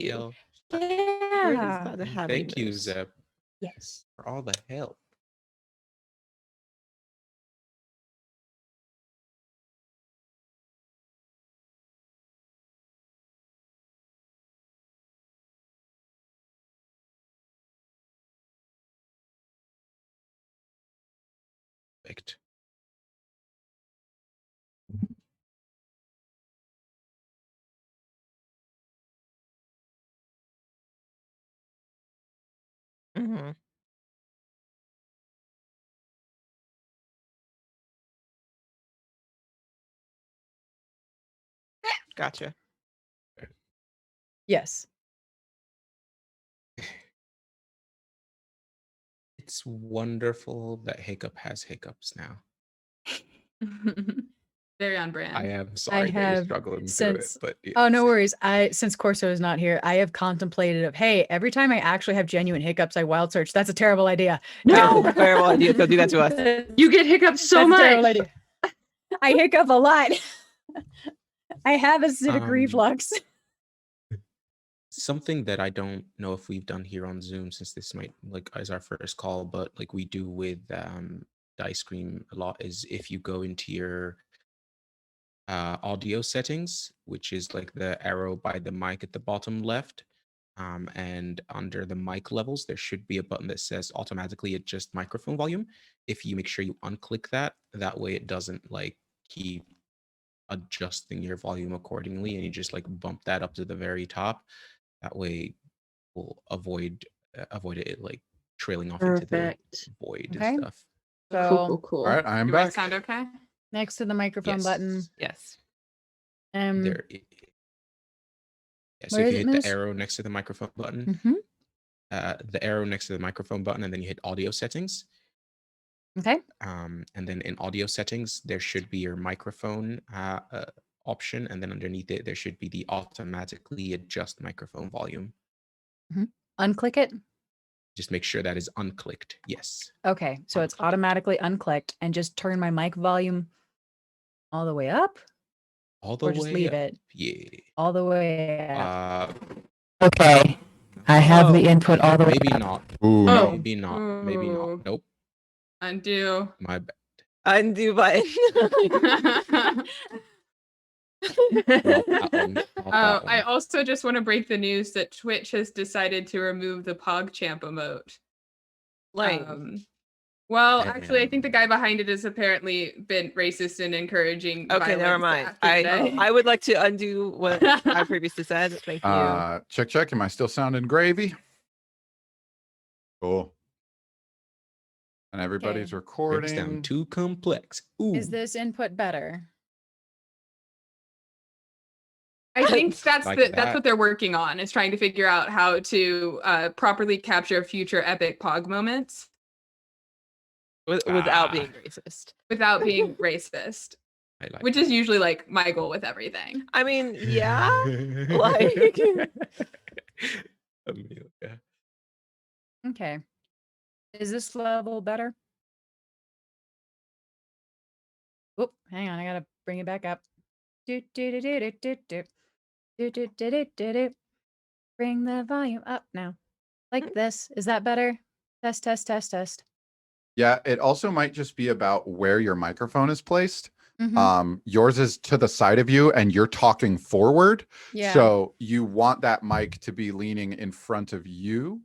you. Really Yeah. fun having Thank you, this. Zep, Yes. for all the help. Perfect. Mhm. Gotcha. Yes. It's wonderful that Hiccup has hiccups now. Very on brand. I am I sorry that you're have struggling through it, since. but Oh, no yes. worries. Since Corso is not here, I have contemplated of, hey, every time I actually have genuine hiccups, I wild search. That's a terrible idea. No, No, terrible idea. Don't do that to us. You get hiccups so That's a terrible much. idea. I hiccup a lot. I have acidic Um, reflux. Something that I don't know if we've done here on Zoom, since this might like is our first call, but like we do with Dice Cream a lot, is if you go into your audio settings, which is like the arrow by the mic at the bottom left, and under the mic levels, there should be a button that says automatically adjust microphone volume. If you make sure you unclick that, that way it doesn't like keep adjusting your volume accordingly, and you just like bump that up to the very top. That way we'll avoid it like trailing off into the Perfect. void Okay. and stuff. So Cool. All right, I am Do I back. sound okay? next to the microphone button. Yes. There. Yeah, so Where if is you it, hit Miss? the arrow next to the microphone button, Mm-hmm. the arrow next to the microphone button, and then you hit audio settings. Okay. And then in audio settings, there should be your microphone option, and then underneath it, there should be the automatically adjust microphone volume. Unclick it. Just make sure that is unclicked. Yes. Okay. So it's automatically unclicked, and just turn my mic volume all the way up, All the or way just leave up. it Yeah. all the way up. Okay. I have the Oh. input all the way Maybe up. not. Ooh, no. Maybe not. Maybe Ooh. not. Nope. Undo. My bad. Undo button. Not that one. Not that I one. also just want to break the news that Twitch has decided to remove the PogChamp emote. Lame. Well, actually, I think the guy behind it has apparently been racist and encouraging Okay, never violence mind. after today. I would like to undo what I previously said. Thank you. Check. Am I still sounding gravy? Cool. And everybody's Okay. Breaks down recording. too complex. Ooh. Is this input better? I think that's Like that's that. what they're working on, is trying to figure out how to properly capture future epic Pog moments Without being racist. without being racist, I like which that. is usually like my goal with everything. I mean, yeah. Like Amelia. Okay. Is this level better? Oop, hang on. I gotta bring it back up. Do, do, do, do, do, do, do. Do, do, do, do, do, do. Bring the volume up now. Like this. Is that better? Test, test, test, test. Yeah, it also might just be about where your microphone is placed. Mhm. Yours is to the side of you and you're talking forward. Yeah. So you want that mic to be leaning in front of you.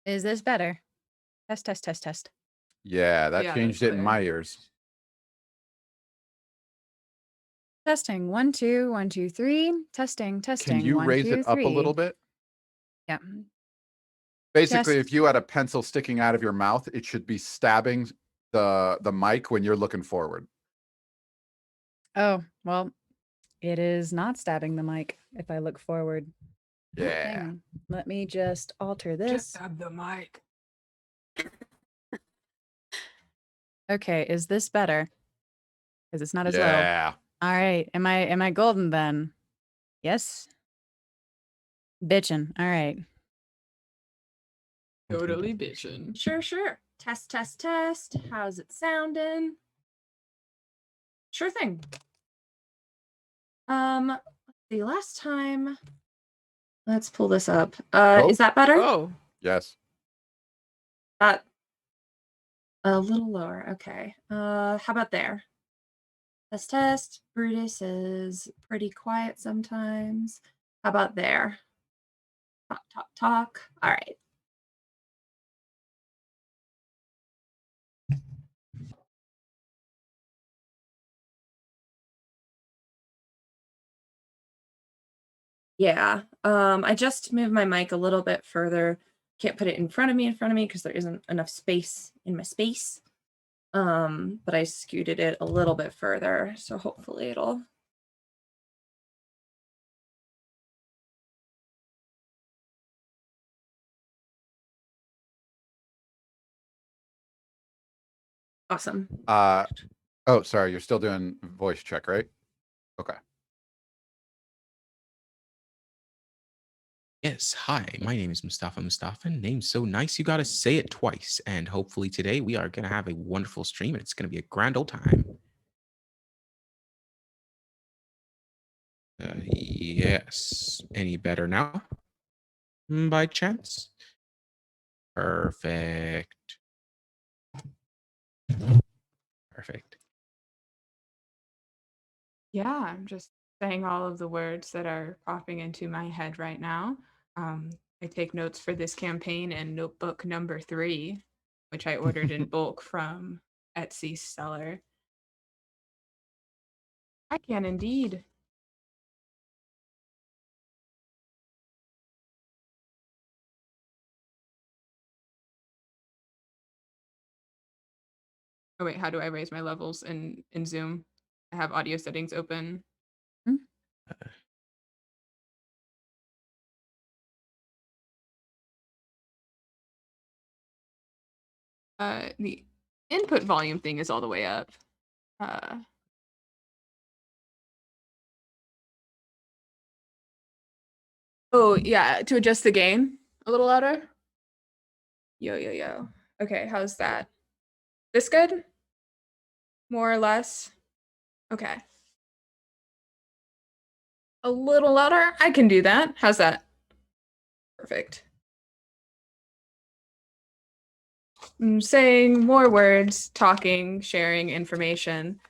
Is this better? Test, test, test, test. Yeah, that Yeah, changed that's it in clear. my ears. Testing. 1, 2, 1, 2, 3. Testing, testing. Can you 1, raise 2, it up a 3. little bit? Yeah. Basically, Test. if you had a pencil sticking out of your mouth, it should be stabbing the mic when you're looking forward. Oh, well, it is not stabbing the mic if I look forward. Hang Yeah. on. Let me just alter Just this. stab the mic. Okay, is this better? Because it's not as low. Yeah. All right. Am I golden then? Yes. Bitchin'. All right. Totally bitchin'. Sure. Test. How's it sounding? Sure thing. Let's see, last time. Let's pull this up. Oh. Is that better? Oh, Yes. That a little lower. Okay. How about there? Test test. Brutus is pretty quiet sometimes. How about there? Talk, talk, talk. All right. Yeah. I just moved my mic a little bit further. Can't put it in front of me because there isn't enough space in my space. But I scooted it a little bit further, so hopefully it'll. Awesome. Oh, sorry. You're still doing voice check, right? Okay. Yes, hi, my name is Mustafa Mustafa. Name's so nice you gotta say it twice. And hopefully today we are gonna have a wonderful stream and it's gonna be a grand old time. Yes. Any better now? By chance? Perfect. Perfect. Yeah, I'm just saying all of the words that are popping into my head right now. I take notes for this campaign in notebook number 3, which I ordered in bulk from Etsy seller. I can indeed. Oh wait, how do I raise my levels in Zoom? I have audio settings open. The input volume thing is all the way up. Oh yeah, to adjust the gain a little louder. Yo yo yo. Okay, how's that? This good? More or less. Okay. A little louder? I can do that. How's that? Perfect. I'm saying more words, talking, sharing information,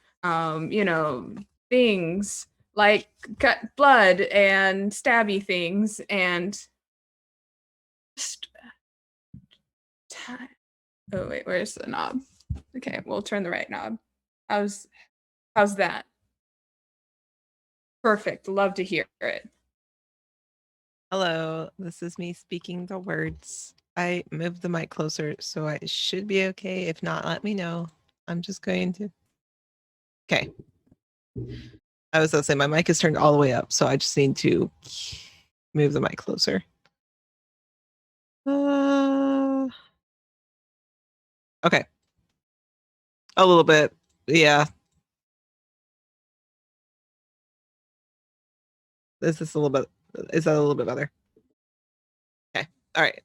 things like cut blood and stabby things and just oh wait, where's the knob? Okay, we'll turn the right knob. How's that? Perfect. Love to hear it. hello. This is me speaking the words. I moved the mic closer, so I should be okay. If not, let me know. I'm just going to. Okay. I was gonna say my mic is turned all the way up, so I just need to move the mic closer. Okay. A little bit. Yeah. Is this a little bit? Is that a little bit better? Okay. All right.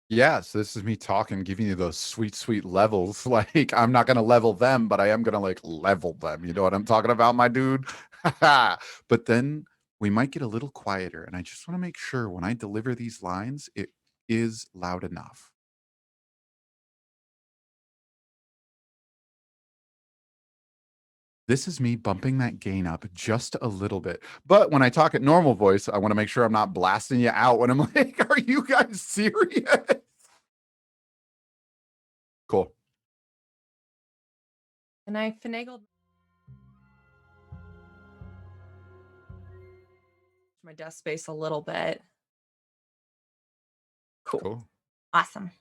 Yeah, so this is me talking, giving you those sweet, sweet levels. Like, I'm not gonna level them, but I am gonna like level them. You know what I'm talking about, my dude? But then we might get a little quieter, and I just want to make sure when I deliver these lines, it is loud enough. This is me bumping that gain up just a little bit. But when I talk at normal voice, I want to make sure I'm not blasting you out when I'm like, are you guys serious? Cool. And I finagled my desk space a little bit. Cool. Awesome.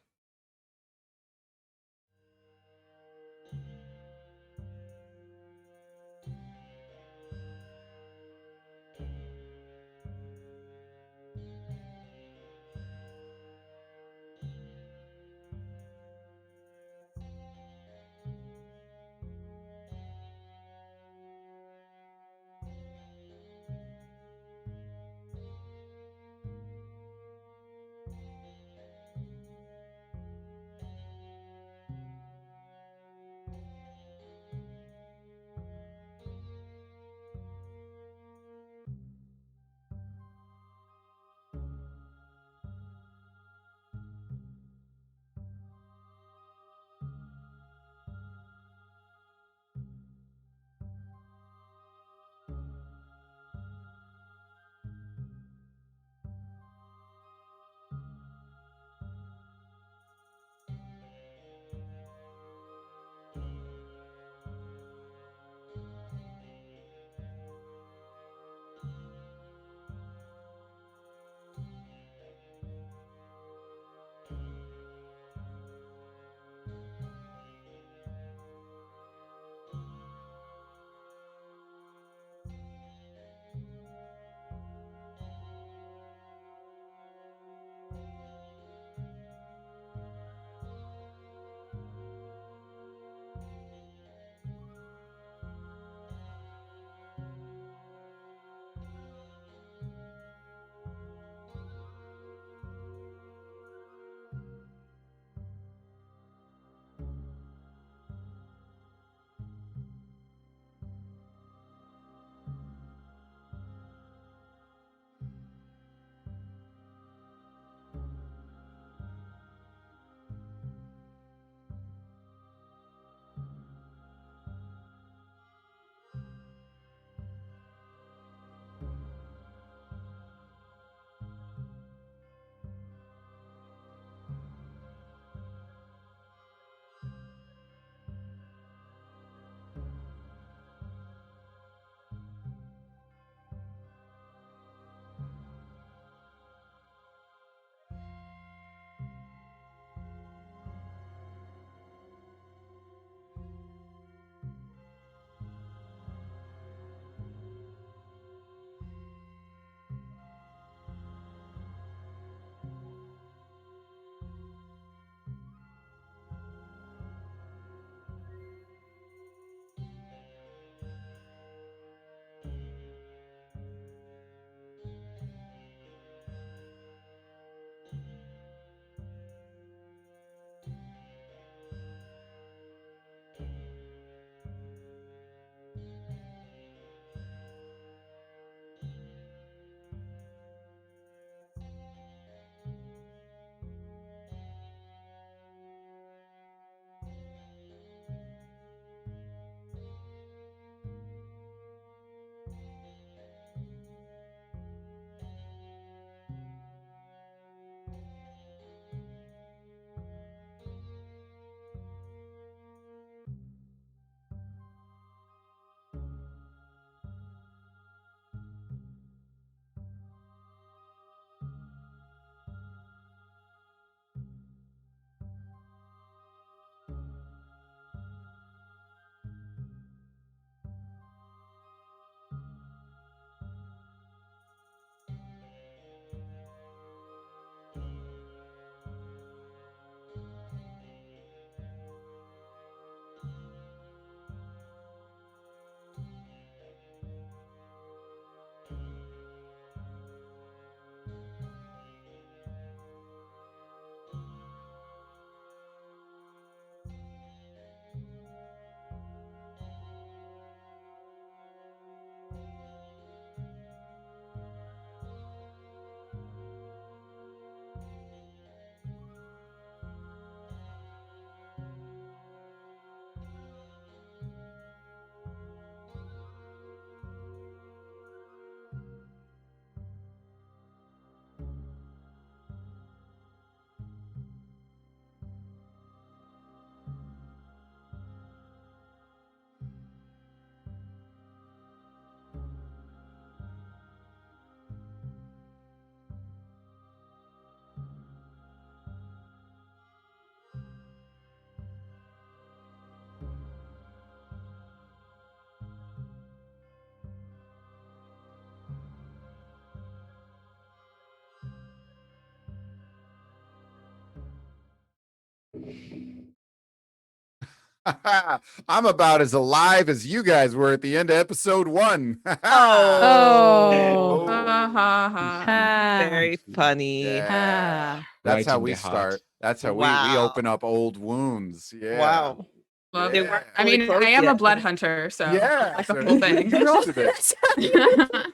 I'm about as alive as you guys were at the end of episode 1. Oh. Ha ha ha. Ha. Very funny. Yeah. Ha. That's Right how in we the heart. start. That's how we Wow. open up old wounds. Yeah. Wow. Love They it. weren't I fully mean, I closed am a yet. blood hunter, so Yeah, like the so whole thing. you're used to this.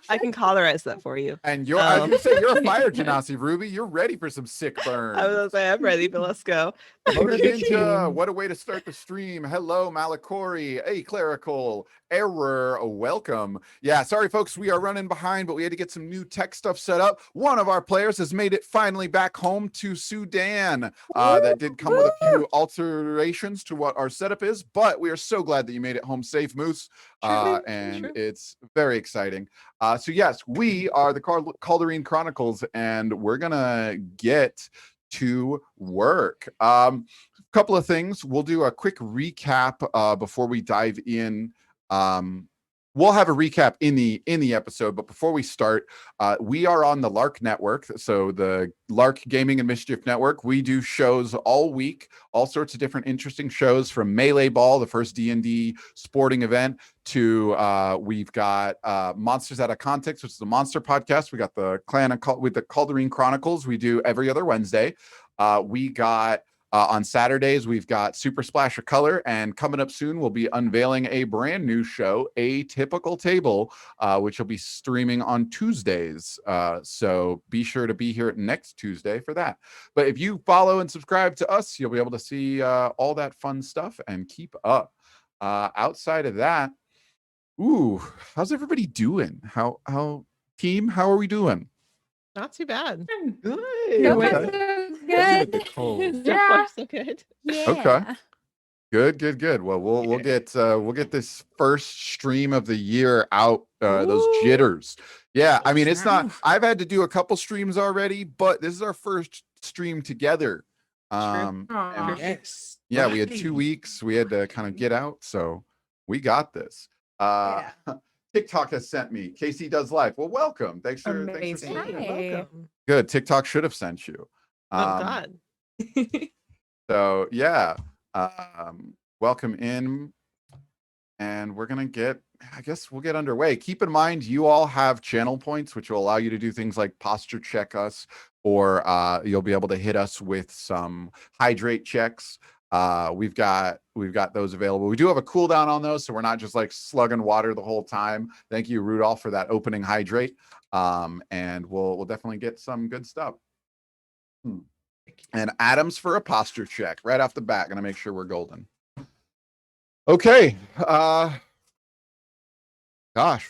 I can caulerize that for you. And I was Um, gonna say you're a fire genasi, Ruby. You're ready for some sick burns. I was gonna say I'm ready, but let's go. Motor Ninja, what a way to start the stream. Hello, Malakori, a clerical error. Welcome. Yeah, sorry, folks, we are running behind, but we had to get some new tech stuff set up. One of our players has made it finally back home to Sudan. That did come with a few alterations to what our setup is, but we are so glad that you made it home safe, Moose. And it's very exciting. So yes, we are the Cauldareen Chronicles, and we're gonna get to work. Couple of things. We'll do a quick recap before we dive in. We'll have a recap in the episode, but before we start, we are on the Lark Network, so the Lark Gaming and Mischief Network. We do shows all week, all sorts of different interesting shows, from Melee Ball, the first D&D sporting event, to we've got Monsters Out of Context, which is a monster podcast. We got the with the Cauldareen Chronicles. We do every other Wednesday. We got on Saturdays, we've got Super Splash of Color, and coming up soon, we'll be unveiling a brand new show, A Typical Table, which will be streaming on Tuesdays. So be sure to be here next Tuesday for that. But if you follow and subscribe to us, you'll be able to see all that fun stuff and keep up. Outside of that, how's everybody doing? How team? How are we doing? Not too bad. Good. So Okay. far, so good. The cold. So far, so good. Yeah. Okay. Good. Well, we'll get this first stream of the year out. Those Ooh. jitters. Yeah, I mean, it's not. Oof. I've had to do a couple streams already, but this is our first stream together. And Aw. Yes. yeah, we had right. 2 weeks. We had to kind of get out, so we got this. Yeah. TikTok has sent me. Casey does live. Well, welcome. Thanks for Amazing. seeing Hi. it. Welcome. Good. TikTok should have sent you. Oh God. So yeah, welcome in, and we're gonna I guess we'll get underway. Keep in mind, you all have channel points, which will allow you to do things like posture check us, or you'll be able to hit us with some hydrate checks. We've got those available. We do have a cooldown on those, so we're not just like slugging water the whole time. Thank you, Rudolph, for that opening hydrate. And we'll definitely get some good stuff. And Adams for a posture check right off the bat. Gonna make sure we're golden. Okay. Gosh,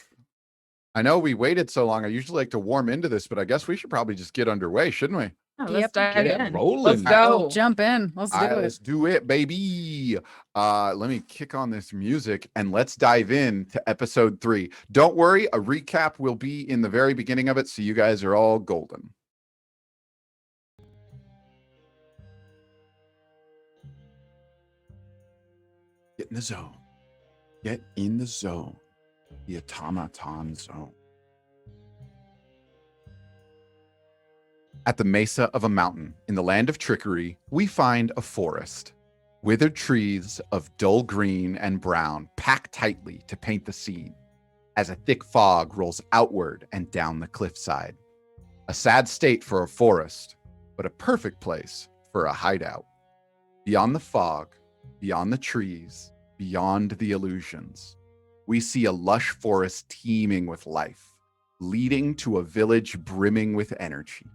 I know we waited so long. I usually like to warm into this, but I guess we should probably just get underway, shouldn't we? Oh, Yep. let's dive Get it in. rolling. Let's go. Jump in. Let's do All right, it. let's do it, baby. Let me kick on this music and let's dive in to episode 3. Don't worry, a recap will be in the very beginning of it, so you guys are all golden. Get in the zone. Get in the zone. The automaton zone. At the mesa of a mountain in the land of trickery, we find a forest. Withered trees of dull green and brown pack tightly to paint the scene as a thick fog rolls outward and down the cliffside. A sad state for a forest, but a perfect place for a hideout. Beyond the fog, beyond the trees, beyond the illusions, we see a lush forest teeming with life, leading to a village brimming with energy.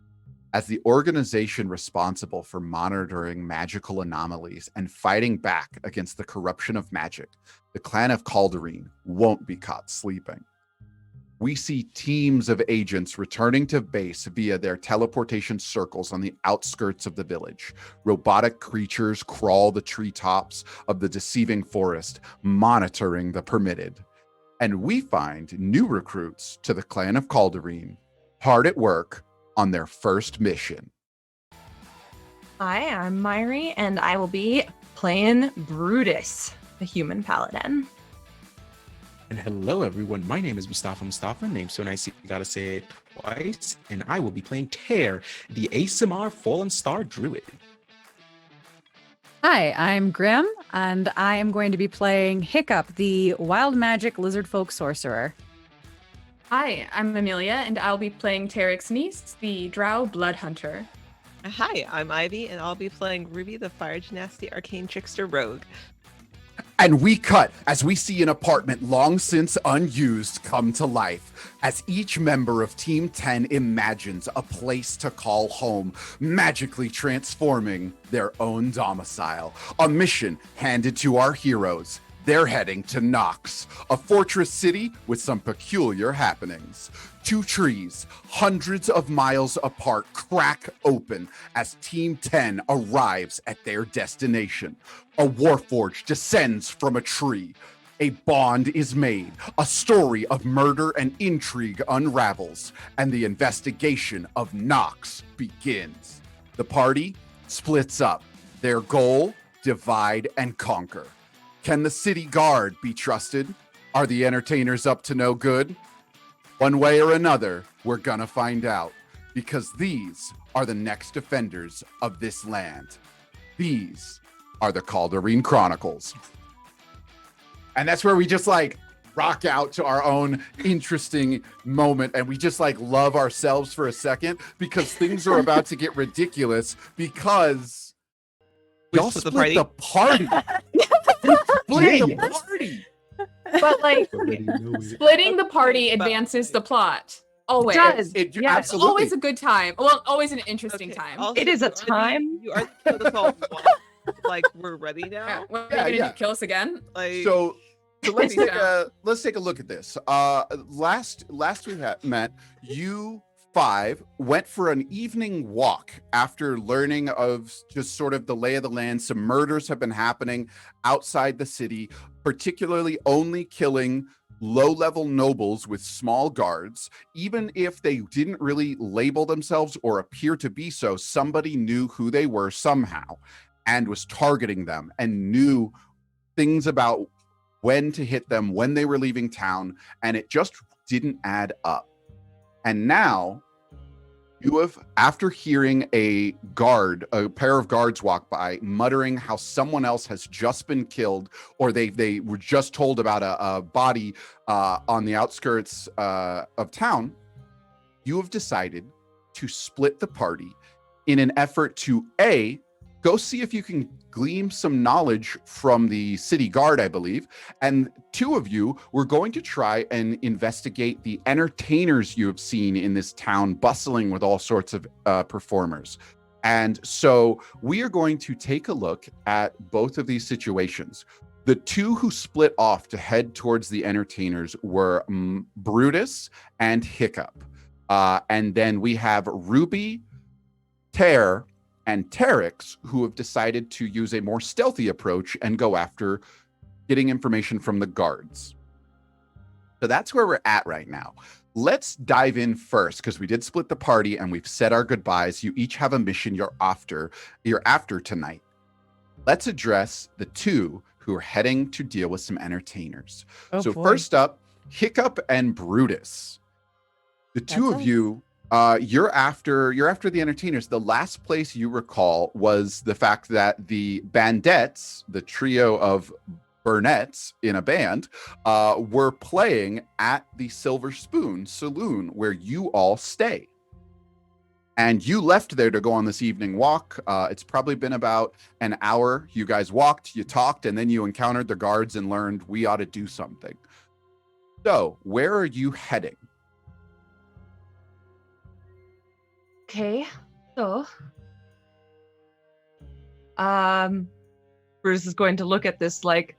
As the organization responsible for monitoring magical anomalies and fighting back against the corruption of magic, the clan of Cauldareen won't be caught sleeping. We see teams of agents returning to base via their teleportation circles on the outskirts of the village. Robotic creatures crawl the treetops of the deceiving forest, monitoring the permitted. And we find new recruits to the clan of Cauldareen, hard at work on their first mission. Hi, I'm Myri, and I will be playing Brutus, the human paladin. And hello, everyone. My name is Mustafa. Name so nice you gotta say it twice. And I will be playing Tear, the ASMR Fallen Star Druid. Hi, I'm Grim, and I am going to be playing Hiccup, the wild magic lizard folk sorcerer. Hi, I'm Amelia, and I'll be playing Tarek's niece, the Drow Blood Hunter. Hi, I'm Ivy, and I'll be playing Ruby, the Fire Genasi Arcane Trickster Rogue. And we cut as we see an apartment long since unused come to life, as each member of Team 10 imagines a place to call home, magically transforming their own domicile. A mission handed to our heroes. They're heading to Nox, a fortress city with some peculiar happenings. Two trees, hundreds of miles apart, crack open as Team 10 arrives at their destination. A warforge descends from a tree. A bond is made. A story of murder and intrigue unravels, and the investigation of Nox begins. The party splits up. Their goal, divide and conquer. Can the city guard be trusted? Are the entertainers up to no good? One way or another, we're gonna find out, because these are the next defenders of this land. These are the Cauldareen Chronicles. And that's where we just like rock out to our own interesting moment, and we just like love ourselves for a second, because things are about to get ridiculous, because We y'all split split the the party. Split the party. But like, splitting the party But- advances the plot. Always. does. It, Yes. It's always a good time. Well, always an interesting time. also, It is a you already- time. You already killed us all once. Like, we're ready Yeah, now. what are Yeah, you gonna yeah. do? Kill us again? Like, So let's Please take a look at this. Last we met, you five went for an evening walk after learning of just sort of the lay of the land. Some murders have been happening outside the city, particularly only killing low-level nobles with small guards. Even if they didn't really label themselves or appear to be so, somebody knew who they were somehow and was targeting them and knew things about when to hit them, when they were leaving town, and it just didn't add up. And now you have, after hearing a pair of guards walk by, muttering how someone else has just been killed, or they were just told about a body on the outskirts of town, you have decided to split the party in an effort to go see if you can glean some knowledge from the city guard, I believe. And two of you were going to try and investigate the entertainers you have seen in this town, bustling with all sorts of performers. And so we are going to take a look at both of these situations. The two who split off to head towards the entertainers were Brutus and Hiccup. And then we have Ruby, Tare, and Tarek's, who have decided to use a more stealthy approach and go after getting information from the guards. So that's where we're at right now. Let's dive in first, because we did split the party and we've said our goodbyes. You each have a mission you're after tonight. Let's address the two who are heading to deal with some entertainers. Oh, So boy. first up, Hiccup and Brutus. The two That's of us. you, you're after the entertainers. The last place you recall was the fact that the Bandettes, the trio of Burnett's in a band, were playing at the Silver Spoon Saloon, where you all stay. And you left there to go on this evening walk. It's probably been about an hour. You guys walked, you talked, and then you encountered the guards and learned we ought to do something. So, where are you heading? Okay, so Bruce is going to look at this like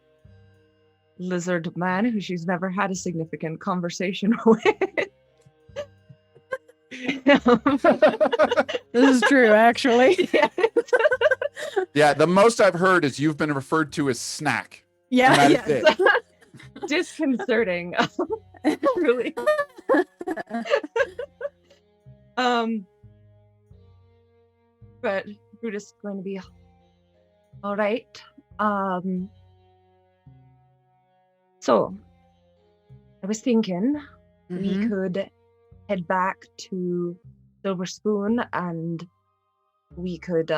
lizard man who she's never had a significant conversation with. This is true, actually. Yeah. Yeah, the most I've heard is you've been referred to as Snack. Yeah. And that is Yes. it. Disconcerting. Really. But Brutus is going to be all right. So I was thinking we could head back to Silver Spoon and we could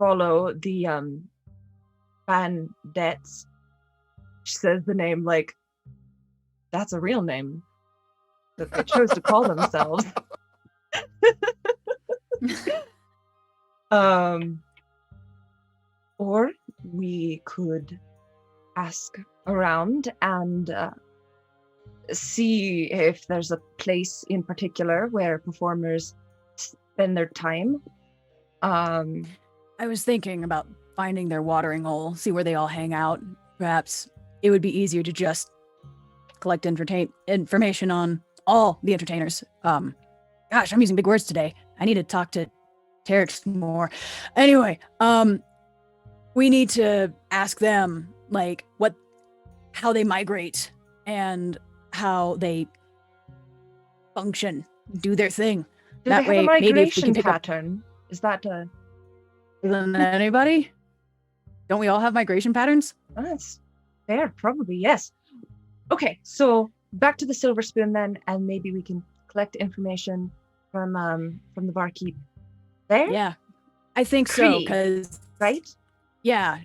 follow the bandits. She says the name like that's a real name that they chose to call themselves. Or we could ask around and see if there's a place in particular where performers spend their time. I was thinking about finding their watering hole, see where they all hang out. Perhaps it would be easier to just collect information on all the entertainers. Gosh, I'm using big words today. I need to talk to Terex more. Anyway, we need to ask them like how they migrate and how they function, do their thing. Do That they have way, a maybe if we migration can pick up pattern? Is that a... than anybody? Don't we all have migration patterns? That's fair, probably, yes. Okay, so back to the silver spoon then, and maybe we can collect information from the barkeep there? Yeah, I think so, Cree, because right? yeah,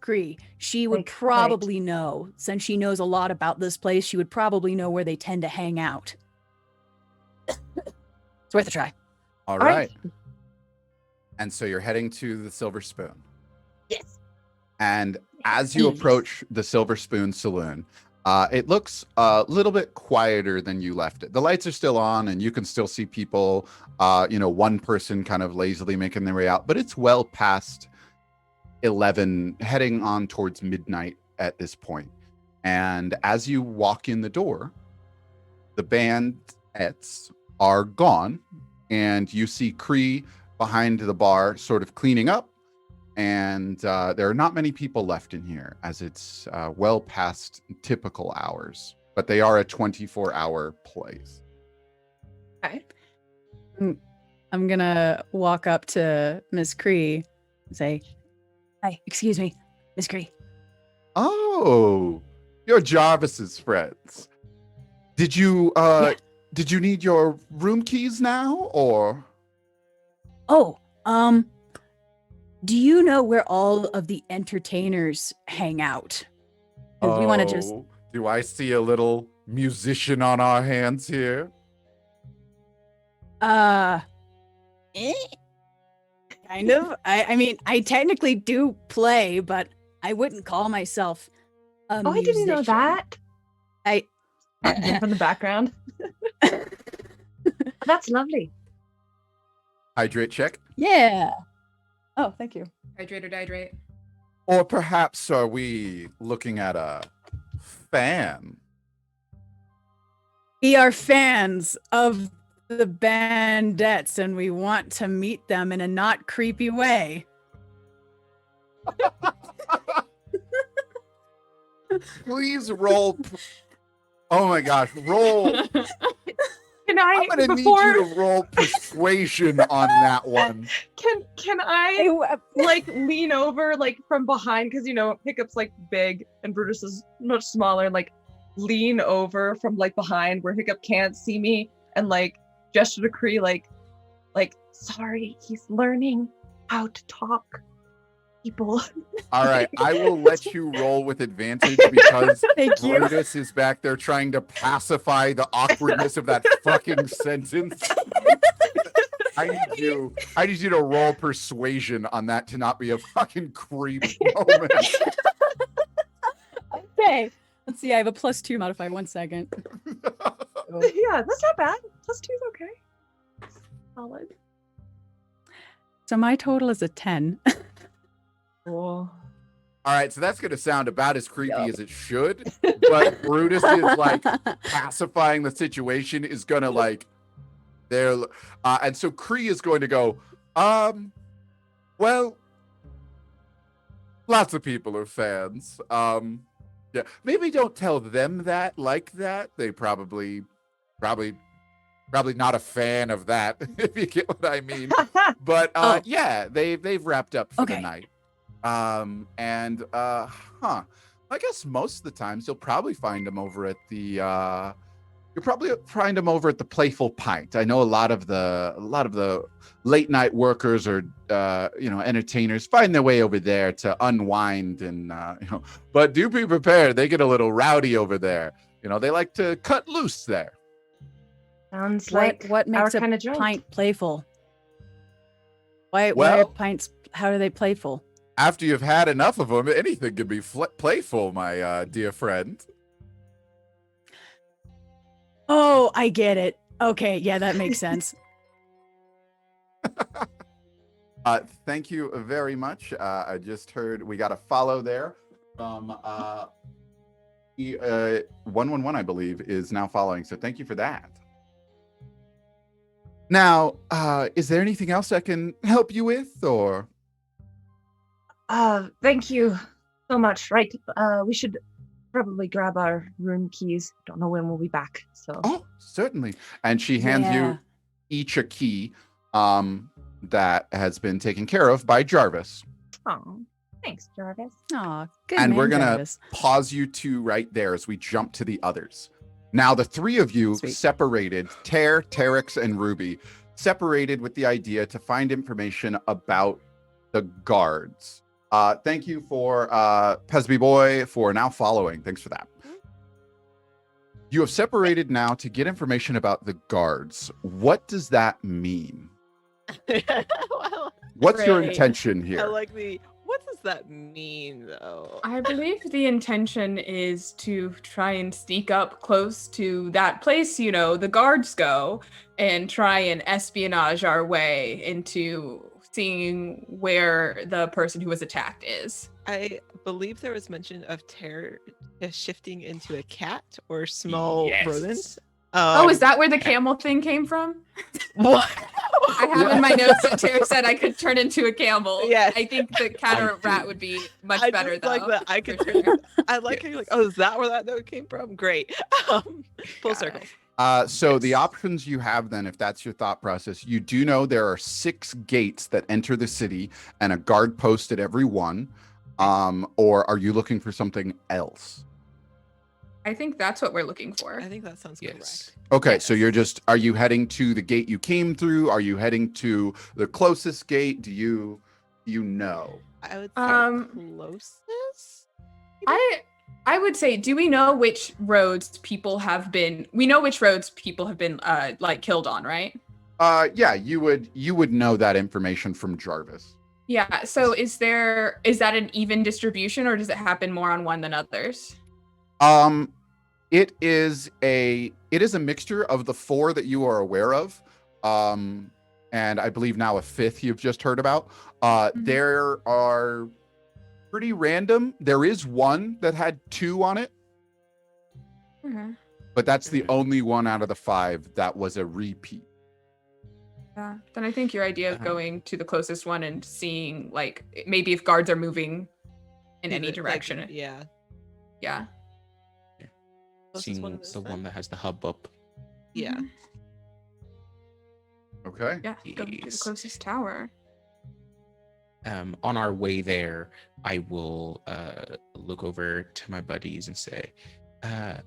Cree. She would Like, right. probably know, since she knows a lot about this place, she would probably know where they tend to hang out. It's worth a try. All right. right. And so you're heading to the Silver Spoon. Yes. And as you approach the Silver Spoon Saloon, it looks a little bit quieter than you left it. The lights are still on and you can still see people, one person kind of lazily making their way out, but it's well past 11, heading on towards midnight at this point. And as you walk in the door, the bandettes are gone, and you see Cree behind the bar sort of cleaning up, and there are not many people left in here as it's well past typical hours, but they are a 24-hour place. Okay. I'm gonna walk up to Miss Cree and say, "Hi, excuse me, Miss Cree." Oh, you're Jarvis's friends. Did you did you need your room keys now, or? Oh, do you know where all of the entertainers hang out? 'Cause we want to just Do I see a little musician on our hands here? kind of. I mean, I technically do play, but I wouldn't call myself a Oh, I didn't know musician. that. From the background. That's lovely. Hydrate check. Yeah. Oh, thank you. Hydrate or dihydrate. Or perhaps are we looking at a fan? We are fans of the bandettes, and we want to meet them in a not creepy way. Please roll. Oh my gosh, roll. Can I I'm gonna need you to roll persuasion on that one. Can I like lean over like from behind, because Hiccup's like big and Brutus is much smaller, and like lean over from like behind where Hiccup can't see me and like gesture to Cree like sorry, he's learning how to talk. People. All right, I will let you roll with advantage because Thank you. Brutus is back there trying to pacify the awkwardness of that fucking sentence. I need you to roll persuasion on that to not be a fucking creep moment. Okay. Let's see. I have a +2 modifier. 1 second. Yeah, that's not bad. +2 is okay. Solid. So my total is a 10. Cool. All right, so that's going to sound about as creepy as it should, but Brutus is like pacifying the situation, is going to like there, and so Cree is going to go, well, lots of people are fans. Yeah, maybe don't tell them that like that. They probably not a fan of that, if you get what I mean. But yeah, they've wrapped up for the night. I guess most of the times you'll probably find them over at the You'll probably find them over at the Playful Pint. I know a lot of the late night workers or entertainers find their way over there to unwind and but do be prepared. They get a little rowdy over there. They like to cut loose there. Sounds What like what makes our a kind of joint. pint playful? Why are Well- pints? How are they playful? After you've had enough of them, anything can be playful, my dear friend. Oh, I get it. Okay, yeah, that makes sense. Thank you very much. I just heard we got a follow there from 111, I believe, is now following. So thank you for that. Now, is there anything else I can help you with, or? Thank you so much. Right. We should probably grab our room keys. Don't know when we'll be back. So. Oh, certainly. And she hands Yeah. you each a key that has been taken care of by Jarvis. Oh, thanks, Jarvis. Aw, good And man, we're going to Jarvis. pause you two right there as we jump to the others. Now, the three of you Sweet. separated, Terex, and Ruby, separated with the idea to find information about the guards. Thank you for Pesby Boy for now following. Thanks for that. You have separated now to get information about the guards. What does that mean? Well, What's your Great. intention I here? like the. What does that mean, though? I believe the intention is to try and sneak up close to that place, the guards go, and try and espionage our way into seeing where the person who was attacked is. I believe there was mention of terror shifting into a cat or small rodents. Oh, is that where the camel thing came from? what? I have in my notes that Tara said I could turn into a camel. Yes. I think the cat or rat would be much I better just though. like that. I could. for sure. I like how you're like, oh, is that where that note came from? Great. Full Got circle. it. So the options you have then, if that's your thought process, you do know there are 6 gates that enter the city and a guard post at every one. Or are you looking for something else? I think that's what we're looking for. I think that sounds Yes. correct. Okay, so Yes. are you heading to the gate you came through? Are you heading to the closest gate? Do you know? I would say closest. I would say, do we know which roads people have been? We know which roads people have been like killed on, right? Yeah, you would know that information from Jarvis. Yeah. So is that an even distribution, or does it happen more on one than others? It is a mixture of the 4 that you are aware of. And I believe now a 5th you've just heard about. There are pretty random. There is one that had 2 on it, but that's the only one out of the 5 that was a repeat. Yeah. Then I think your idea of going to the closest one and seeing, like, maybe if guards are moving in any direction. Yeah. Yeah. Closest Seeing one is the that. one that has the hub up. Yeah. Mhm. Okay. Yeah. Go to the Yes. closest tower. On our way there, I will look over to my buddies and say, I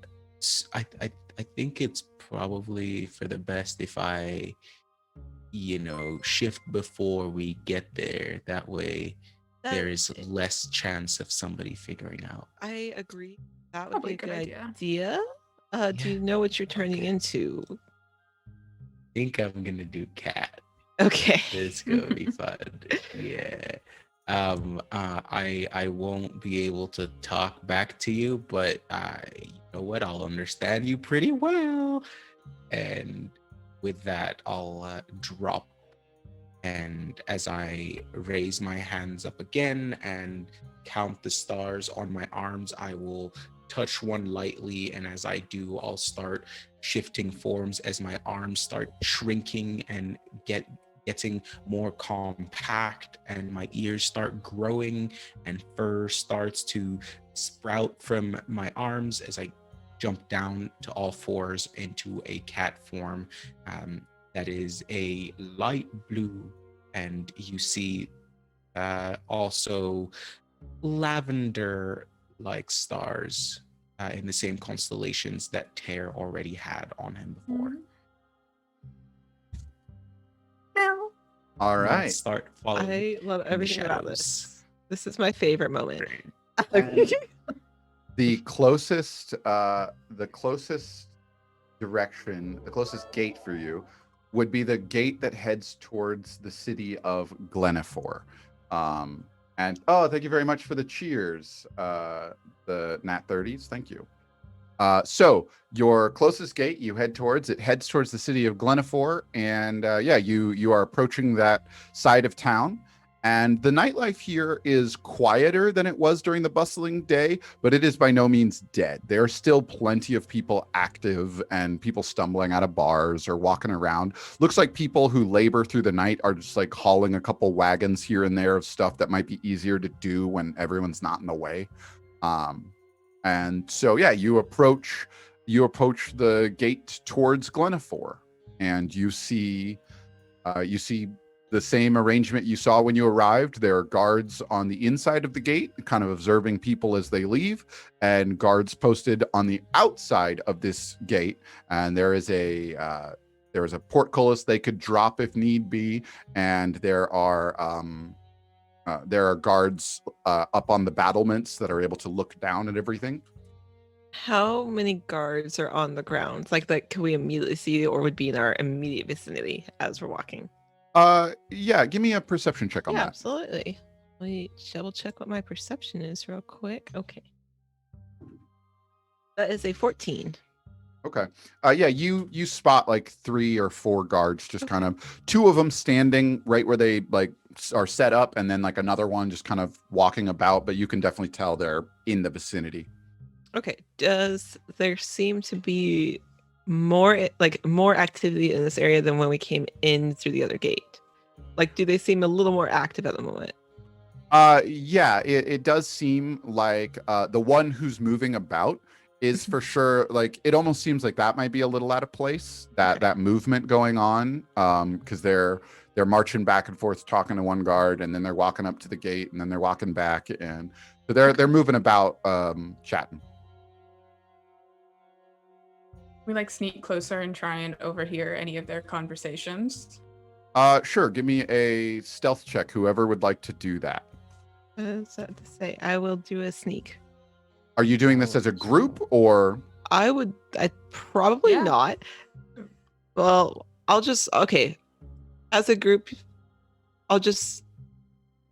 think it's probably for the best if I, shift before we get there. That way, there is less chance of somebody figuring out. I agree. That would Probably be a a good good idea. Do you Yeah. know what you're turning into? I think I'm gonna do cat. Okay. It's gonna be fun. Yeah. I won't be able to talk back to you, but you know what? I'll understand you pretty well. And with that, I'll drop. And as I raise my hands up again and count the stars on my arms, I will touch one lightly. And as I do, I'll start shifting forms as my arms start shrinking and getting more compact, and my ears start growing and fur starts to sprout from my arms as I jump down to all 4s into a cat form. That is a light blue, and you see also lavender like stars in the same constellations that Tear already had on him before. All Let's right. start following. I love the everything about shadows. this. This is my favorite moment. The closest direction, the closest gate for you would be the gate that heads towards the city of Glenifor. And thank you very much for the cheers, the Nat 30s. Thank you. So your closest gate you head towards, it heads towards the city of Glenifor, and you are approaching that side of town. And the nightlife here is quieter than it was during the bustling day, but it is by no means dead. There are still plenty of people active and people stumbling out of bars or walking around. Looks like people who labor through the night are just like hauling a couple wagons here and there of stuff that might be easier to do when everyone's not in the way. And so, you approach the gate towards Glenifor, and you see the same arrangement you saw when you arrived. There are guards on the inside of the gate, kind of observing people as they leave, and guards posted on the outside of this gate. And there is a portcullis they could drop if need be, and there are guards up on the battlements that are able to look down at everything. How many guards are on the ground? Like can we immediately see or would be in our immediate vicinity as we're walking? Give me a perception check on that. Absolutely. Let me double check what my perception is real quick. Okay. That is a 14. Okay. You spot like 3 or 4 guards, just kind of 2 of them standing right where they like are set up, and then like another one just kind of walking about, but you can definitely tell they're in the vicinity. Okay. Does there seem to be more activity in this area than when we came in through the other gate? Like, do they seem a little more active at the moment? It does seem like the one who's moving about is for sure, like, it almost seems like that might be a little out of place, that movement going on, because they're marching back and forth talking to one guard, and then they're walking up to the gate, and then they're walking back, and so they're moving about, chatting. We like sneak closer and try and overhear any of their conversations. Sure. Give me a stealth check, whoever would like to do that. What does that to say? I will do a sneak. Are you doing this as a group, or? I probably Yeah. not. Well, okay. As a group, I'll just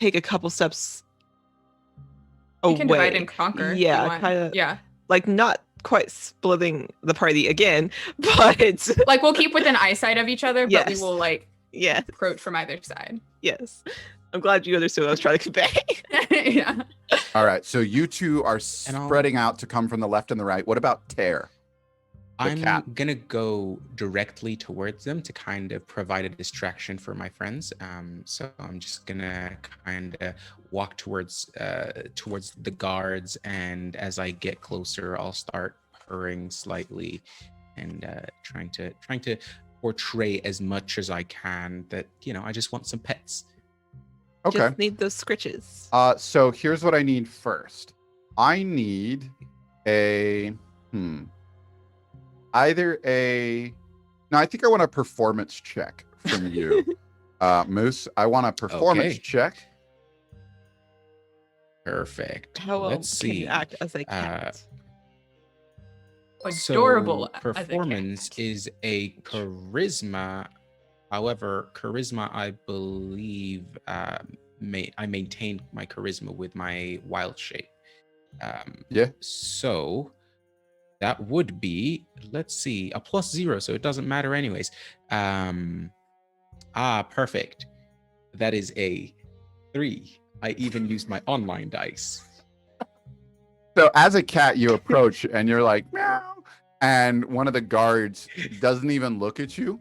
take a couple steps away. We can divide and conquer. Yeah, kind of. Yeah. Like, not quite splitting the party again, but Like, we'll keep within eyesight of each other, but we Yes. will like yes, approach from either side. yes. I'm glad you understood what I was trying to convey. Yeah. All right. So you two are spreading out to come from the left and the right. What about Tear? I'm cat. gonna go directly towards them to kind of provide a distraction for my friends. So I'm just gonna kind of walk towards the guards, and as I get closer, I'll start purring slightly and trying to portray as much as I can that I just want some pets. Okay. Just need those scritches. So here's what I need first. I need a either a. No, I think I want a performance check from you, Moose. I want a performance check. Perfect. How well Let's can see. you act as a cat? Adorable. So performance is a charisma. However, charisma, I believe, I maintained my charisma with my wild shape. So that would be, let's see, a +0, so it doesn't matter anyways. Perfect. That is a 3. I even used my online dice. So as a cat, you approach and you're like, meow, and one of the guards doesn't even look at you.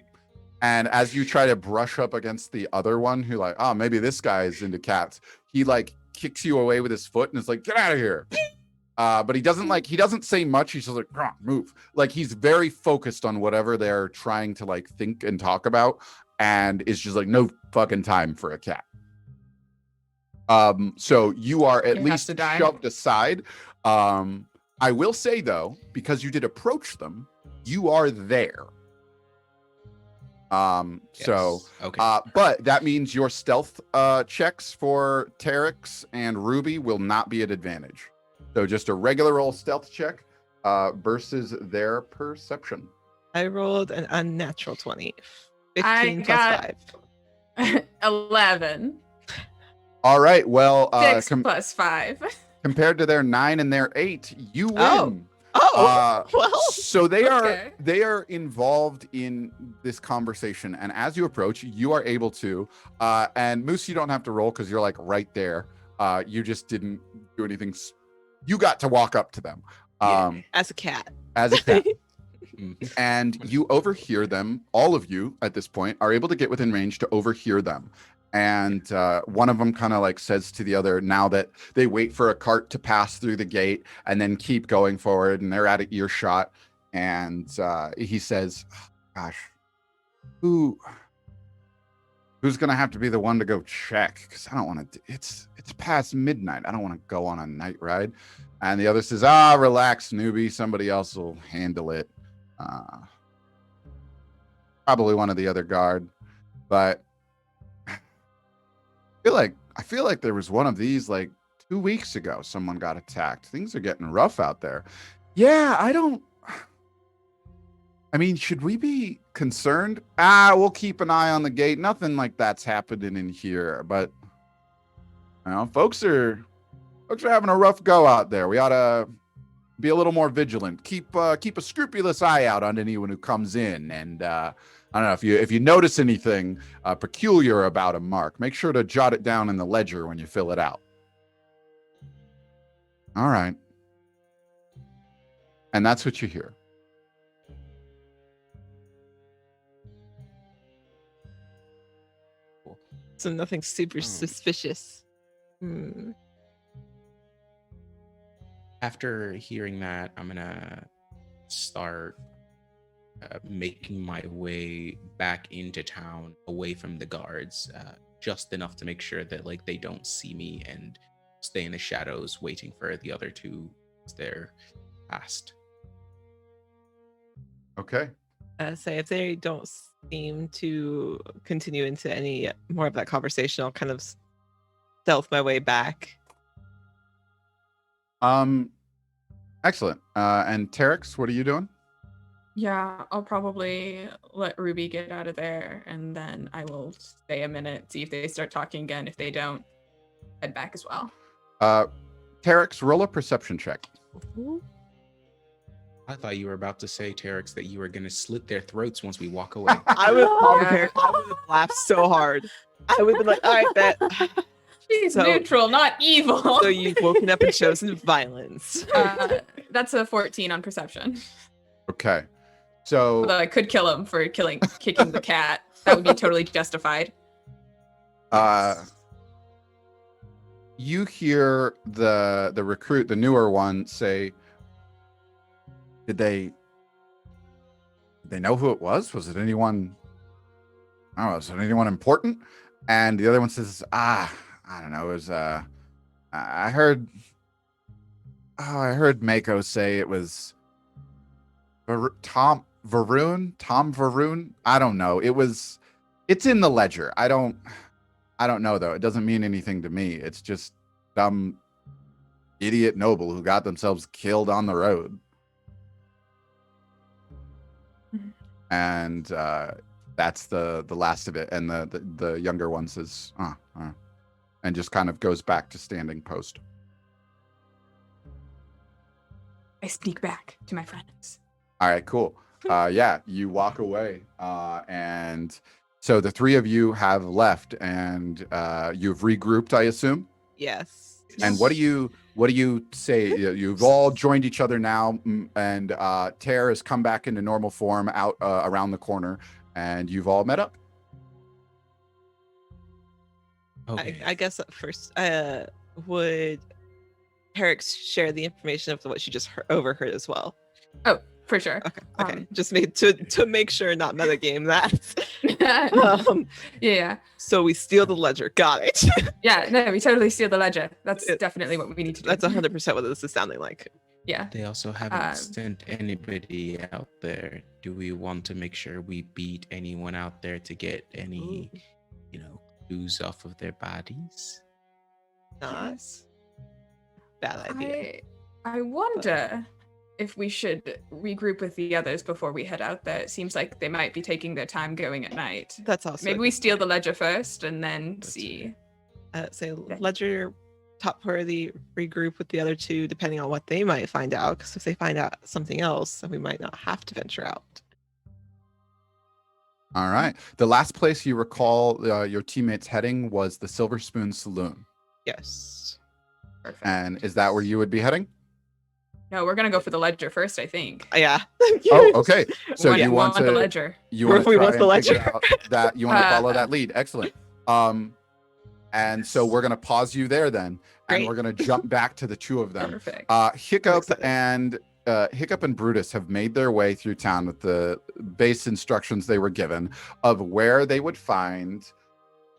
And as you try to brush up against the other one who like, oh, maybe this guy is into cats, he like kicks you away with his foot and is like, get out of here. But he doesn't say much. He's just like, move. Like, he's very focused on whatever they're trying to like think and talk about, and is just like, no fucking time for a cat. So you are at least shoved aside. I will say though, because you did approach them, you are there. So, Yes. Okay. but that means your stealth checks for Terex and Ruby will not be at advantage. So just a regular old stealth check versus their perception. I rolled an unnatural 20. I 15 plus got 5. 11. All right. Well, 6 plus 5. compared to their 9 and their 8, you win. Oh. Oh, well. So they Okay. are involved in this conversation, and as you approach, you are able to. And Moose, you don't have to roll because you're like right there. You just didn't do anything. You got to walk up to them. As a cat. As a cat. Mhm. And you overhear them. All of you at this point are able to get within range to overhear them. And one of them kind of like says to the other, now that they wait for a cart to pass through the gate and then keep going forward, and they're at an earshot. And he says, gosh, who's gonna have to be the one to go check? Because I don't want to. It's past midnight. I don't want to go on a night ride. And the other says, relax, newbie. Somebody else will handle it. Probably one of the other guard, but I feel like there was one of these like 2 weeks ago. Someone got attacked. Things are getting rough out there. Yeah, I mean, should we be concerned? We'll keep an eye on the gate. Nothing like that's happening in here, but you know, folks are having a rough go out there. We ought to be a little more vigilant. Keep a scrupulous eye out on anyone who comes in. And I don't know if you notice anything peculiar about a mark, make sure to jot it down in the ledger when you fill it out. All right. And that's what you hear. So nothing super suspicious. After hearing that, I'm gonna start making my way back into town, away from the guards, just enough to make sure that like they don't see me, and stay in the shadows, waiting for the other two as they're past. Okay. Say if they don't seem to continue into any more of that conversation, I'll kind of stealth my way back. Excellent. And Terex, what are you doing? Yeah, I'll probably let Ruby get out of there, and then I will stay a minute, see if they start talking again. If they don't, head back as well. Terex, roll a perception check. I thought you were about to say, Terex, that you were gonna slit their throats once we walk away. I would have laughed so hard. I would have been like, all right, bet. She's neutral, not evil. So you've woken up and chosen violence. That's a 14 on perception. Okay. So Although I could kill him for kicking the cat. That would be totally justified. you hear the recruit, the newer one, say, did they know who it was? Was it anyone? I don't know. Was it anyone important? And the other one says, I don't know. It was I heard Mako say it was Tom Varun. I don't know. It's in the ledger. I don't know though. It doesn't mean anything to me. It's just some idiot noble who got themselves killed on the road. And that's the last of it. And the younger one says, and just kind of goes back to standing post. I sneak back to my friends. All right, cool. Yeah, you walk away. And so the three of you have left, and you've regrouped, I assume? Yes. And what do you say? You've all joined each other now, and Tare has come back into normal form out around the corner, and you've all met up. Okay. I guess at first, would Herrick share the information of what she just overheard as well? Oh, for sure. Okay. Just to make sure, not metagame that. Yeah. So we steal the ledger. Got it. Yeah, no, we totally steal the ledger. That's definitely what we need to do. That's 100% what this is sounding like. Yeah. They also haven't sent anybody out there. Do we want to make sure we beat anyone out there to get any, clues off of their bodies? Not Yes. bad idea. I wonder if we should regroup with the others before we head out there. It seems like they might be taking their time going at night. That's also Maybe a we good steal the point. ledger first and then That's see. Say Ledger, top party, regroup with the other two, depending on what they might find out. Because if they find out something else, then we might not have to venture out. All right. The last place you recall your teammates heading was the Silver Spoon Saloon. Yes. Perfect. And is that where you would be heading? No, we're gonna go for the ledger first, I think. Yeah. Oh, okay. So We you want the to ledger. you want We to want try the and figure ledger. out that you want to follow that lead. Excellent. And so we're gonna pause you there then, and Great. we're gonna jump back to the two of them. Perfect. Hiccup excited. and Brutus have made their way through town with the base instructions they were given of where they would find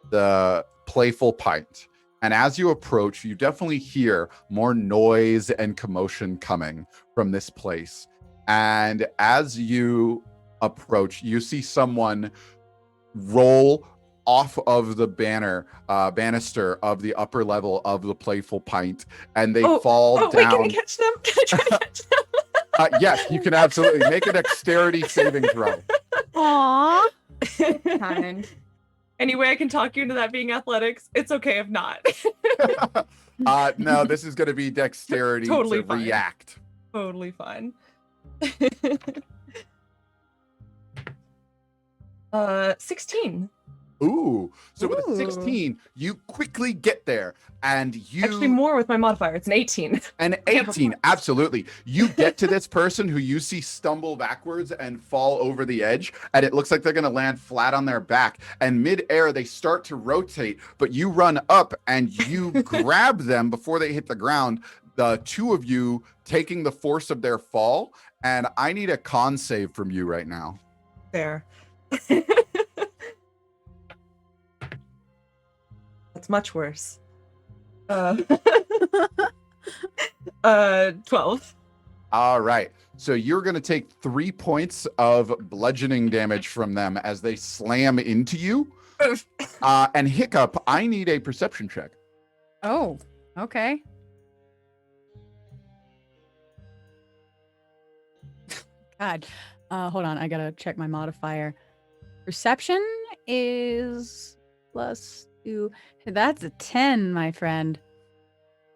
the Playful Pint. And as you approach, you definitely hear more noise and commotion coming from this place. And as you approach, you see someone roll off of the banister of the upper level of the Playful Pint, and they fall Wait, down. can I catch them? Can I try to catch them? Yes, you can absolutely make a dexterity saving throw. Aww. Fine. Any way I can talk you into that being athletics? It's okay if not. No, this is going to be dexterity Totally to fine. react. Totally fine. 16. Ooh, so with a Ooh. 16, you quickly get there, and you Actually, more with my modifier. It's an 18. an have a 18, absolutely. You get to this person who you see stumble backwards and fall over the edge, and it looks like they're going to land flat on their back. And midair, they start to rotate, but you run up and you grab them before they hit the ground. The two of you taking the force of their fall, and I need a con save from you right now. There. That's much worse. 12. All right. So you're going to take 3 points of bludgeoning damage from them as they slam into you. And Hiccup, I need a perception check. Oh, okay. God. Hold on. I gotta check my modifier. Perception is +2. That's a 10, my friend.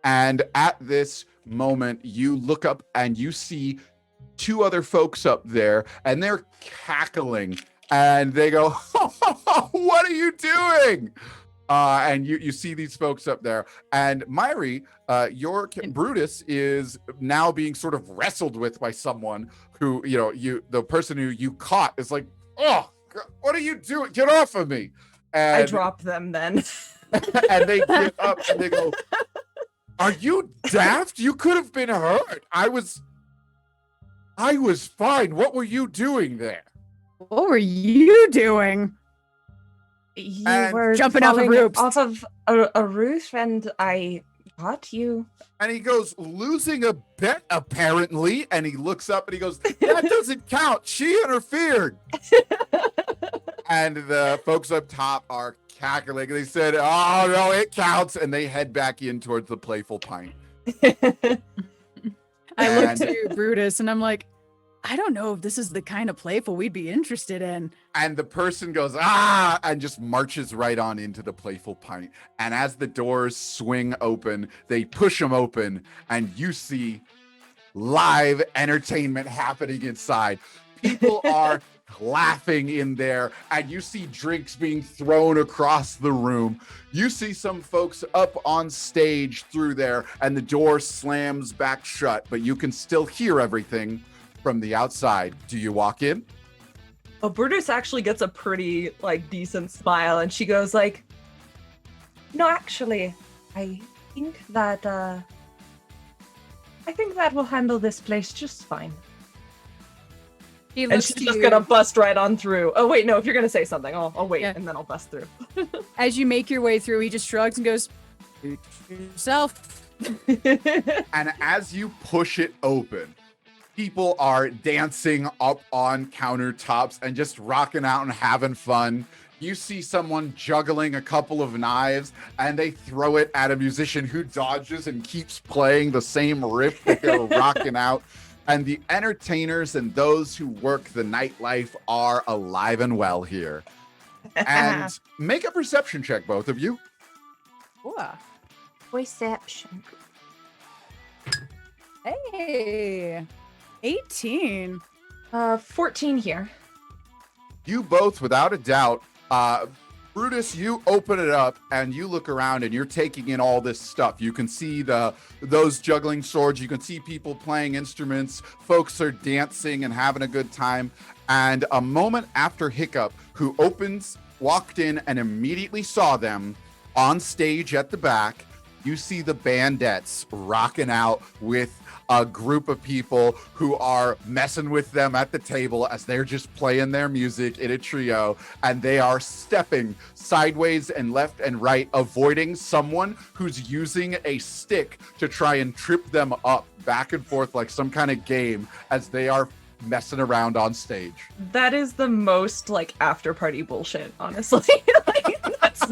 And at this moment, you look up and you see two other folks up there, and they're cackling. And they go, "What are you doing?" And you see these folks up there. And Myri, Brutus is now being sort of wrestled with by someone who, the person who you caught is like, "Oh, what are you doing? Get off of me!" And I drop them then. and they get up and they go, "Are you daft? You could have been hurt. I was fine. What were you doing there?" What were you doing? You And were jumping off of falling roofs. off of a roof, and I got you. And he goes, "Losing a bet, apparently." And he looks up and he goes, "That doesn't count. She interfered." And the folks up top are cackling. They said, "Oh, no, it counts." And they head back in towards the Playful Pint. I look And- to Brutus and I'm like, I don't know if this is the kind of playful we'd be interested in. And the person goes, "Ah," and just marches right on into the Playful Pint. And as the doors swing open, they push them open, and you see live entertainment happening inside. People are laughing in there, and you see drinks being thrown across the room. You see some folks up on stage through there, and the door slams back shut, but you can still hear everything from the outside. Do you walk in? Oh, Brutus actually gets a pretty decent smile, and she goes like, "No, actually, I think that will handle this place just fine." He And looks she's to just you gonna bust right on through. Oh wait, no, if you're gonna say something, I'll wait Yeah. and then I'll bust through. as you make your way through. He just shrugs and goes, "Suit yourself." And as you push it open, people are dancing up on countertops and just rocking out and having fun. You see someone juggling a couple of knives and they throw it at a musician who dodges and keeps playing the same riff that they're rocking out. And the entertainers and those who work the nightlife are alive and well here. And make a perception check, both of you. Ooh. Reception. Hey, 18. 14 here. You both, without a doubt, Brutus, you open it up and you look around and you're taking in all this stuff. You can see those juggling swords. You can see people playing instruments. Folks are dancing and having a good time. And a moment after Hiccup, who walked in and immediately saw them on stage at the back, you see the Bandettes rocking out with a group of people who are messing with them at the table as they're just playing their music in a trio, and they are stepping sideways and left and right, avoiding someone who's using a stick to try and trip them up back and forth like some kind of game as they are messing around on stage. That is the most like after party bullshit, honestly. Like, that's...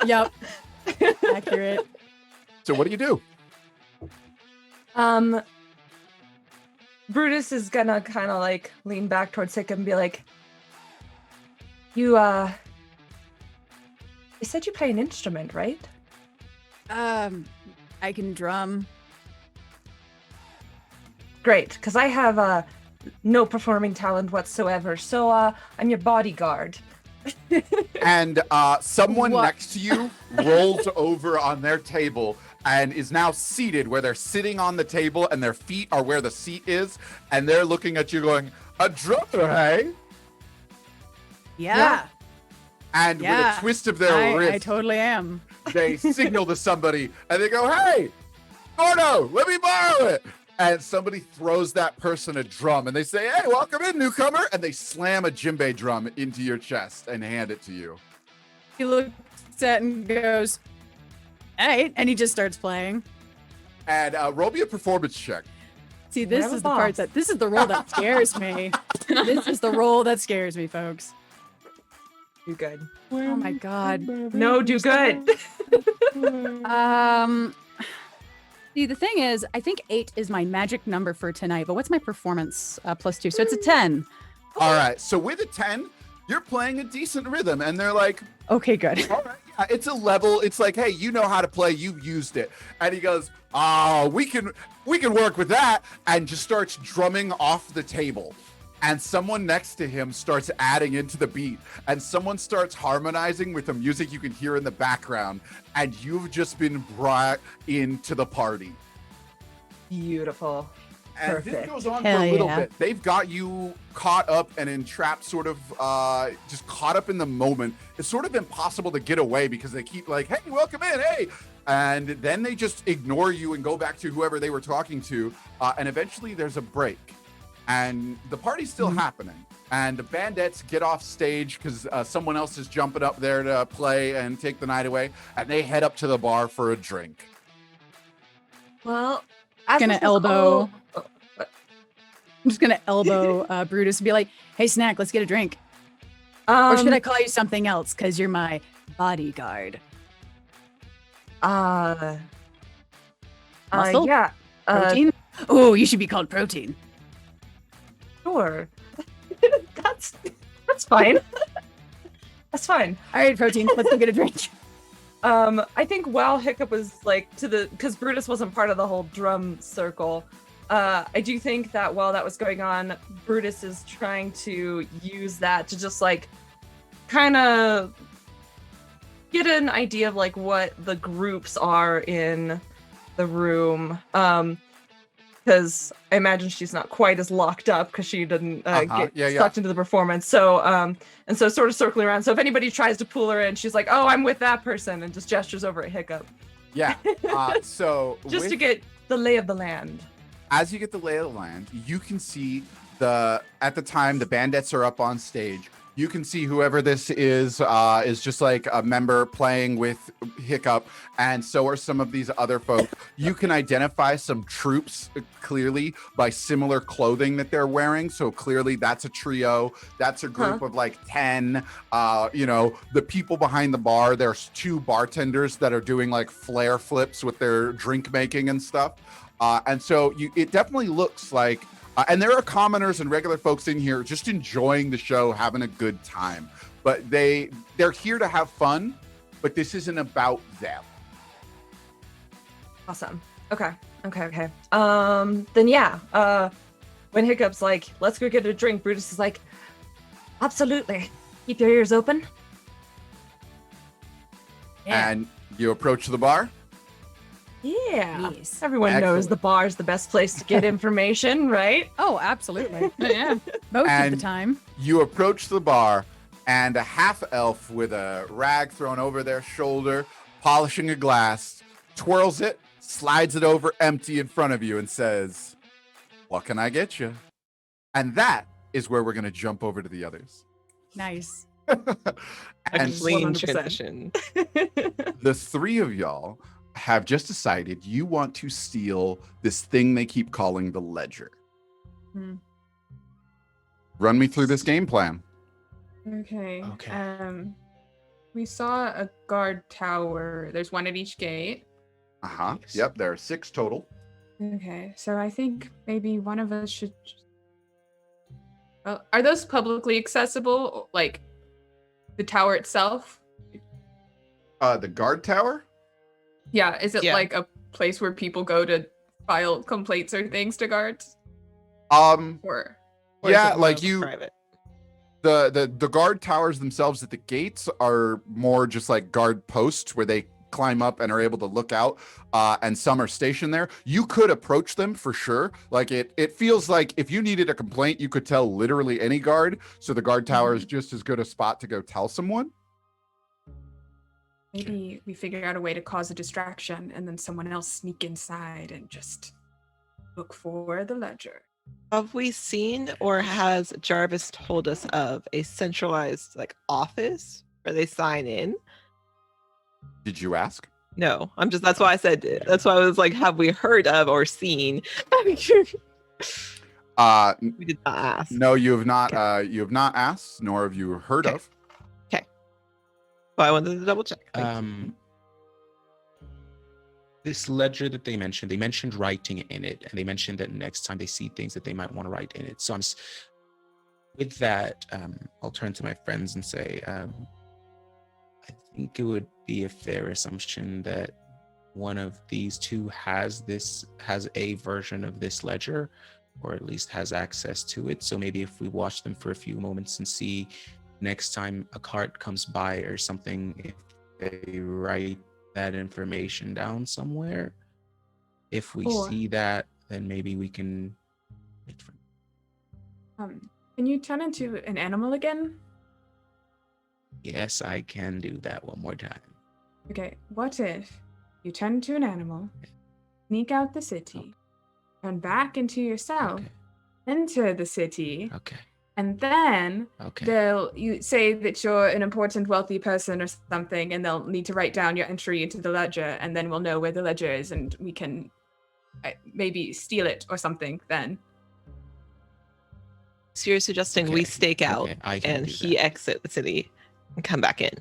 Yep. Accurate. So what do you do? Brutus is gonna kind of like lean back towards Hiccup and be like, you said you play an instrument, right? I can drum. Great, because I have no performing talent whatsoever, so I'm your bodyguard. And someone What? next to you rolls over on their table and is now seated where they're sitting on the table and their feet are where the seat is, and they're looking at you going, a drummer, hey? Yeah. And with a twist of their I wrist, totally am. they signal to somebody and they go, hey, Gordo, let me borrow it. And somebody throws that person a drum and they say, hey, welcome in, newcomer. And they slam a djembe drum into your chest and hand it to you. He looks at it and goes, all right. And he just starts playing. And roll me a performance check. See, this Whatever, is the part boss. this is the role that scares me. This is the role that scares me, folks. Do good. Oh my God. No, do good. See, the thing is, I think 8 is my magic number for tonight, but what's my performance +2? So it's a 10. All right. So with a 10, you're playing a decent rhythm. And they're like, Okay, good. all right, yeah, it's a level. It's like, hey, you know how to play. You've used it. And he goes, oh, we can work with that. And just starts drumming off the table. And someone next to him starts adding into the beat. And someone starts harmonizing with the music you can hear in the background. And you've just been brought into the party. Beautiful. And this Perfect. goes on Hell for a little yeah. bit. They've got you caught up and entrapped, sort of just caught up in the moment. It's sort of impossible to get away because they keep like, hey, welcome in, hey. And then they just ignore you and go back to whoever they were talking to. And eventually there's a break. And the party's still happening. And the Bandettes get off stage because someone else is jumping up there to play and take the night away. And they head up to the bar for a drink. Well, Gonna elbow. I'm just gonna elbow Brutus and be like, "Hey, Snack, let's get a drink." Or should I call you something else? Because you're my bodyguard. Muscle? Yeah. Protein? Oh, you should be called Protein. Sure. That's fine. That's fine. All right, Protein, let's go get a drink. I think while Hiccup was like because Brutus wasn't part of the whole drum circle, I do think that while that was going on, Brutus is trying to use that to just like kind of get an idea of like what the groups are in the room. Because I imagine she's not quite as locked up because she didn't get sucked into the performance. So, and so sort of circling around. So if anybody tries to pull her in, she's like, "Oh, I'm with that person," and just gestures over at Hiccup. Yeah. So Just to get the lay of the land. as you get the lay of the land, you can see at the time the Bandettes are up on stage. You can see whoever this is just like a member playing with Hiccup, and so are some of these other folk. You can identify some troops clearly by similar clothing that they're wearing. So clearly that's a trio. That's a group of like 10. The people behind the bar, there's 2 bartenders that are doing like flare flips with their drink making and stuff. And so it definitely looks like and there are commoners and regular folks in here just enjoying the show, having a good time. But they're here to have fun, but this isn't about them. Awesome. Okay. Then yeah. When Hiccup's like, let's go get a drink, Brutus is like, absolutely. Keep your ears open. Yeah. And you approach the bar. Yeah. Yes. Everyone knows Excellent. the bar's the best place to get information, right? Oh, absolutely. Yeah. Most of And- the time. You approach the bar, and a half elf with a rag thrown over their shoulder, polishing a glass, twirls it, slides it over empty in front of you, and says, "What can I get you?" And that is where we're going to jump over to the others. Nice. A And clean 100%. transition. the 3 of y'all have just decided you want to steal this thing they keep calling the ledger. Hmm. Run me through this game plan. Okay. Okay. We saw a guard tower. There's one at each gate. Yes. Yep, there are 6 total. Okay, so I think maybe one of us should. Well, are those publicly accessible? Like the tower itself? The guard tower? Yeah. Is it Yeah. like a place where people go to file complaints or things to guards? Or Or is Yeah, it more like of a you- private? The guard towers themselves at the gates are more just like guard posts where they climb up and are able to look out, and some are stationed there. You could approach them for sure. Like it feels like if you needed a complaint, you could tell literally any guard. So the guard tower is just as good a spot to go tell someone. maybe we figure out a way to cause a distraction and then someone else sneak inside and just look for the ledger. Have we seen or has Jarvis told us of a centralized office where they sign in? Did you ask? No, that's why I said that's why I was like, have we heard of or seen? We did not ask. No, you have not. You have not asked, nor have you heard Okay. of. But I wanted to double check. Thank you. This ledger that they mentioned writing in it, and they mentioned that next time they see things that they might want to write in it. So with that, I'll turn to my friends and say, I think it would be a fair assumption that one of these 2 has a version of this ledger, or at least has access to it. So maybe if we watch them for a few moments and see next time a cart comes by or something, if they write that information down somewhere, if we Or- see that, then maybe we can. Can you turn into an animal again? Yes, I can do that one more time. Okay, what if you turn into an animal, sneak out the city, turn back into yourself, Okay. enter the city, Okay. and then Okay. you say that you're an important wealthy person or something, and they'll need to write down your entry into the ledger, and then we'll know where the ledger is, and we can maybe steal it or something then. So you're suggesting we Okay, stake out okay, I can and do he that. exit the city and come back in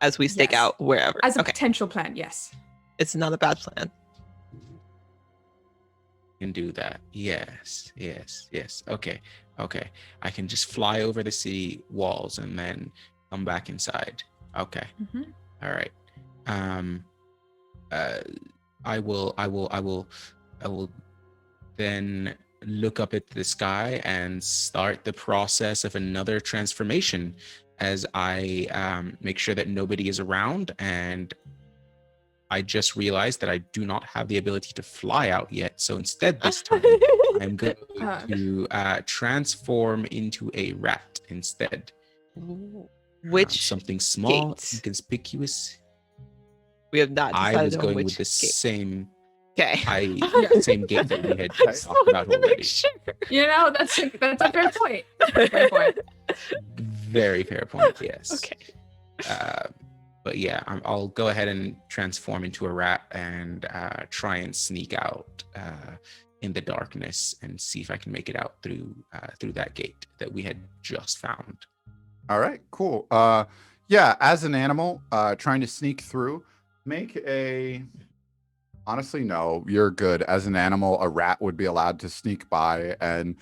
as we stake Yes. out wherever. As a Okay, potential plan, yes. it's not a bad plan. Can do that. Yes. Okay. I can just fly over the city walls and then come back inside. Okay. Mhm. All right. I will then look up at the sky and start the process of another transformation as I make sure that nobody is around. And I just realized that I do not have the ability to fly out yet. So instead, this time, I'm going to transform into a rat instead. Which something small, gate? inconspicuous. we have not decided I was on going which with the gate. same. Okay. Same gate that we had I just talked wanna about make already. sure. You know, that's a fair point. Fair point. Very fair point. Yes. Okay. But yeah, I'll go ahead and transform into a rat and try and sneak out in the darkness and see if I can make it out through that gate that we had just found. All right, cool. Yeah, as an animal, trying to sneak through, make a. Honestly, no, you're good. As an animal, a rat would be allowed to sneak by, and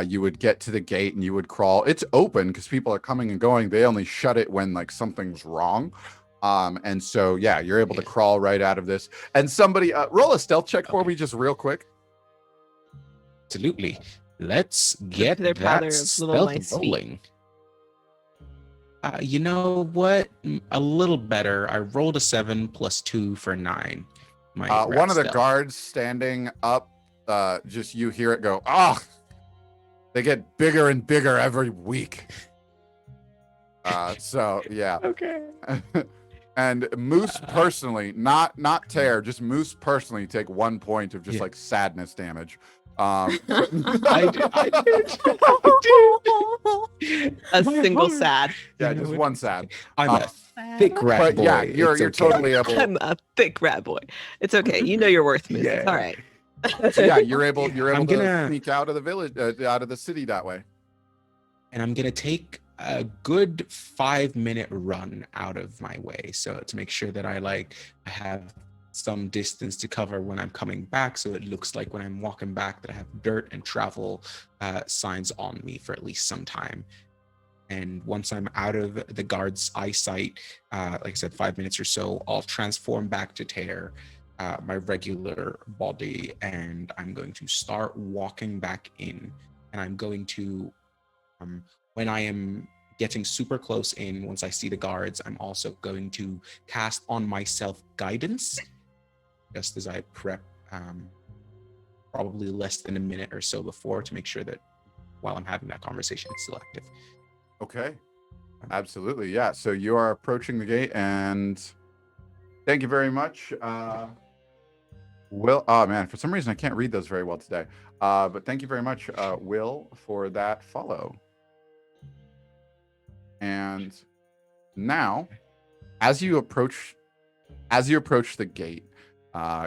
you would get to the gate and you would crawl. It's open because people are coming and going. They only shut it when like something's wrong. And so, yeah, you're able to crawl right out of this. And somebody roll a stealth check for me, just real quick. Absolutely. Let's get They're powder that of little stealth mice feet. rolling. You know what? A little better. I rolled a 7 + 2 for 9. My One of the stealth. guards standing up, just you hear it go, oh, they get bigger and bigger every week. So yeah. Okay. And Moose personally, not Tear, just Moose personally take 1 point of just like sadness damage. I did. A single sad. Yeah, just one sad. I'm a thick rat But boy. yeah, you're It's okay. totally able. I'm a thick rat boy. It's okay. You know your worth, Moose. It's Yeah. all right. So yeah, you're able I'm to gonna- sneak out of the village, out of the city that way. And I'm gonna take a good 5-minute run out of my way, so to make sure that I have some distance to cover when I'm coming back, so it looks like when I'm walking back that I have dirt and travel signs on me for at least some time. And once I'm out of the guard's eyesight, like I said, 5 minutes or so, I'll transform back to Tear, my regular body, and I'm going to start walking back in. And I'm going to, when I am getting super close in, once I see the guards, I'm also going to cast on myself guidance, just as I prep, probably less than a minute or so before, to make sure that while I'm having that conversation, it's still active. Okay. Absolutely. Yeah. So you are approaching the gate, and thank you very much. Will, oh man, for some reason I can't read those very well today. But thank you very much, Will, for that follow. And now, as you approach the gate,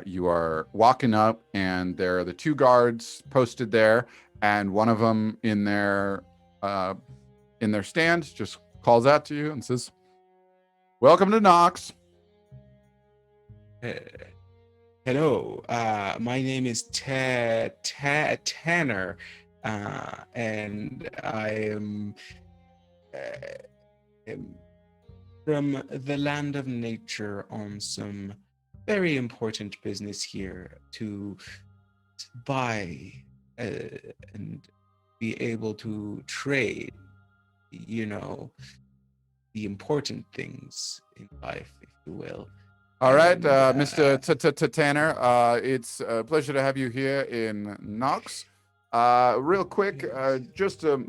you are walking up, and there are the 2 guards posted there, and one of them in their stand just calls out to you and says, "Welcome to Knox." Hello, my name is Tanner, and I am from the land of nature on some very important business here to buy and be able to trade, the important things in life, if you will. All right, And, Mr. Tanner, it's a pleasure to have you here in Knox. Real quick, just a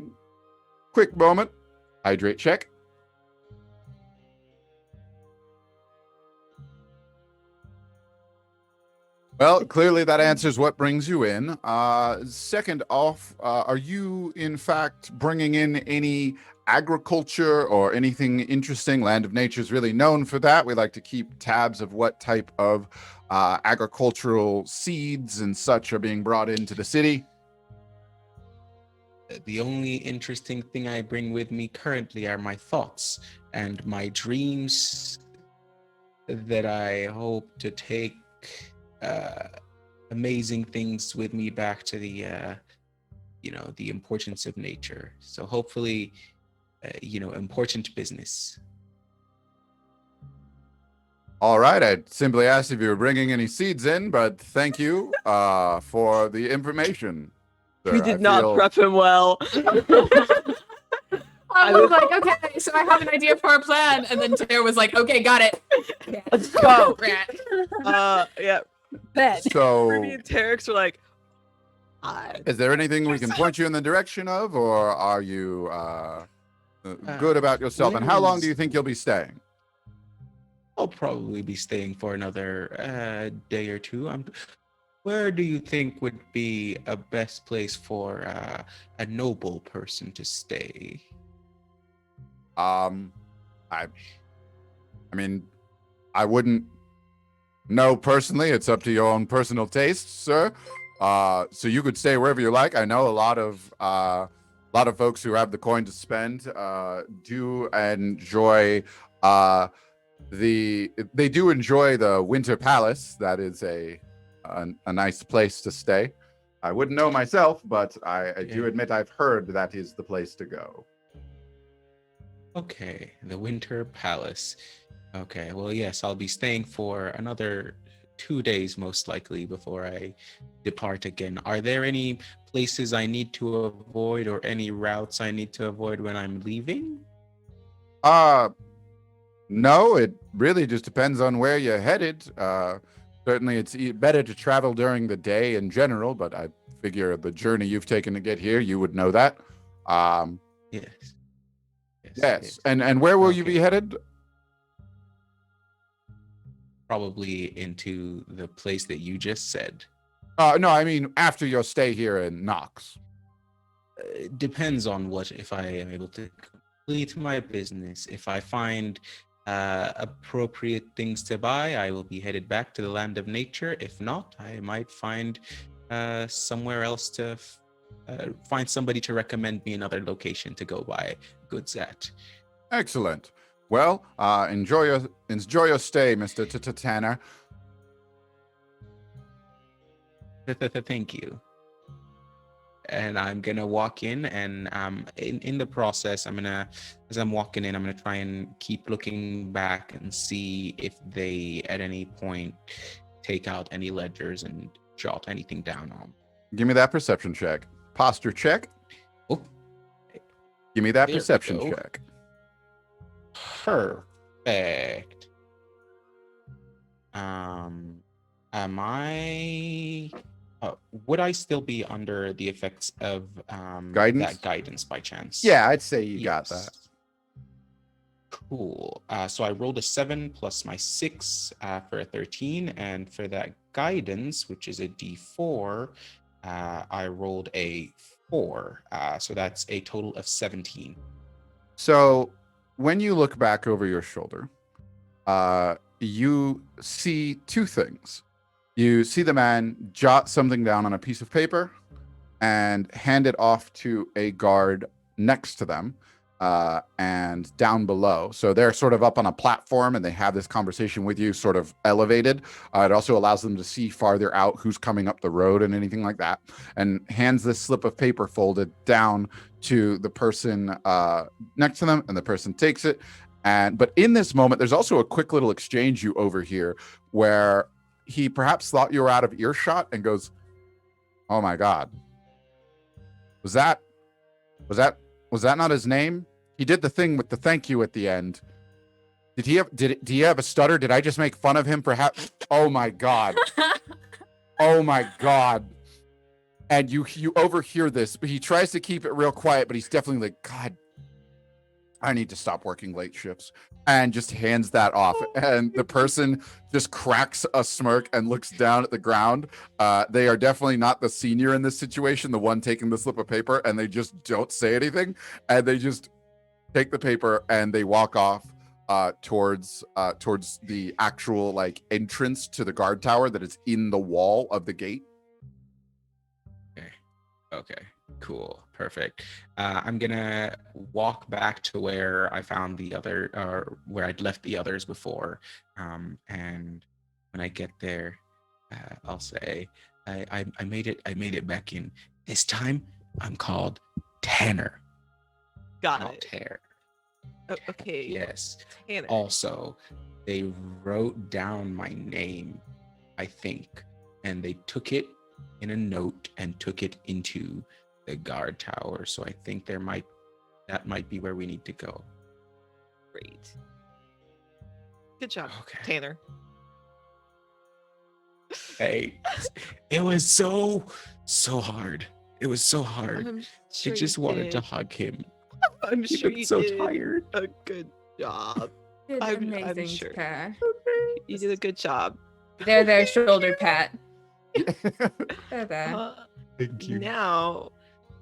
quick moment. Hydrate check. Well, clearly that answers what brings you in. Second off, are you in fact bringing in any agriculture or anything interesting? Land of Nature is really known for that. We like to keep tabs of what type of agricultural seeds and such are being brought into the city. The only interesting thing I bring with me currently are my thoughts and my dreams that I hope to take amazing things with me back to the importance of nature. So hopefully, important business. All right, I simply asked if you were bringing any seeds in, but thank you for the information. We sir. did I not feel- prep him well. I was like, okay, so I have an idea for a plan. And then Tara was like, okay, got it. Let's go. Rat. Yeah. Bet. So, Ruby and Terex were like, is there anything we can point you in the direction of, or are you good about yourself? And how long do you think you'll be staying? I'll probably be staying for another day or two. Where do you think would be a best place for a noble person to stay? I mean, I wouldn't know personally. It's up to your own personal taste, sir. So you could stay wherever you like. I know a lot of folks who have the coin to spend do enjoy they do enjoy the Winter Palace. That is a nice place to stay. I wouldn't know myself, but I do admit I've heard that is the place to go. Okay, the Winter Palace. Okay, well, yes, I'll be staying for another 2 days most likely before I depart again. Are there any places I need to avoid or any routes I need to avoid when I'm leaving? No, it really just depends on where you're headed. Certainly, it's better to travel during the day in general, but I figure the journey you've taken to get here, you would know that. Yes. Yes. And where will you Okay. be headed? Probably into the place that you just said. No, I mean after your stay here in Knox. It depends on if I am able to complete my business. If I find appropriate things to buy, I will be headed back to the land of nature. If not, I might find somewhere else to find somebody to recommend me another location to go buy goods at. Excellent. Well, enjoy your stay, Mr. Tanner. Thank you. And I'm gonna walk in, and in the process, as I'm walking in, I'm gonna try and keep looking back and see if they at any point take out any ledgers and jot anything down on. Give me that perception check. Posture check. Oh, Give me that there we perception go. check. Perfect. Am I? Would I still be under the effects of Guidance? that guidance by chance? Yeah, I'd say you got that. Cool. So I rolled a 7 plus my 6 for a 13, and for that guidance, which is a D4, I rolled a 4. So that's a total of 17. So when you look back over your shoulder, you see two things. You see the man jot something down on a piece of paper and hand it off to a guard next to them and down below. So they're sort of up on a platform and they have this conversation with you sort of elevated. It also allows them to see farther out who's coming up the road and anything like that, and hands this slip of paper folded down to the person next to them, and the person takes it. But in this moment, there's also a quick little exchange you overhear where he perhaps thought you were out of earshot and goes, "Oh my God, was that not his name? He did the thing with the thank you at the end. Do you have a stutter? Did I just make fun of him? Perhaps? Oh my God, oh my God!" And you overhear this, but he tries to keep it real quiet, but he's definitely like, "God, I need to stop working late shifts," and just hands that off. And the person just cracks a smirk and looks down at the ground. They are definitely not the senior in this situation, the one taking the slip of paper, and they just don't say anything. And they just take the paper and they walk off towards the actual like entrance to the guard tower that is in the wall of the gate. Okay. Cool. Perfect. I'm gonna walk back to where I found the other, where I'd left the others before. And when I get there, I'll say, I made it. I made it back in. This time, I'm called Tanner. Got Not it. Tear. Okay. Yes. Tanner. Also, they wrote down my name, I think, and they took it in a note and took it into the guard tower. So I think that might be where we need to go. Great. Good job, Okay. Tanner. Hey, it was so hard. It was so hard. I'm I sure just you wanted to did. hug him. I'm He sure looked you so did tired. a good job. Did I'm amazing, sure. Taka. You did a good job. There, shoulder pat. There. Uh, Thank you. now,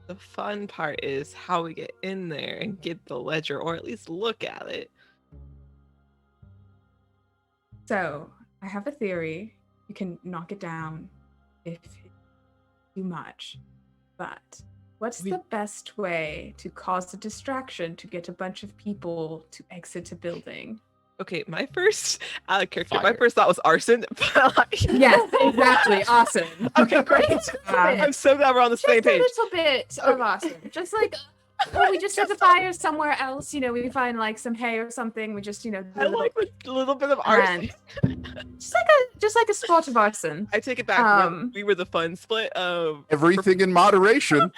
The fun part is how we get in there and get the ledger, or at least look at it. So, I have a theory. You can knock it down if it's too much. But what's the best way to cause a distraction to get a bunch of people to exit a building? Okay, my first character, my Fire. first thought was arson. But like, Yes, exactly. Awesome. Okay, great. I'm so glad we're on the same Just a page. little bit of awesome. Just like, oh, we just set the fire somewhere else. You know, we find like some hay or something. We just, you know, do I a little, like a little bit of arson. just like a spot of arson. I take it back. We were the fun split of Everything in moderation.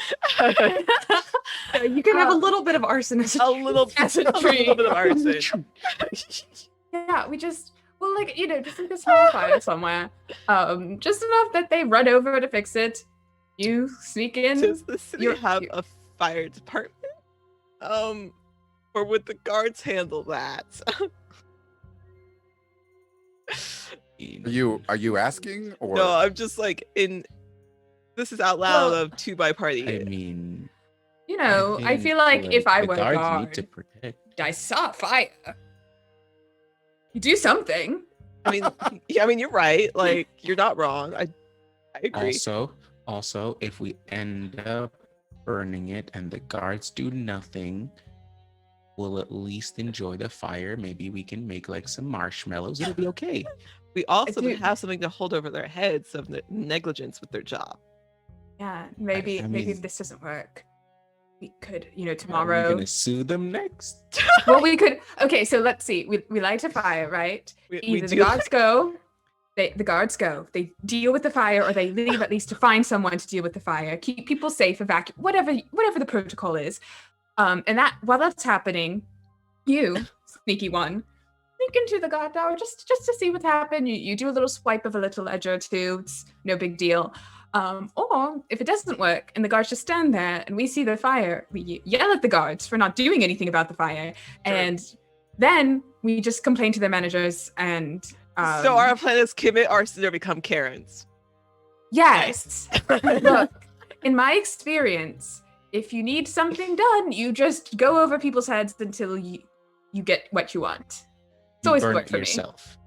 You can have a little bit of arson as a little bit of arson. Yeah, we just, well, like, you know, just like a small fire somewhere. Just enough that they run over to fix it. You sneak in. Does the city have a fire department? Or would the guards handle that? Are you asking, or No, I'm just like this is out loud of 2-by-party. I mean, you know, I feel like if I were a guards guard, need to protect. I saw fire. You do something. I mean, yeah, I mean, you're right. Like, you're not wrong. I agree. Also, if we end up burning it and the guards do nothing, we'll at least enjoy the fire. Maybe we can make like some marshmallows. It'll be okay. We also have something to hold over their heads of negligence with their job. Yeah, maybe mean, if this doesn't work, we could, you know, Are we tomorrow. gonna sue them next? Well, we could. Okay, so let's see. We light a fire, right? Either the guards go. The guards go. They deal with the fire, or they leave at least to find someone to deal with the fire. Keep people safe. Evacuate. Whatever the protocol is. And that while that's happening, you sneaky one, sneak into the guard tower just to see what's happened. You do a little swipe of a little ledger too. It's no big deal. Or if it doesn't work and the guards just stand there and we see the fire, we yell at the guards for not doing anything about the fire, and then we just complain to their managers and. So our plan is commit arson or become Karens. Yes. Look, in my experience, if you need something done, you just go over people's heads until you get what you want. It's always burn worked it for yourself.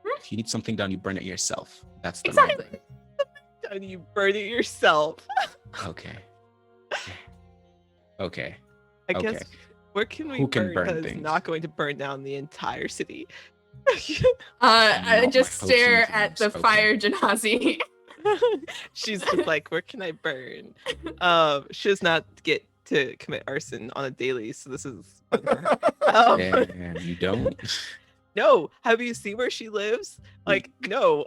If you need something done, you burn it yourself. That's the Exactly. method. And you burn it yourself. Okay. Okay. I guess Okay. where can we Who can burn? burn 'Cause it's things? not going to burn down the entire city. I Not just my stare potions at the use. Okay. fire Genasi. She's just like, where can I burn? She does not get to commit arson on a daily, so this is fun for her. Damn, you don't. No, have you seen where she lives? Like, no.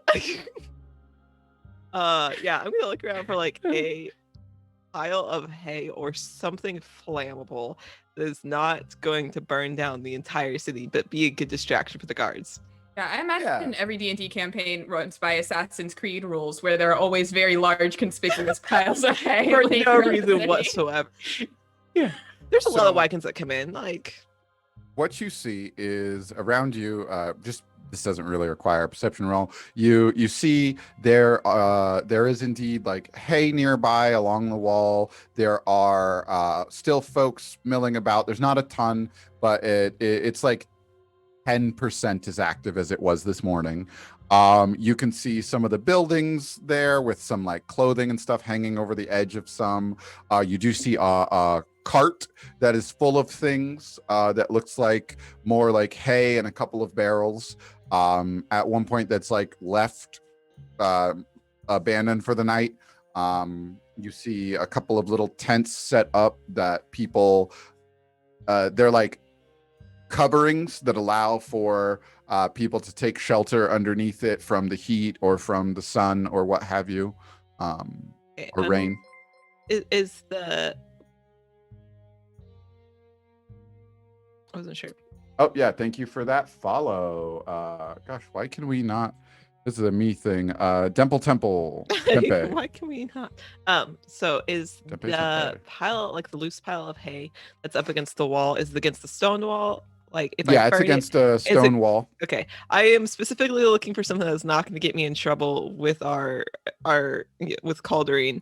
Yeah, I'm gonna look around for like a pile of hay or something flammable that is not going to burn down the entire city, but be a good distraction for the guards. Yeah, I imagine every D&D campaign runs by Assassin's Creed rules, where there are always very large, conspicuous piles of hay. For laying no around the reason city. whatsoever. Yeah. There's a lot So- of wagons that come in, like what you see is around you, just this doesn't really require a perception roll. You see there is indeed like hay nearby along the wall. There are still folks milling about. There's not a ton, but it's like 10% as active as it was this morning. You can see some of the buildings there with some like clothing and stuff hanging over the edge of some. You do see a cart that is full of things that looks like more like hay and a couple of barrels. At one point that's like left abandoned for the night. You see a couple of little tents set up that people they're like coverings that allow for people to take shelter underneath it from the heat or from the sun or what have you, or rain. Is the I wasn't sure. Oh yeah, thank you for that follow. Gosh, why can we not? This is a me thing. Temple. Tempe. Why can we not? So is Tempe, the tempe. pile, like the loose pile of hay that's up against the wall, is it against the stone wall? Like if Yeah, I it's burn against a stone wall. Okay, I am specifically looking for something that's not going to get me in trouble with our with Cauldareen.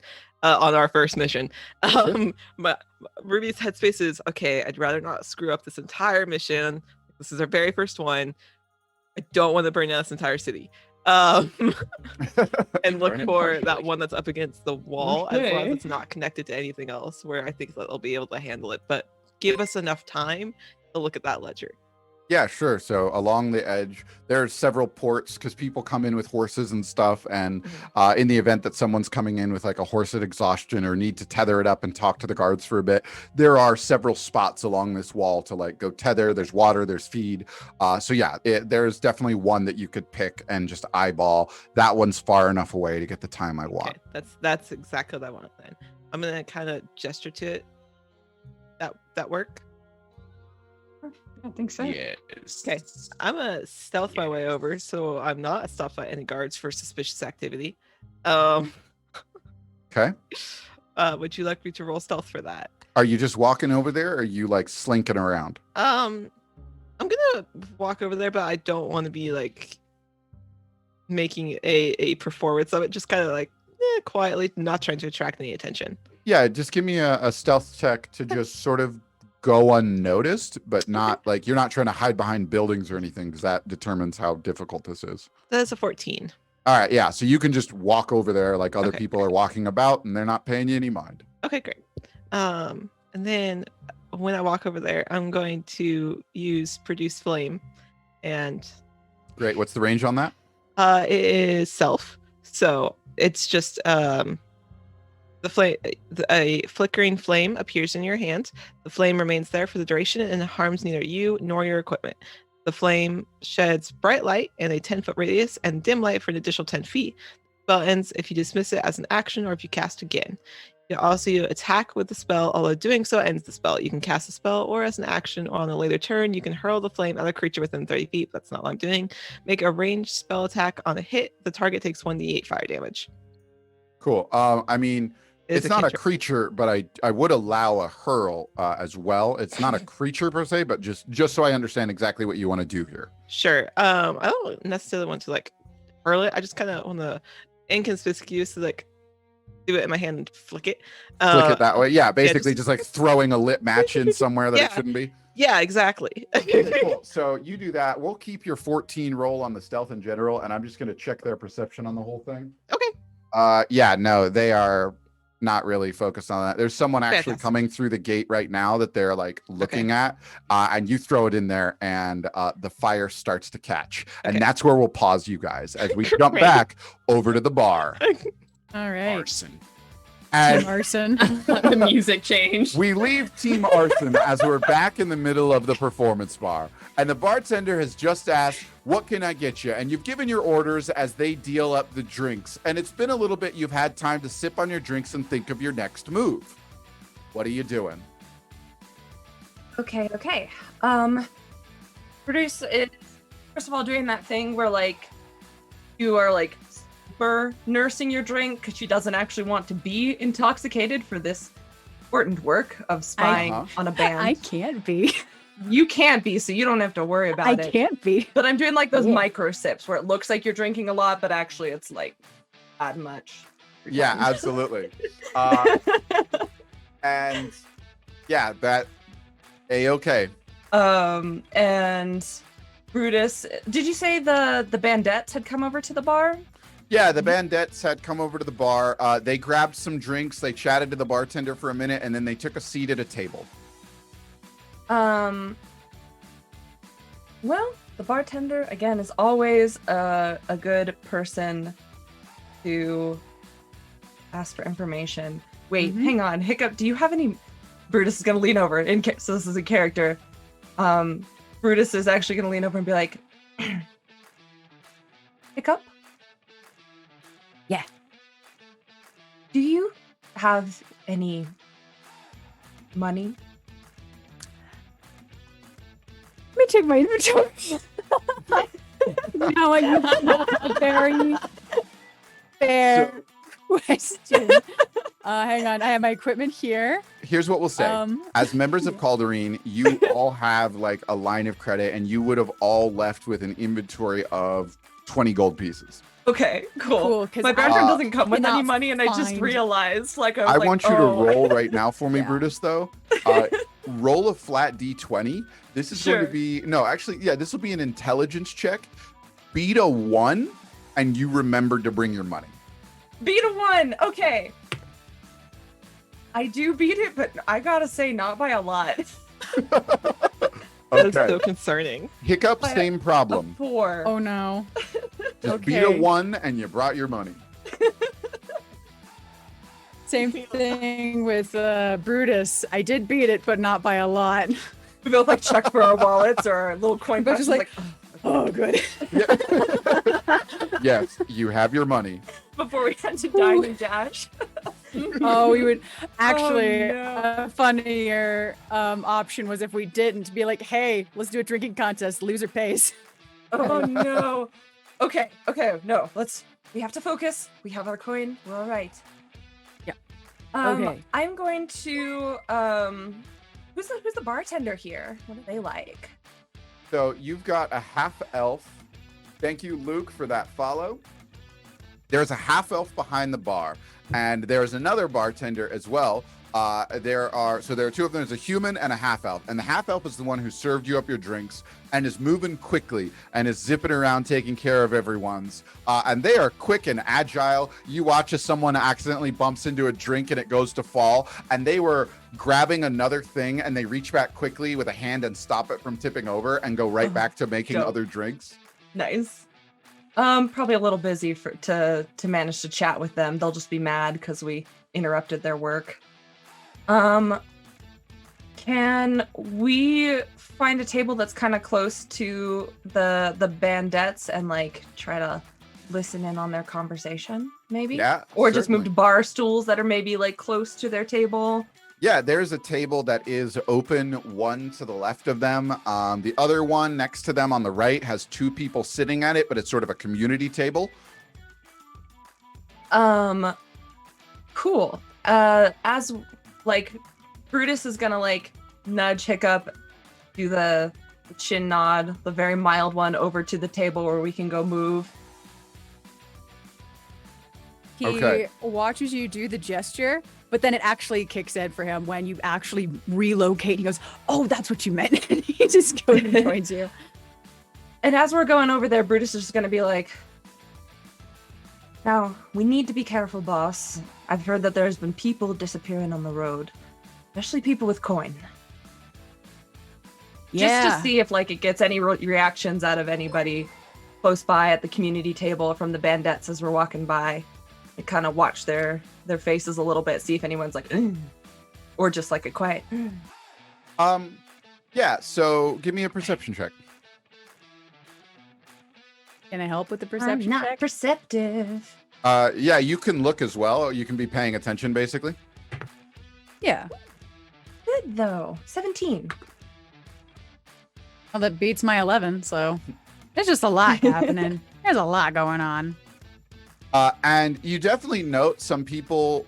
on our first mission. But Ruby's headspace is okay. I'd rather not screw up this entire mission. This is our very first one. I don't want to burn down this entire city. And look Burn it for partially. that one that's up against the wall, as long as Okay. it's not connected to anything else, where I think that they'll be able to handle it. But give us enough time to look at that ledger. Yeah, sure. So along the edge, there's several ports because people come in with horses and stuff. And in the event that someone's coming in with like a horse at exhaustion or need to tether it up and talk to the guards for a bit, there are several spots along this wall to like go tether. There's water, there's feed. So yeah, there's definitely one that you could pick and just eyeball. That one's far enough away to get the time I want. Okay, that's exactly what I want then. I'm gonna kind of gesture to it. That work? I think so. Yes. Okay, I'm gonna stealth my way over, so I'm not stopped by any guards for suspicious activity. Okay. Would you like me to roll stealth for that? Are you just walking over there or are you like slinking around? I'm gonna walk over there, but I don't want to be like making a performance of it. Just kind of like quietly, not trying to attract any attention. Yeah, just give me a stealth check to just sort of go unnoticed, but not like you're not trying to hide behind buildings or anything because that determines how difficult this is. That's a 14. All right, yeah. So you can just walk over there like other Okay. people are walking about and they're not paying you any mind. Okay, great. And then when I walk over there, I'm going to use produce flame, and Great. What's the range on that? it is self. So it's just the flame. A flickering flame appears in your hand. The flame remains there for the duration and harms neither you nor your equipment. The flame sheds bright light in a 10-foot radius and dim light for an additional 10 feet. Spell ends if you dismiss it as an action or if you cast again. You can also attack with the spell, although doing so ends the spell. You can cast a spell or as an action or on a later turn, you can hurl the flame at a creature within 30 feet. That's not what I'm doing. Make a ranged spell attack on a hit. The target takes 1d8 fire damage. Cool. I mean, it's not a cantrip. creature, but I would allow a hurl as well. It's not a creature per se, but just so I understand exactly what you want to do here. Sure. I don't necessarily want to like hurl it. I just kind of want to inconspicuously like do it in my hand and flick it. Flick it that way. Yeah, basically just- just like throwing a lit match in somewhere that Yeah. it shouldn't be. Yeah, exactly. Cool. So you do that. We'll keep your 14 roll on the stealth in general, and I'm just going to check their perception on the whole thing. Okay. Yeah, no, they are not really focused on that. There's someone actually Fantastic. coming through the gate right now that they're like looking at, and you throw it in there, and the fire starts to catch, and Okay. that's where we'll pause you guys as we jump Great. back over to the bar. All right. Arson. And Team Arson. The music changed. we leave Team Arson as we're back in the middle of the performance bar. And the bartender has just asked, "What can I get you?" And you've given your orders as they deal up the drinks. And it's been a little bit, you've had time to sip on your drinks and think of your next move. What are you doing? Okay. Produce is first of all doing that thing where like you are like super nursing your drink because she doesn't actually want to be intoxicated for this important work of spying on a band. I can't be. You can't be, so you don't have to worry about I it. can't be. But I'm doing like those Yeah. micro sips where it looks like you're drinking a lot, but actually it's like not much. Yeah, absolutely. And yeah, that A-okay. And Brutus, did you say the bandettes had come over to the bar? Yeah, the bandettes had come over to the bar. They grabbed some drinks. They chatted to the bartender for a minute, and then they took a seat at a table. Well, the bartender again is always a good person to ask for information. Wait, Mhm. hang on, Hiccup. Do you have any? Brutus is gonna lean over, so this is a character. Brutus is actually gonna lean over and be like, "Hiccup, Yeah. do you have any money?" Let me check my inventory. No, I'm very fair question. Hang on, I have my equipment here. Here's what we'll say. As members of Cauldareen, you all have like a line of credit, and you would have all left with an inventory of 20 gold pieces. Okay, cool. Cool, 'cause My I background doesn't come with any cannot money, and I just find- realized, like, I want you to roll right now for me, Yeah. Brutus, though. Roll a flat d20. This is going to Sure. be, no, actually, yeah, this will be an intelligence check. Beat a 1, and you remembered to bring your money. Beat a 1. Okay. I do beat it, but I gotta say, not by a lot. That's Okay. so concerning. Hiccup, By same A problem. 4. Oh no. Just beat a okay. 1, and you brought your money. Same thing with Brutus. I did beat it, but not by a lot. We both like check for our wallets or our little coin But pouches, just like, oh, good. Yes, you have your money. before we had to dine and dash. Oh, we would actually. no. A funnier option was if we didn't be like, hey, let's do a drinking contest. Loser pays. Oh no. Okay, no, we have to focus. We have our coin. We're all right. Yeah. Okay. I'm going to who's the bartender here? What are they like? So you've got a half elf. Thank you, Luke, for that follow. There's a half elf behind the bar, and there's another bartender as well. There are two of them. There's a human and a half elf, and the half elf is the one who served you up your drinks and is moving quickly and is zipping around taking care of everyone's. And they are quick and agile. You watch as someone accidentally bumps into a drink and it goes to fall, and they were grabbing another thing and they reach back quickly with a hand and stop it from tipping over and go right back to making dope. other drinks. Nice. Probably a little busy to manage to chat with them. They'll just be mad because we interrupted their work. Can we find a table that's kind of close to the bandettes and like try to listen in on their conversation, maybe? Yeah, Or just move certainly. to bar stools that are maybe like close to their table. Yeah, there's a table that is open, one to the left of them. The other one next to them on the right has two people sitting at it, but it's sort of a community table. Cool. As like Brutus is gonna like nudge Hiccup, do the chin nod, the very mild one, over to the table where we can go move. He Okay. watches you do the gesture, but then it actually kicks in for him when you actually relocate. He goes, oh, that's what you meant. And he just goes and joins you. And as we're going over there, Brutus is just gonna be like, now, we need to be careful, boss. I've heard that there's been people disappearing on the road, especially people with coin. Just to see if like it gets any reactions out of anybody close by at the community table from the bandettes as we're walking by. And kind of watch their faces a little bit, see if anyone's like, "Ugh," or just like a quiet. "Ugh." Yeah, so give me a perception check. Can I help with the perception I'm not check? perceptive. Yeah, you can look as well. You can be paying attention, basically. Yeah. Good though. 17. Well, that beats my 11, so there's just a lot happening. There's a lot going on. And you definitely note some people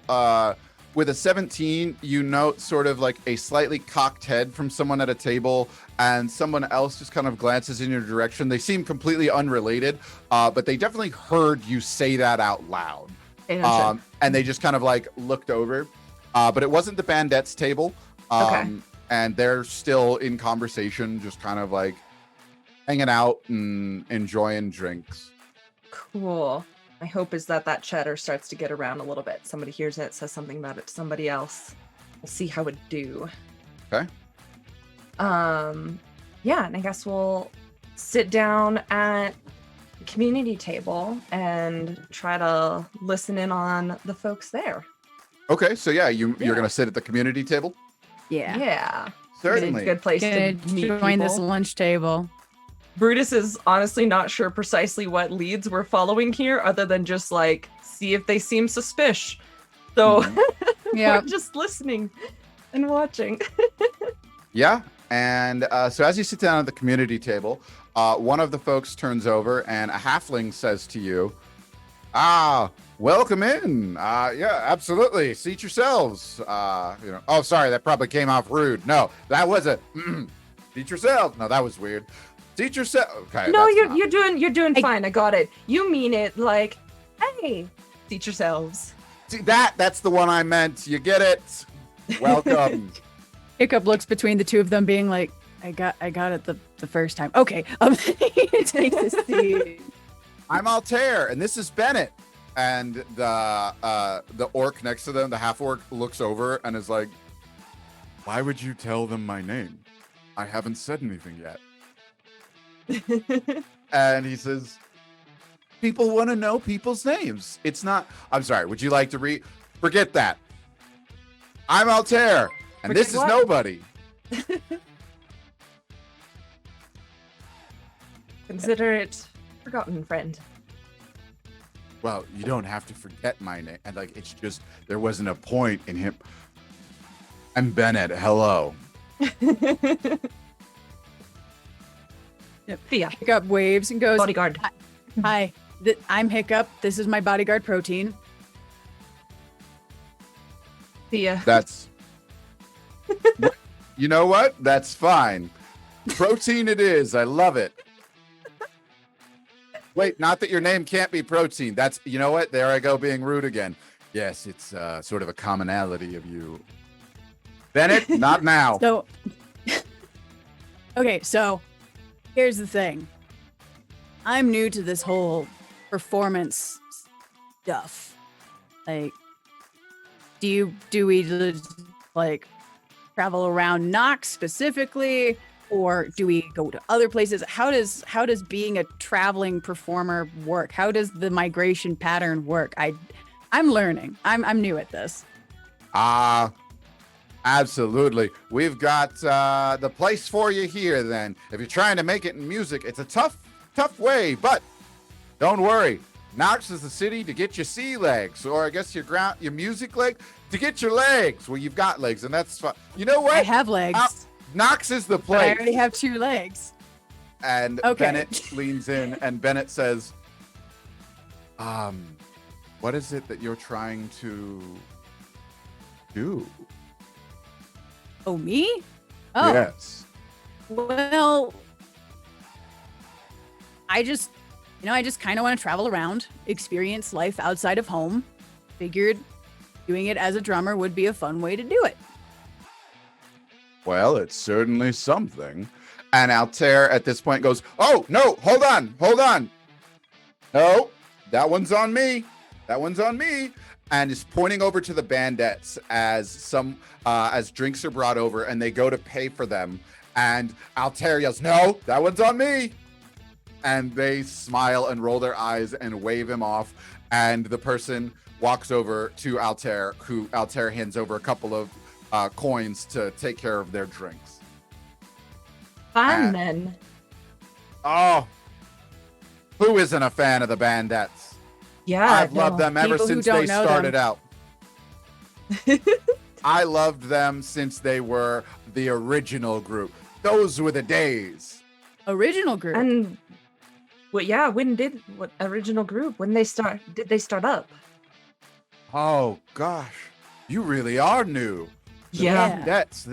with a 17, you note sort of like a slightly cocked head from someone at a table, and someone else just kind of glances in your direction. They seem completely unrelated, but they definitely heard you say that out loud. And they just kind of like looked over. But it wasn't the bandettes table. Okay. And they're still in conversation, just kind of like hanging out and enjoying drinks. Cool. My hope is that cheddar starts to get around a little bit. Somebody hears it, says something about it to somebody else. We'll see how it do. Okay. Yeah, and I guess we'll sit down at the community table and try to listen in on the folks there. Okay, so yeah, you're gonna sit at the community table? Yeah. Yeah. Certainly. Good place Gonna to meet join this people. lunch table. Brutus is honestly not sure precisely what leads we're following here, other than just like see if they seem suspicious. So Yeah. we're just listening and watching. Yeah, and so as you sit down at the community table, one of the folks turns over and a halfling says to you, welcome in. Yeah, absolutely. Seat yourselves. Oh, sorry, that probably came off rude. No, that was a seat yourselves. No, that was weird. Seat yourself. Okay. No, that's you're doing I- fine. I got it. You mean it like, hey, seat yourselves. See, that's the one I meant. You get it. Welcome. Hiccup looks between the two of them, being like, I got it the first time. Okay. Take this seat. I'm Altair, and this is Bennett. And the orc next to them, the half orc, looks over and is like, "Why would you tell them my name? I haven't said anything yet." And he says, "People want to know people's names. It's not. I'm sorry. Would you like to read? Forget that. I'm Altair, and this is Forget what? nobody." Consider it forgotten, friend. Well, you don't have to forget my name. And like, it's just, there wasn't a point in him. I'm Bennett. Hello. Thea, Hiccup waves and goes, bodyguard. Hi, I'm Hiccup. This is my bodyguard Protein. Thea. That's, you know what? That's fine. Protein it is. I love it. Wait, not that your name can't be Protein. That's, you know what? There I go being rude again. Yes, it's sort of a commonality of you. Bennett, not now. So, okay, so here's the thing. I'm new to this whole performance stuff. Like, do we just, like, travel around Nox specifically, or do we go to other places? How does being a traveling performer work? How does the migration pattern work? I'm learning. I'm new at this. Absolutely. We've got the place for you here then. If you're trying to make it in music, it's a tough way, but don't worry. Nox is the city to get your sea legs, or I guess your music leg to get your legs. Well, you've got legs, and that's fun. You know what? I have legs. Nox is the But place. I already have 2 legs. And Okay. Bennett leans in, and Bennett says, what is it that you're trying to do?" Oh, me? Oh, Yes. well, I just kind of want to travel around, experience life outside of home. Figured doing it as a drummer would be a fun way to do it. Well, it's certainly something. And Altair at this point goes, "Oh, no, hold on. No, that one's on me. And is pointing over to the bandettes as drinks are brought over and they go to pay for them. And Altair yells, "No, that one's on me." And they smile and roll their eyes and wave him off. And the person walks over to Altair, who Altair hands over a couple of coins to take care of their drinks. Fine then. Oh, who isn't a fan of the bandettes? Yeah. I've loved them ever People who since don't they know started them. out. I loved them since they were the original group. Those were the days. Original group. And well, yeah, what original group? When did they start up? Oh gosh, you really are new. The Yeah. Bandettes,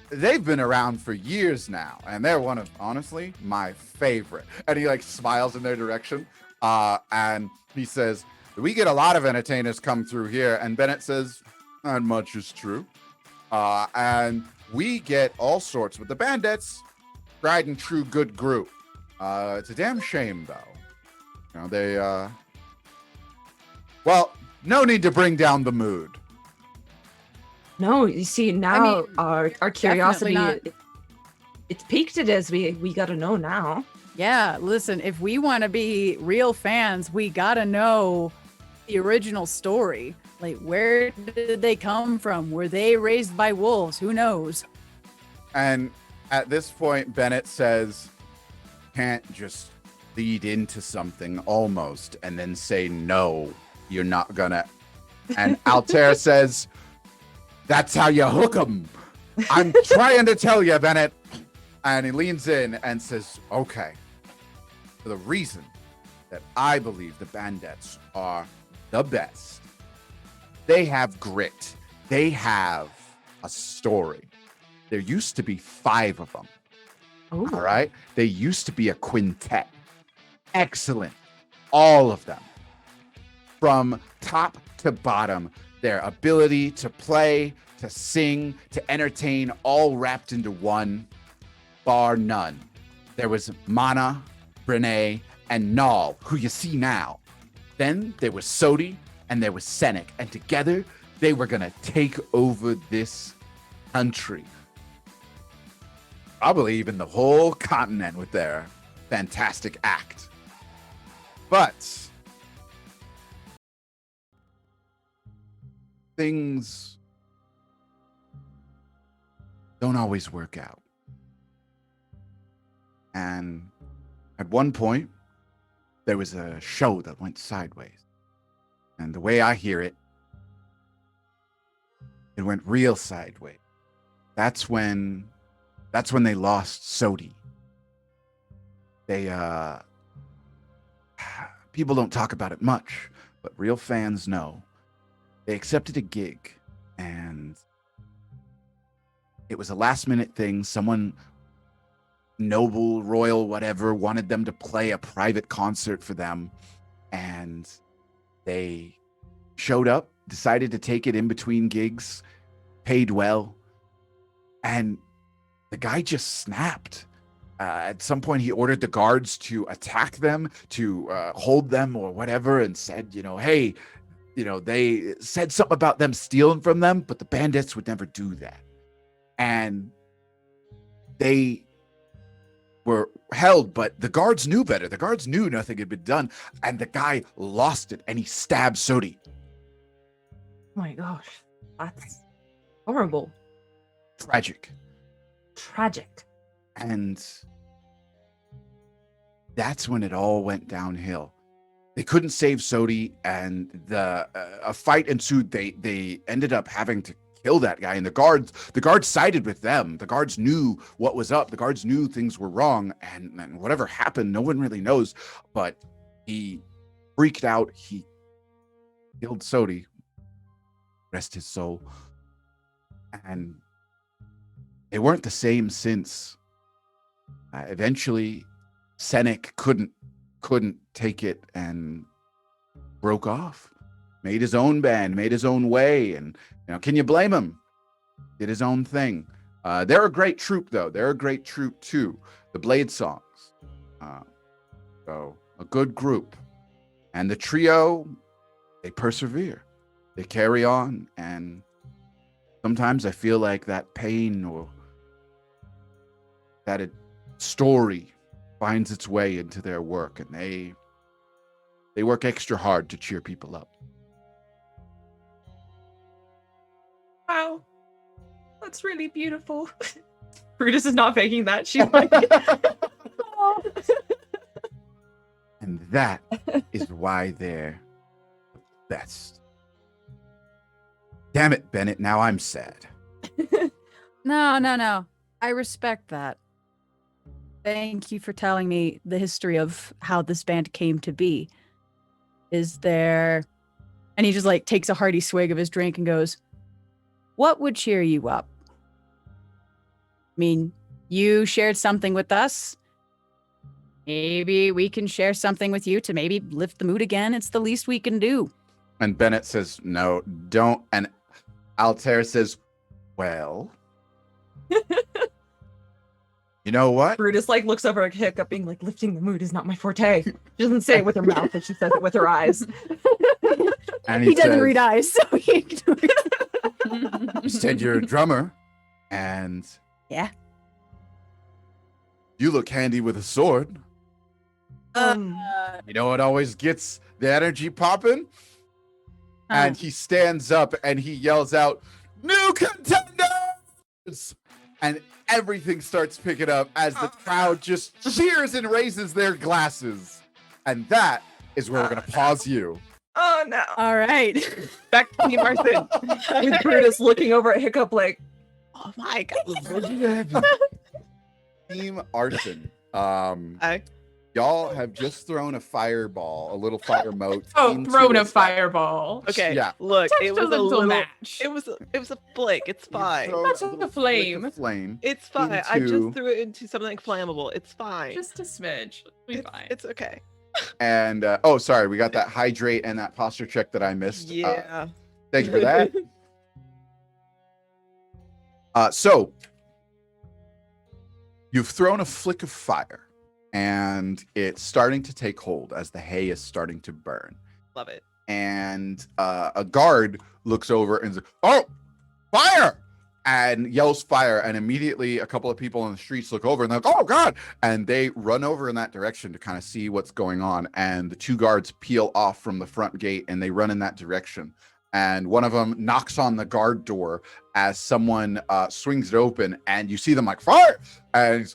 they've been around for years now, and they're one of, honestly, my favorite. And he like smiles in their direction, and he says, "We get a lot of entertainers come through here." And Bennett says, "Not much is true." And we get all sorts, but the Bandettes, tried and true good group. It's a damn shame though. You know, they well, no need to bring down the mood. No, you see now mean, our curiosity not. it's piqued it as we gotta know now. Yeah, listen, if we want to be real fans, we got to know the original story. Like, where did they come from? Were they raised by wolves? Who knows? And at this point, Bennett says, "Can't just lead into something almost and then say, no, you're not gonna." And Altair says, "That's how you hook them. I'm trying to tell you, Bennett." And he leans in and says, "Okay, for the reason that I believe the Bandettes are the best, they have grit. They have a story. There used to be 5 of them. Oh. All right. They used to be a quintet. Excellent. All of them. From top to bottom, their ability to play, to sing, to entertain, all wrapped into one, bar none. There was Mana, Brene, and Nal, who you see now. Then there was Sodi, and there was Senek, and together they were going to take over this country. Probably even the whole continent with their fantastic act. But things don't always work out. And at one point, there was a show that went sideways. And the way I hear it, it went real sideways. That's when they lost Sodi. People don't talk about it much, but real fans know. They accepted a gig, and it was a last-minute thing. Someone, noble, royal, whatever, wanted them to play a private concert for them, and they showed up, decided to take it in between gigs, paid well, and the guy just snapped. At some point, he ordered the guards to attack them, to hold them or whatever, and said, hey, they said something about them stealing from them, but the bandits would never do that. And they were held, but the guards knew better. The guards knew nothing had been done, and the guy lost it, and he stabbed Sodi. Oh my gosh, that's horrible. Tragic. And that's when it all went downhill. They couldn't save Sodi, and a fight ensued. They ended up having to kill that guy, and the guards sided with them. The guards knew what was up. The guards knew things were wrong, and whatever happened, no one really knows. But he freaked out. He killed Sodi. Rest his soul. And they weren't the same since. Eventually, Senek couldn't take it and broke off. Made his own band, made his own way, and can you blame him? Did his own thing. They're a great troupe, though. They're a great troupe too. The Blade Songs, so a good group, and the trio, they persevere, they carry on, and sometimes I feel like that pain or that story finds its way into their work, and they work extra hard to cheer people up. Wow, that's really beautiful. Brutus is not faking that. She's like, And that is why they're the best. Damn it, Bennett, now I'm sad. No. I respect that. Thank you for telling me the history of how this band came to be. Is there... And he just takes a hearty swig of his drink and goes, what would cheer you up? I mean, you shared something with us. Maybe we can share something with you to maybe lift the mood again. It's the least we can do. And Bennett says, no, don't. And Altair says, well... You know what? Brutus looks over at Hiccup, being lifting the mood is not my forte. She doesn't say it with her mouth, but she says it with her eyes. And he doesn't says, read eyes, so he ignores. You said you're a drummer, and Yeah. you look handy with a sword. You know what always gets the energy popping? And he stands up and he yells out, "New contenders!" And everything starts picking up as the crowd just cheers and raises their glasses. And that is where we're going to pause you. Oh no. All right. Back to Team Arson. With Brutus looking over at Hiccup Oh my god. Team Arson. Y'all have just thrown a fireball, a little fire moat. Oh, into thrown a this fire. fireball. Okay, Yeah. look, Just it a was a little little match. It was a flake. It's You fine. throw That's a a little flick flame. of flame. It's fine. I just into- threw it into something flammable. It's fine. Just a smidge. It'll be fine. It's okay. And sorry, we got that hydrate and that posture check that I missed. Yeah. Thank you for that. So you've thrown a flick of fire, and it's starting to take hold as the hay is starting to burn. Love it. And a guard looks over and says, "Oh, fire!" and yells fire. And immediately a couple of people on the streets look over and they're like, "Oh God!" And they run over in that direction to kind of see what's going on. And the two guards peel off from the front gate and they run in that direction. And one of them knocks on the guard door as someone swings it open, and you see them like, "Fire!" And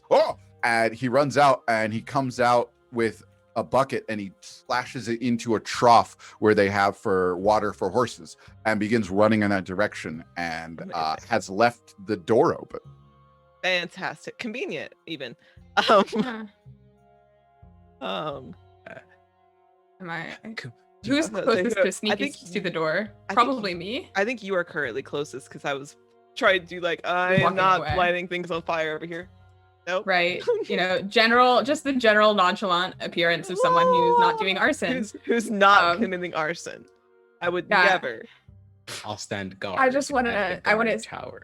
and he runs out and he comes out with a bucket and he splashes it into a trough where they have for water for horses, and begins running in that direction, and Amazing. has left the door open. Fantastic. Convenient, even. Yeah. Um, Am I? Cool. Who's I was gonna say, closest who- to sneak I think to the door? I think Probably me. I think you are currently closest because I was trying to do like I am Walking not away. lighting things on fire over here. Nope. Right. You know, just the general nonchalant appearance of someone who's not doing arson. Who's not Um, committing arson. I would yeah. never. I'll stand guard. I just wanna- at the I wanna- guard tower.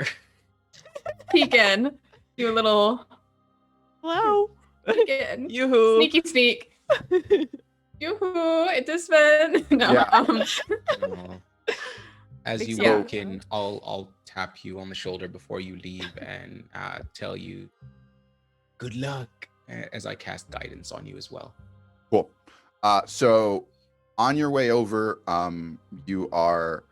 Peek in. Do a little Hello. peek in. Yoo-hoo. Sneaky sneak. Yoo-hoo, it's a spin. No, Yeah. Aw. As you Yeah. walk in, I'll tap you on the shoulder before you leave and tell you good luck as I cast guidance on you as well. Cool. So on your way over, you are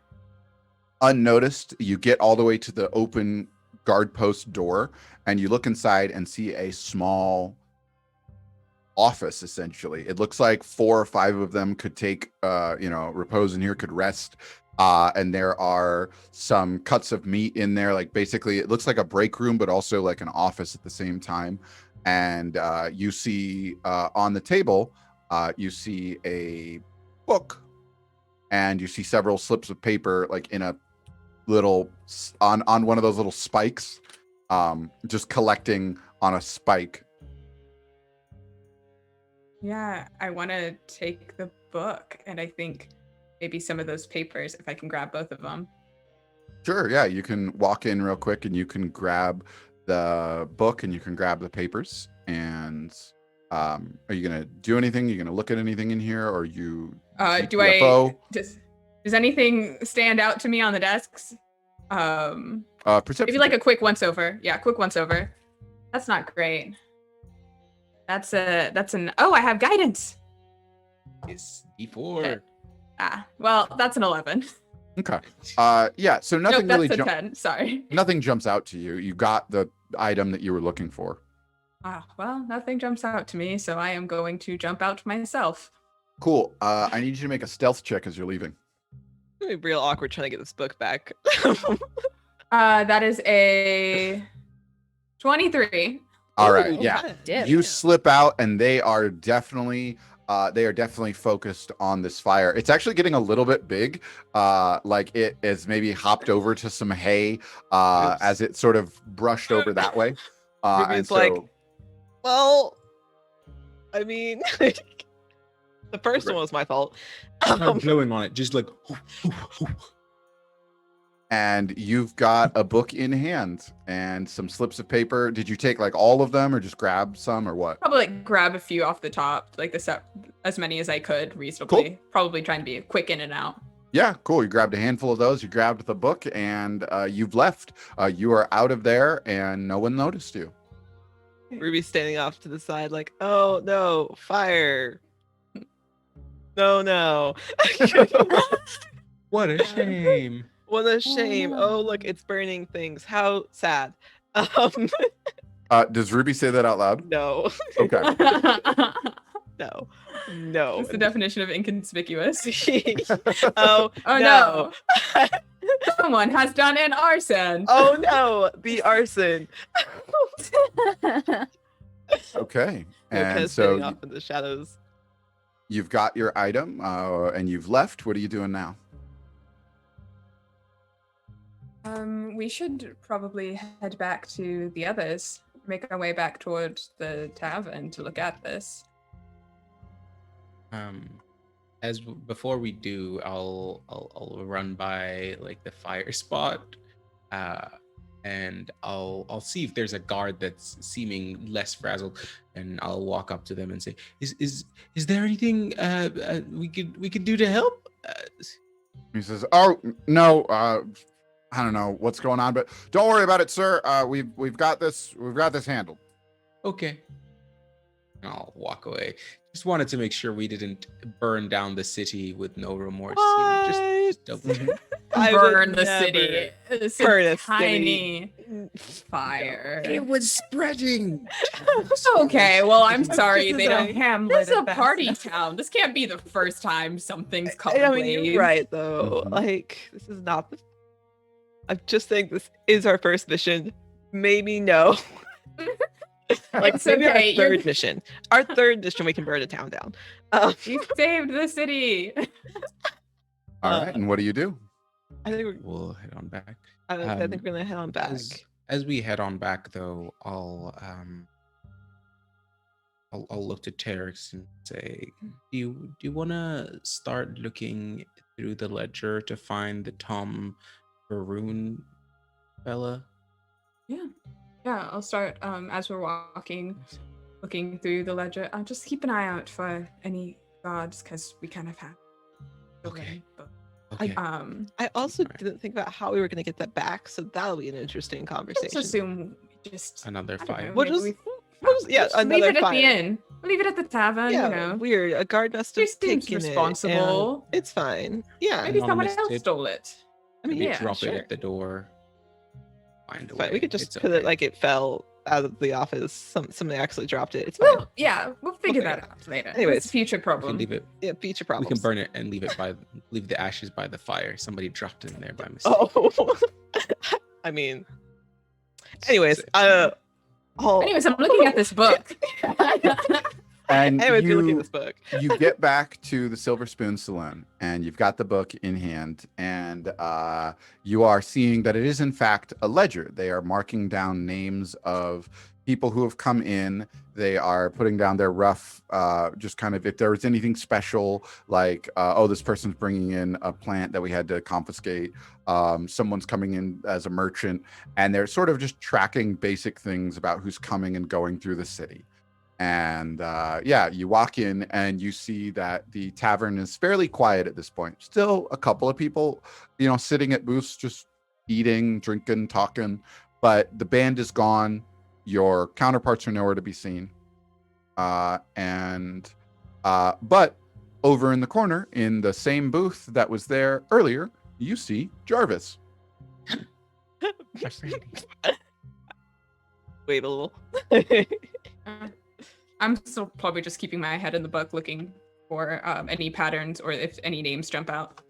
unnoticed. You get all the way to the open guard post door, and you look inside and see a small office. Essentially, it looks like 4 or 5 of them could take repose in here, could rest. And there are some cuts of meat in there. Like basically it looks like a break room, but also like an office at the same time. And you see on the table, you see a book, and you see several slips of paper, like in a little on one of those little spikes, just collecting on a spike. Yeah, I want to take the book, and I think maybe some of those papers, if I can grab both of them. Sure, yeah, you can walk in real quick and you can grab the book and you can grab the papers. And are you gonna do anything? You gonna look at anything in here, or you? CFO? Does anything stand out to me on the desks? Perception. Maybe like a quick once over. Yeah, quick once over. That's not great. That's an oh, I have guidance. It's D4. Well, that's an 11. Okay. Yeah. So nothing Nope, really that's a 10. Sorry. nothing jumps out to you. You got the item that you were looking for. Well, nothing jumps out to me, so I am going to jump out myself. Cool. I need you to make a stealth check as you're leaving. It's gonna be real awkward trying to get this book back. That is a 23. All right. Ooh, Yeah. okay. Dip. You slip out, and they are definitely focused on this fire. It's actually getting a little bit big, like it is maybe hopped over to some hay as it sort of brushed over that way. And Ruby's like, so, well, I mean, the first Right. one was my fault. I'm blowing on it, just like. and you've got a book in hand and some slips of paper. Did you take like all of them, or just grab some, or what? Probably like grab a few off the top, like as many as I could reasonably. Cool. Probably try and be quick in and out. Yeah, cool. You grabbed a handful of those. You grabbed the book, and you've left. You are out of there, and no one noticed you. Ruby's standing off to the side, like, oh no, fire. No. What a shame. What a shame. Oh, look, it's burning things. How sad. Does Ruby say that out loud? No, Okay. no. That's the definition of inconspicuous. Oh, Oh no. no. Someone has done an arson. Oh no, the arson. Okay. We're kind And of standing so off in the shadows. you've got your item and you've left. What are you doing now? We should probably head back to the others, make our way back towards the tavern to look at this. Before we do, I'll run by like the fire spot, and I'll see if there's a guard that's seeming less frazzled, and I'll walk up to them and say, "Is there anything we could do to help?" He says, "Oh no, I don't know what's going on, but don't worry about it, sir. We've got this. We've got this handled." Okay. And I'll walk away. Just wanted to make sure we didn't burn down the city with no remorse. You know, just double check. I would Burn the never city. It's burn a a tiny city. fire. It was spreading. Okay, well, I'm sorry. just They saying. don't. Hamlet This is a at best. party town. This can't be the first time something's caught I in mean, flames. you're right though. Mhm. Like, this is not the. I'm just saying this is our first mission. Maybe no. Like It's maybe okay, our you're- third mission. Our third mission, we can burn a town down. You saved the city. All right. And what do you do? I think We'll head on back. I think we're gonna head on back. As we head on back, though, I'll look to Terex and say, do you want to start looking through the ledger to find the Tom Baroon fella? Yeah, I'll start as we're walking, looking through the ledger. I'll just keep an eye out for any guards because we kind of have. Okay. But, Okay. I also Alright. didn't think about how we were gonna get that back, so that'll be an interesting let's conversation. assume just Another I don't fire. know, We'll maybe just- yeah, just leave another it at fire. the inn. We'll leave it at the tavern. Yeah, You know, weird. A guard must have She seems taken responsible. it. And it's fine. Yeah, maybe someone Anonymous else tip. stole it. I mean, Maybe yeah, drop sure. it at the door. Find a Fine. way. We could just It's put it okay. like it fell out of the office. Somebody actually dropped it. It's fine. Well, yeah, we'll figure figure that out later. Anyways, It's a future We can problem. leave it. Yeah, future We problems. can burn it and leave the ashes by the fire. Somebody dropped it in there by mistake. Oh, I mean. Anyways, So- Anyways, I'm looking at this book. And Anyways, we're looking you at this book. you get back to the Silver Spoon Saloon, and you've got the book in hand, and you are seeing that it is in fact a ledger. They are marking down names of people who have come in. They are putting down their rough, just kind of if there was anything special, like oh, this person's bringing in a plant that we had to confiscate. Someone's coming in as a merchant, and they're sort of just tracking basic things about who's coming and going through the city. And yeah, you walk in and you see that the tavern is fairly quiet at this point. Still a couple of people, sitting at booths, just eating, drinking, talking. But the band is gone. Your counterparts are nowhere to be seen. But over in the corner, in the same booth that was there earlier, you see Jarvis. My friend. Wait a little. I'm still probably just keeping my head in the book, looking for any patterns or if any names jump out.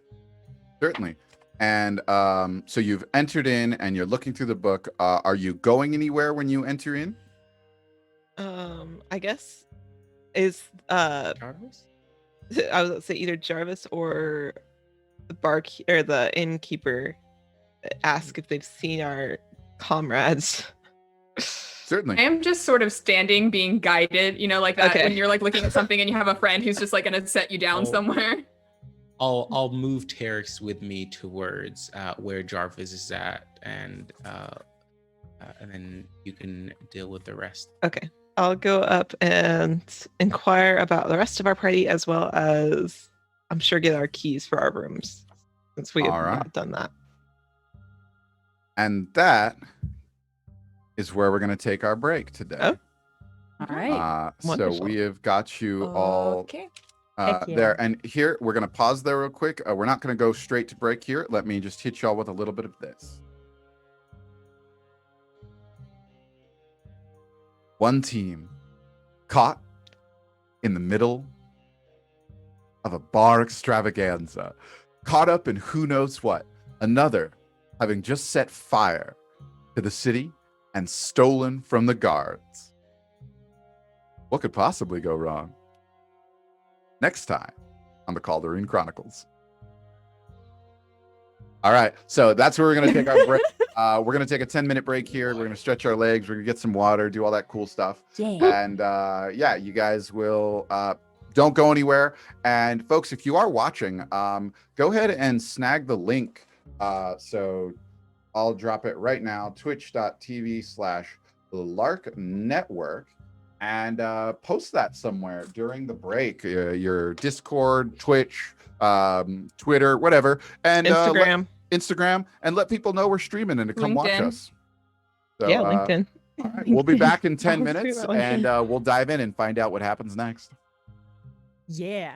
Certainly. And so you've entered in and you're looking through the book. Are you going anywhere when you enter in? I guess is Jarvis? I was gonna say either Jarvis or the or the innkeeper ask if they've seen our comrades. Certainly. I am just sort of standing, being guided, like that Okay. when you're like looking at something and you have a friend who's just like gonna set you down Oh. somewhere. I'll move Terex with me towards where Jarvis is at, and then you can deal with the rest. Okay. I'll go up and inquire about the rest of our party as well as I'm sure get our keys for our rooms since we have All right. not done that. And that is where we're going to take our break today. Oh. All right. So Wonderful. we have got you all Okay. Heck yeah. there. And here, we're going to pause there real quick. We're not going to go straight to break here. Let me just hit y'all with a little bit of this. One team caught in the middle of a bar extravaganza, caught up in who knows what. Another having just set fire to the city and stolen from the guards. What could possibly go wrong? Next time on the Cauldareen Chronicles. All right, so that's where we're going to take our break. We're going to take a 10-minute break here. We're going to stretch our legs. We're going to get some water, do all that cool stuff. Yeah. And yeah, you guys will don't go anywhere. And folks, if you are watching, go ahead and snag the link. So I'll drop it right now, twitch.tv/Lark Network, and post that somewhere during the break, your Discord, Twitch, Twitter, whatever, and Instagram. and let people know we're streaming and to come watch LinkedIn. us. So, Yeah, LinkedIn. all right, we'll be back in 10 I was minutes, about and LinkedIn. we'll dive in and find out what happens next. Yeah.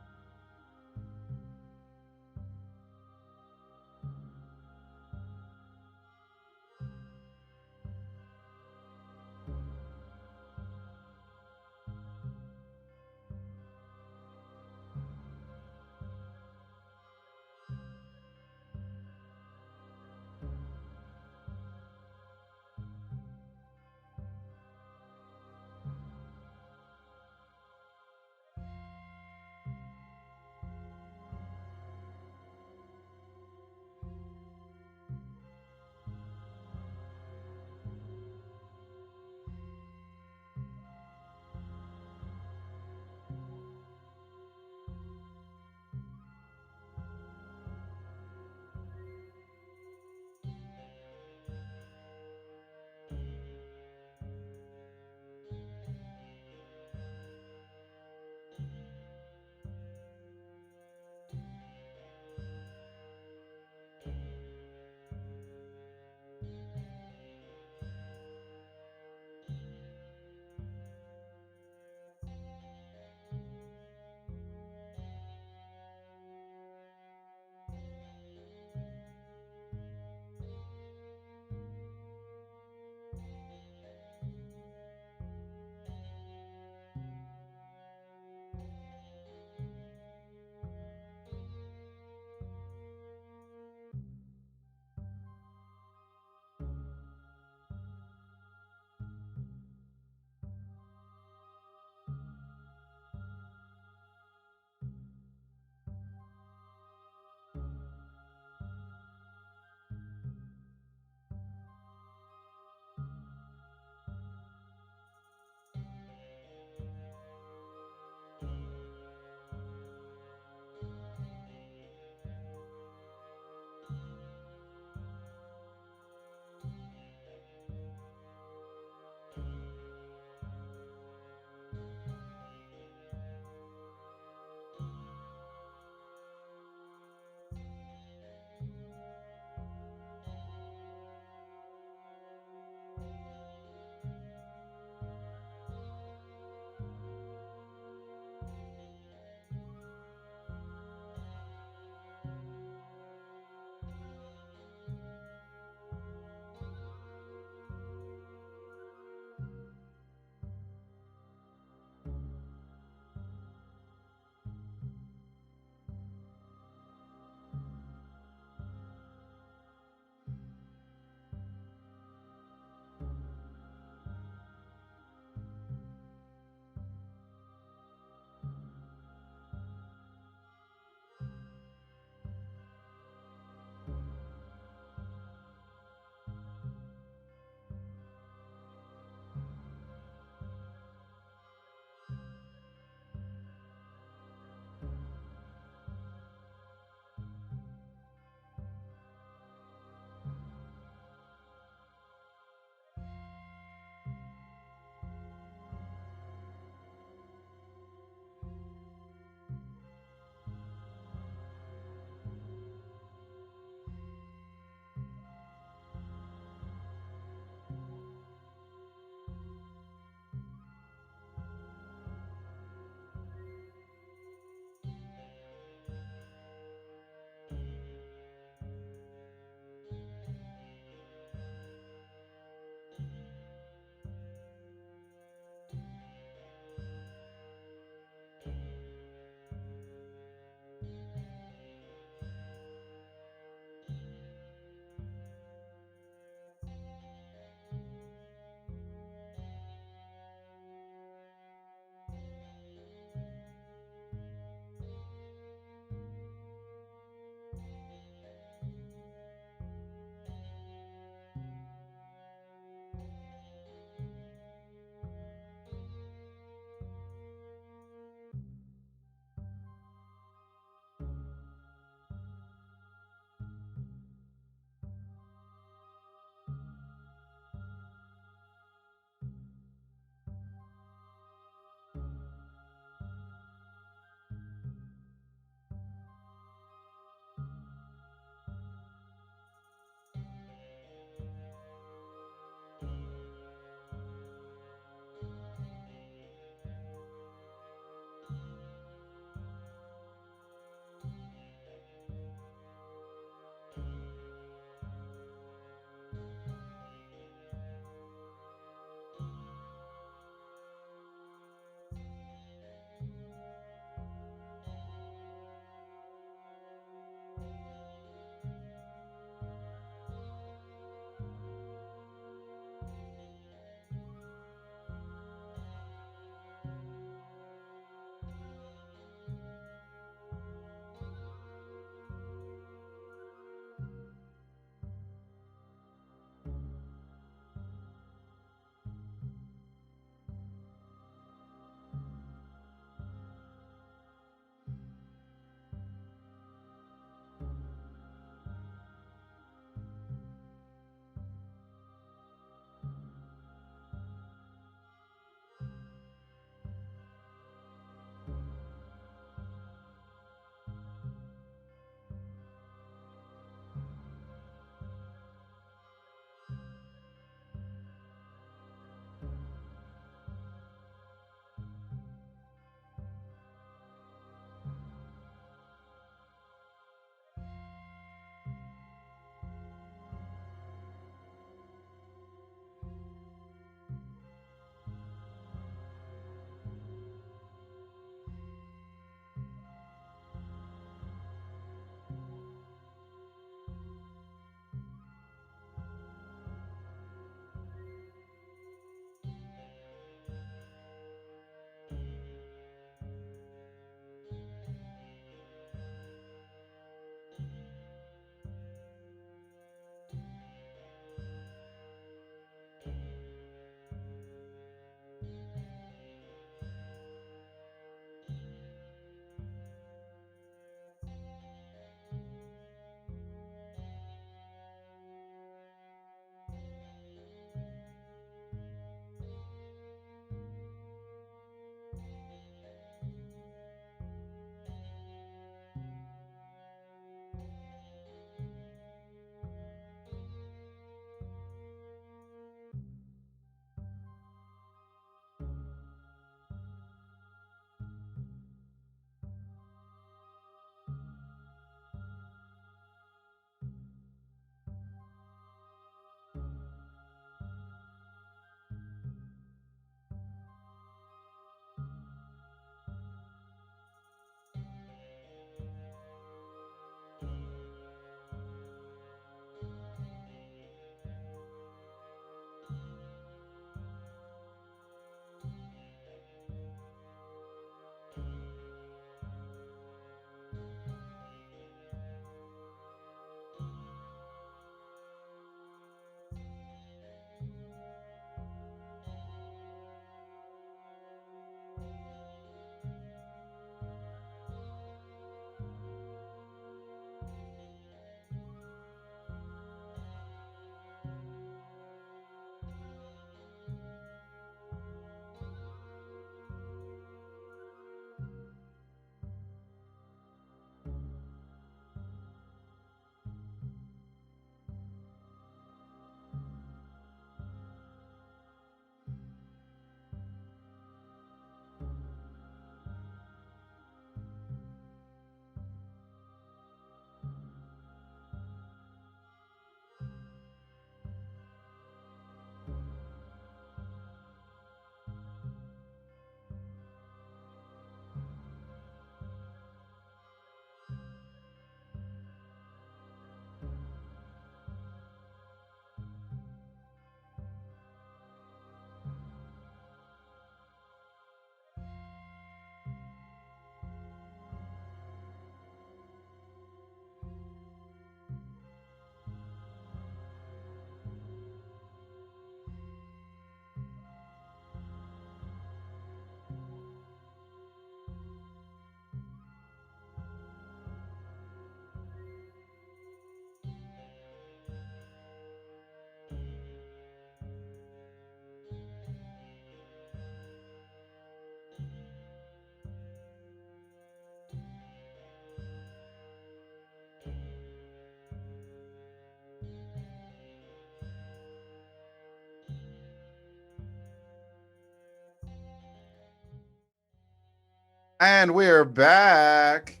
And we're back.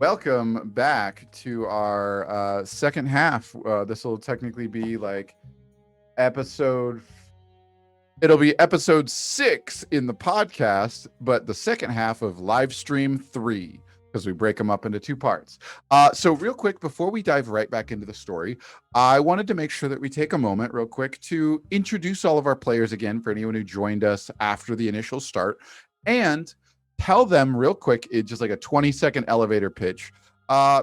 Welcome back to our second half. This will technically be like it'll be episode 6 in the podcast, but the second half of live stream 3, because we break them up into 2 parts. So real quick, before we dive right back into the story, I wanted to make sure that we take a moment real quick to introduce all of our players again for anyone who joined us after the initial start, and tell them real quick, it's just like a 20-second elevator pitch,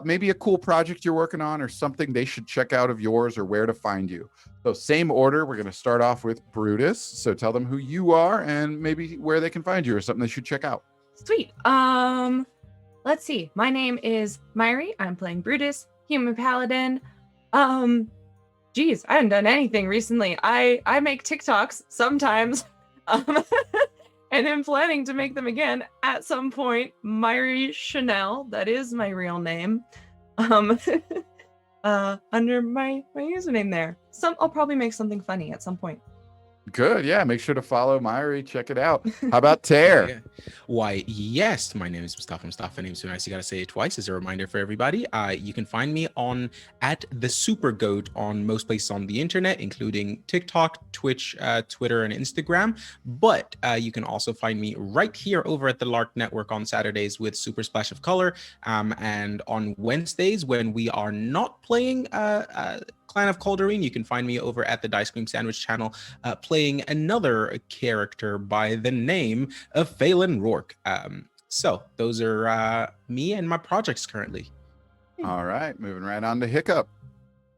maybe a cool project you're working on or something they should check out of yours or where to find you. So same order, we're going to start off with Brutus. So tell them who you are and maybe where they can find you or something they should check out. Sweet. Let's see. My name is Myri. I'm playing Brutus, human paladin. Geez, I haven't done anything recently. I make TikToks sometimes. And I'm planning to make them again at some point. Myri Chanel, that is my real name. Under my username there. I'll probably make something funny at some point. Good. Yeah. Make sure to follow Myri. Check it out. How about Tear? Yeah. Why, yes, my name is Mustafa. Mustafa, name's so nice. You got to say it twice as a reminder for everybody. You can find me on at the Super Goat on most places on the internet, including TikTok, Twitch, Twitter, and Instagram. But you can also find me right here over at the Lark Network on Saturdays with Super Splash of Color. And on Wednesdays, when we are not playing Clan of Cauldareen, you can find me over at the Dice Cream Sandwich channel playing another character by the name of Phelan Rourke. So those are me and my projects currently. All right. Moving right on to Hiccup.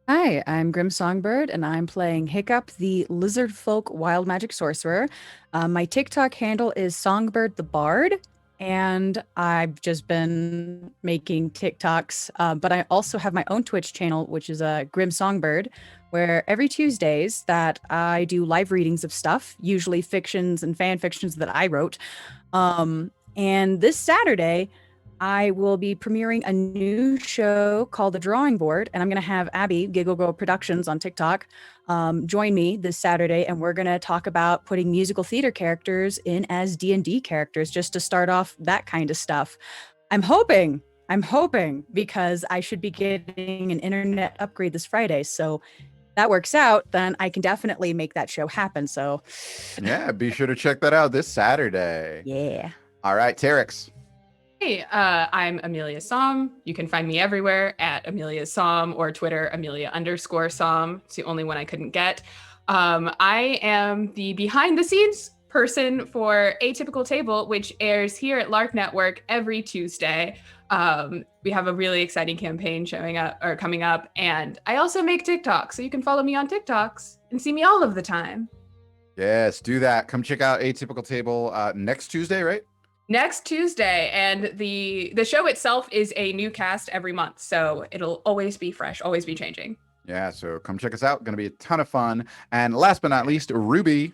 Hi, I'm Grim Songbird, and I'm playing Hiccup, the lizard folk wild magic sorcerer. My TikTok handle is Songbird the Bard, and I've just been making TikToks, but I also have my own Twitch channel, which is Grim Songbird, where every Tuesdays that I do live readings of stuff, usually fictions and fan fictions that I wrote. And this Saturday, I will be premiering a new show called The Drawing Board, and I'm going to have Abby, Giggle Girl Productions on TikTok, join me this Saturday, and we're going to talk about putting musical theater characters in as D&D characters, just to start off that kind of stuff. I'm hoping, because I should be getting an internet upgrade this Friday, so that works out, then I can definitely make that show happen. So Yeah, be sure to check that out this Saturday. yeah. All right, Terex. Hey, I'm Amelia Som. You can find me everywhere at Amelia Som or Twitter, Amelia_Som. It's the only one I couldn't get. I am the behind the scenes person for Atypical Table, which airs here at Lark Network every Tuesday. We have a really exciting campaign coming up, and I also make TikToks, so you can follow me on TikToks and see me all of the time. Yes, do that. Come check out Atypical Table next Tuesday, right? Next Tuesday, and the show itself is a new cast every month, so it'll always be fresh, always be changing. Yeah, so come check us out. Going to be a ton of fun. And last but not least, Ruby.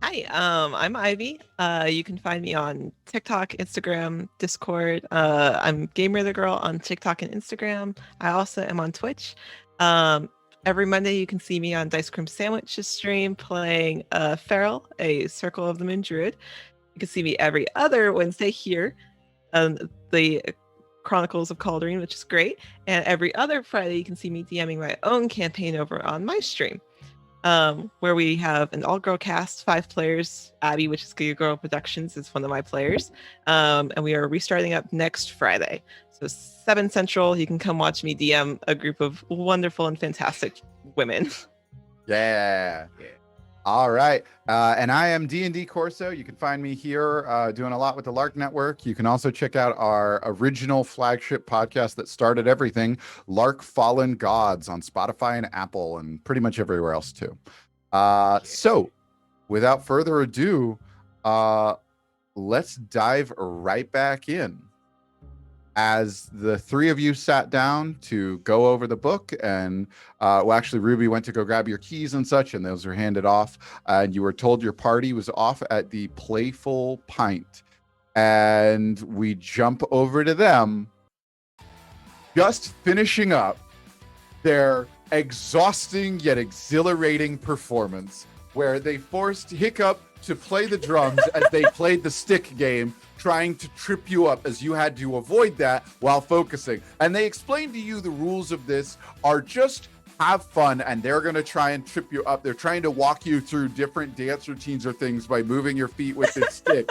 Hi, I'm Ivy. You can find me on TikTok, Instagram, Discord. I'm Gamer the Girl on TikTok and Instagram. I also am on Twitch. Every Monday, you can see me on Dice Cream Sandwiches stream playing Feral, a Circle of the Moon Druid. You can see me every other Wednesday here, the Chronicles of Cauldareen, which is great. And every other Friday, you can see me DMing my own campaign over on my stream, where we have an all-girl cast, 5 players. Abby, which is Good Girl Productions, is one of my players. And we are restarting up next Friday. So 7 Central, you can come watch me DM a group of wonderful and fantastic women. Yeah. All right. And I am D&D Corso. You can find me here doing a lot with the Lark Network. You can also check out our original flagship podcast that started everything, Lark Fallen Gods, on Spotify and Apple and pretty much everywhere else too. So without further ado, let's dive right back in. As the 3 of you sat down to go over the book, and well, actually, Ruby went to go grab your keys and such, and those were handed off, and you were told your party was off at the Playful Pint, and we jump over to them, just finishing up their exhausting yet exhilarating performance, where they forced Hiccup to play the drums as they played the stick game, trying to trip you up as you had to avoid that while focusing. And they explained to you the rules of this are just have fun, and they're going to try and trip you up. They're trying to walk you through different dance routines or things by moving your feet with this stick.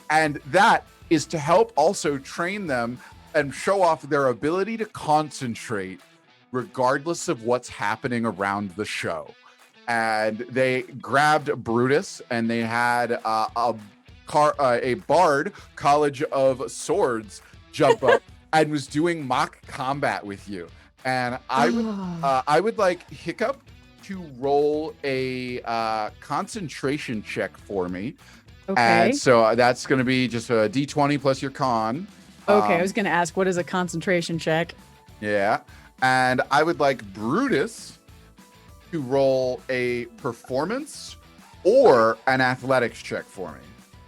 And that is to help also train them and show off their ability to concentrate regardless of what's happening around the show. And they grabbed Brutus, and they had a bard, College of Swords, jump up and was doing mock combat with you. And I would like Hiccup to roll a concentration check for me. Okay. And so that's going to be just a D20 plus your con. Okay, I was going to ask, what is a concentration check? Yeah. And I would like Brutus to roll a performance or an athletics check for me.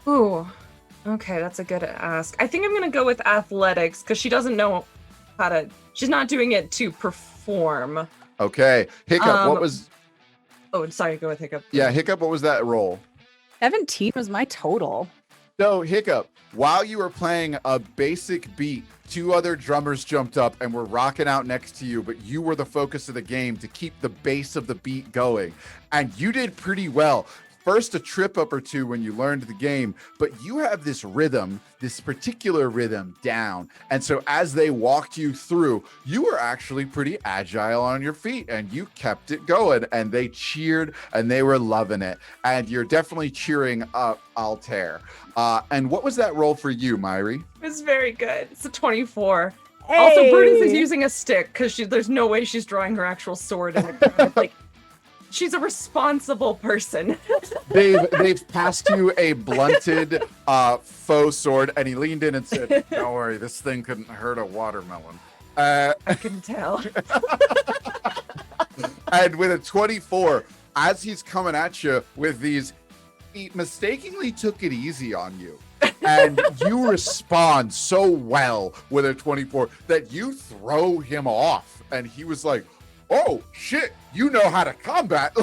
Ooh. Okay, that's a good ask. I think I'm gonna go with athletics because she doesn't know how to. She's not doing it to perform. Okay. Hiccup, what was... Oh, sorry, go with Hiccup. Yeah, Hiccup, what was that roll? 17 was my total. So, Hiccup, while you were playing a basic beat, 2 other drummers jumped up and were rocking out next to you, but you were the focus of the game to keep the bass of the beat going. And you did pretty well. First, a trip up or two when you learned the game, but you have this rhythm, this particular rhythm down. And so as they walked you through, you were actually pretty agile on your feet and you kept it going, and they cheered and they were loving it. And you're definitely cheering up Altair. And what was that roll for you, Myri? It's very good. It's a 24. Hey! Also, Brutus is using a stick because there's no way she's drawing her actual sword in the crowd. Like, she's a responsible person. They've passed you a blunted faux sword, and he leaned in and said, "Don't worry, this thing couldn't hurt a watermelon." I can tell. And with a 24, as he's coming at you with these, he mistakenly took it easy on you. And you respond so well with a 24 that you throw him off. And he was like, "Oh, shit, you know how to combat."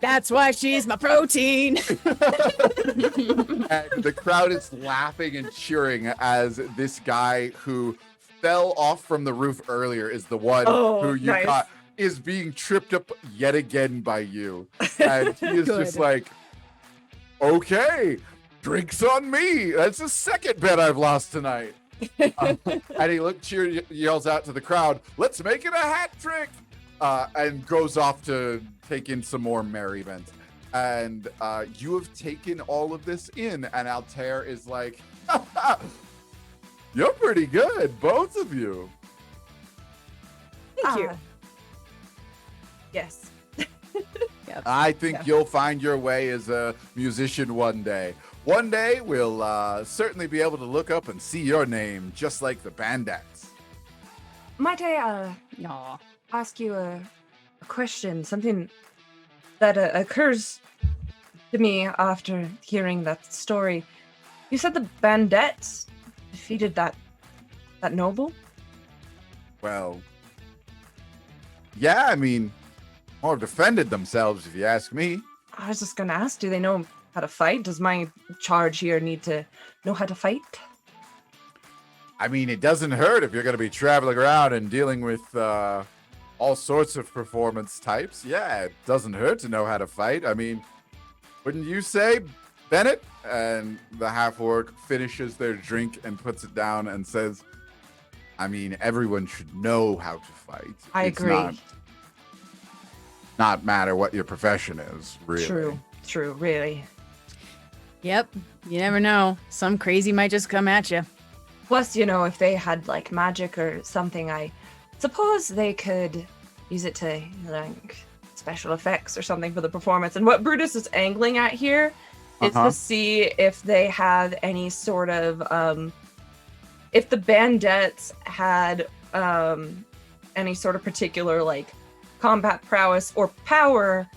That's why she's my protein. And the crowd is laughing and cheering as this guy who fell off from the roof earlier is the one who you nice. got is being tripped up yet again by you. And he is just like, "Okay, drinks on me. That's the second bet I've lost tonight." And he yells out to the crowd, "Let's make it a hat trick," and goes off to take in some more merriment. And you have taken all of this in, and Altair is like, "You're pretty good, both of you." Thank you. Yes. I think you'll find your way as a musician one day. One day, we'll certainly be able to look up and see your name, just like the Bandits. Might I Aw. ask you a question? Something that occurs to me after hearing that story. You said the Bandits defeated that noble? Well, yeah, I mean, or defended themselves, if you ask me. I was just gonna ask, do they know how to fight? Does my charge here need to know how to fight? I mean, it doesn't hurt if you're going to be traveling around and dealing with all sorts of performance types. Yeah, it doesn't hurt to know how to fight. I mean, wouldn't you say, Bennett? And the half-orc finishes their drink and puts it down and says, "I mean, everyone should know how to fight. I agree. Not matter what your profession is, really." True, really. Yep. You never know. Some crazy might just come at you. Plus, if they had like magic or something, I suppose they could use it to like special effects or something for the performance. And what Brutus is angling at here is to see if they have any sort of if the Bandits had any sort of particular like combat prowess or power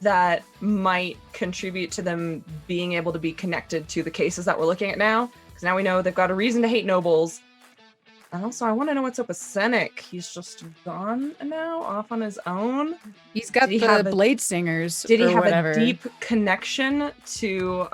that might contribute to them being able to be connected to the cases that we're looking at now. Because now we know they've got a reason to hate nobles. And also, I want to know what's up with Senek. He's just gone now, off on his own. He's got the Blade Singers. Did he have whatever. a deep connection to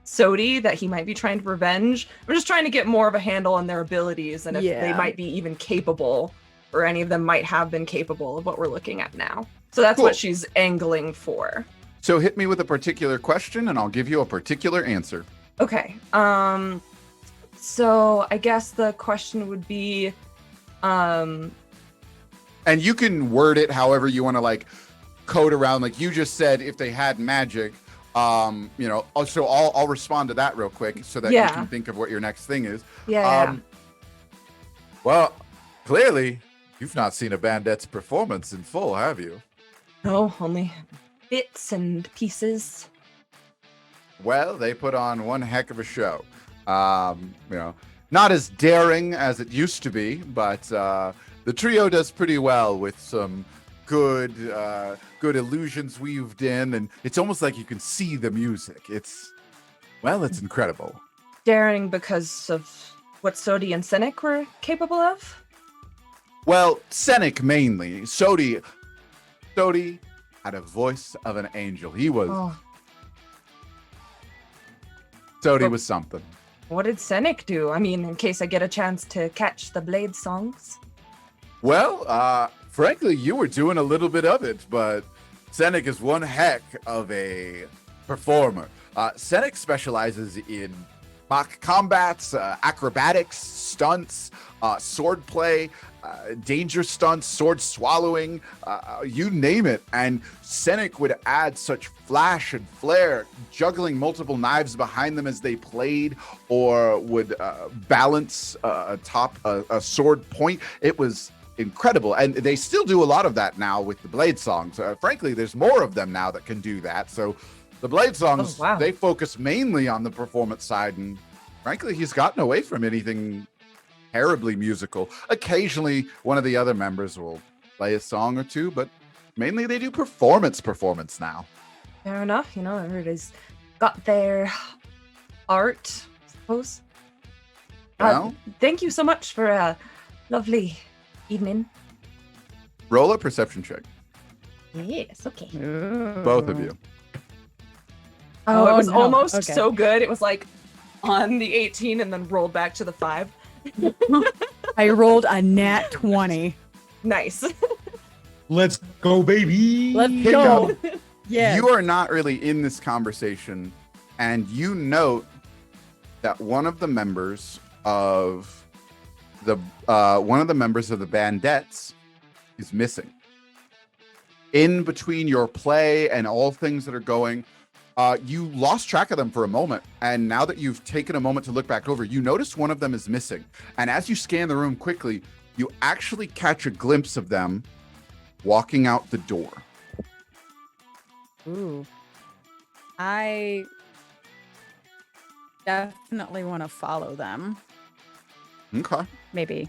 Sodi that he might be trying to revenge. I'm just trying to get more of a handle on their abilities and if they Yeah. might be even capable, or any of them might have been capable of what we're looking at now. So that's Cool. what she's angling for. So hit me with a particular question and I'll give you a particular answer. Okay. So I guess the question would be, And you can word it however you want to like code around. Like you just said, if they had magic, you know, so I'll respond to that real quick so that you Yeah. can think of what your next thing is. yeah. Well, clearly you've not seen a bandet's performance in full, have you? No, only bits and pieces. Well, they put on one heck of a show. You know, not as daring as it used to be, but the trio does pretty well with some good illusions weaved in, and it's almost like you can see the music. It's incredible. Daring because of what Sodi and Cynic were capable of? Well, Senik mainly. Sodi had a voice of an angel. He was Oh, Sodi was something. what did Cynic do? I mean, in case I get a chance to catch the Blade songs. Well, frankly, you were doing a little bit of it, but Senik is one heck of a performer. Senik specializes in mock combats, acrobatics, stunts, swordplay, danger stunts, sword swallowing, you name it. And Senik would add such flash and flare, juggling multiple knives behind them as they played, or would balance atop a sword point. It was incredible, and they still do a lot of that now with the Blade songs. Frankly, there's more of them now that can do that. So the Blade songs, wow. they focus mainly on the performance side, and frankly, he's gotten away from anything terribly musical. Occasionally, one of the other members will play a song or two, but mainly they do performance now. Fair enough, you know, everybody's got their art, I suppose. Well, Thank you so much for a lovely evening. roll a perception check, Yes, okay. both of you. Oh, it was no. almost Okay. so good. It was like on the 18 and then rolled back to the 5. I rolled a nat 20. Nice. Let's go, baby. Let's Hiccup. go. Yeah. You are not really in this conversation, and you note that one of the members of the Bandettes is missing. In between your play and all things that are going, you lost track of them for a moment, and now that you've taken a moment to look back over, you notice one of them is missing. And as you scan the room quickly, you actually catch a glimpse of them walking out the door. Ooh. I definitely want to follow them. Okay. Maybe.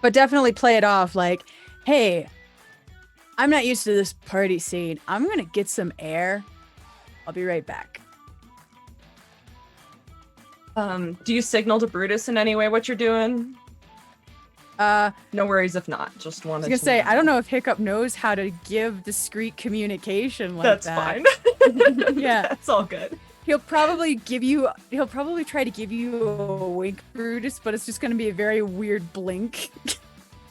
But definitely play it off like, hey, I'm not used to this party scene. I'm going to get some air. I'll be right back. Do you signal to Brutus in any way what you're doing? I No worries if not. Just wanted was going to say, I don't know if Hiccup knows how to give discreet communication like That's that. fine. Yeah. That's all good. He'll probably try to give you a wink, Brutus, but it's just going to be a very weird blink.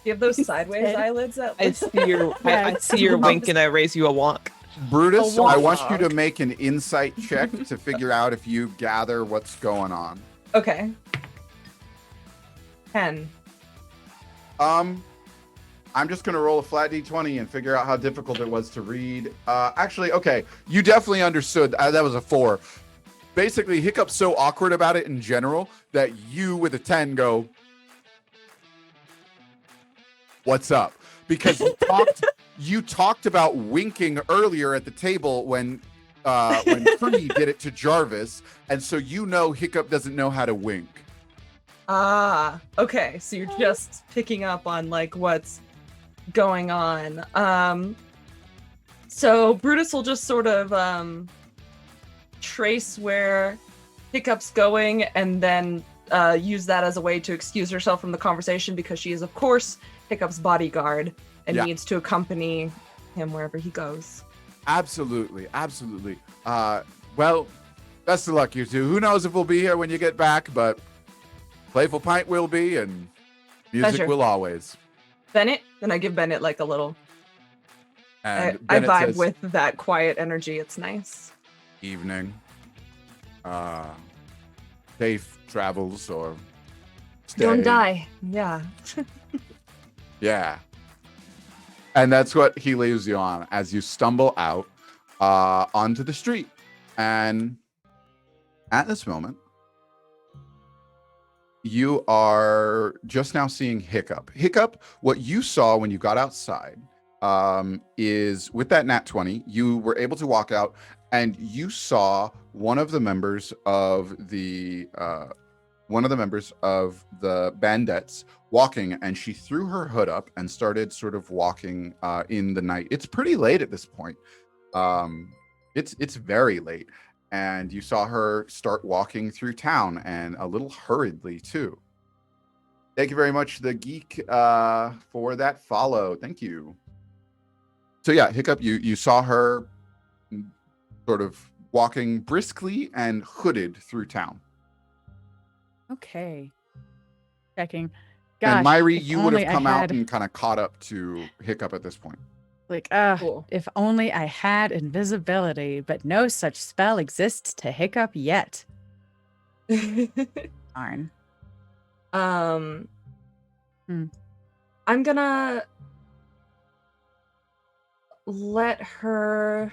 You have those sideways Instead. eyelids at I see your Yeah, I see your wink and I raise you a wonk. Brutus, A I want you walk. to make an insight check to figure out if you gather what's going on. Okay. 10. I'm just gonna roll a flat d20 and figure out how difficult it was to read. Actually, okay, you definitely understood. That was a 4. Basically, Hiccup's so awkward about it in general that you, with a 10, go, "What's up?" Because you talked about winking earlier at the table when Cree did it to Jarvis, and so you know Hiccup doesn't know how to wink. Ah, okay. So you're just picking up on like what's going on. So Brutus will just sort of trace where Hiccup's going and then use that as a way to excuse herself from the conversation because she is, of course, Hiccup's bodyguard and Yeah. needs to accompany him wherever he goes. Absolutely. Well, Best of luck, you two. Who knows if we'll be here when you get back, but Playful Pint will be, and music Pleasure. will always. Bennett, and I give Bennett like a little. And I Bennett vibe says, with that quiet energy. It's nice. evening. Safe travels or Don't stay. die. Yeah. Yeah. And that's what he leaves you on as you stumble out onto the street. And at this moment, you are just now seeing Hiccup. Hiccup, what you saw when you got outside is with that nat 20, you were able to walk out and you saw one of the members of the Bandettes walking, and she threw her hood up and started sort of walking in the night. It's pretty late at this point. It's very late, and you saw her start walking through town, and a little hurriedly too. Thank you very much, the geek, for that follow. Thank you. So yeah, Hiccup, you saw her sort of walking briskly and hooded through town. Okay. Checking. Gosh, And Myri, if you would have only I come out had- and kind of caught up to Hiccup at this point. Like, Cool. if only I had invisibility, but no such spell exists to Hiccup yet. Darn. I'm Hmm. gonna let her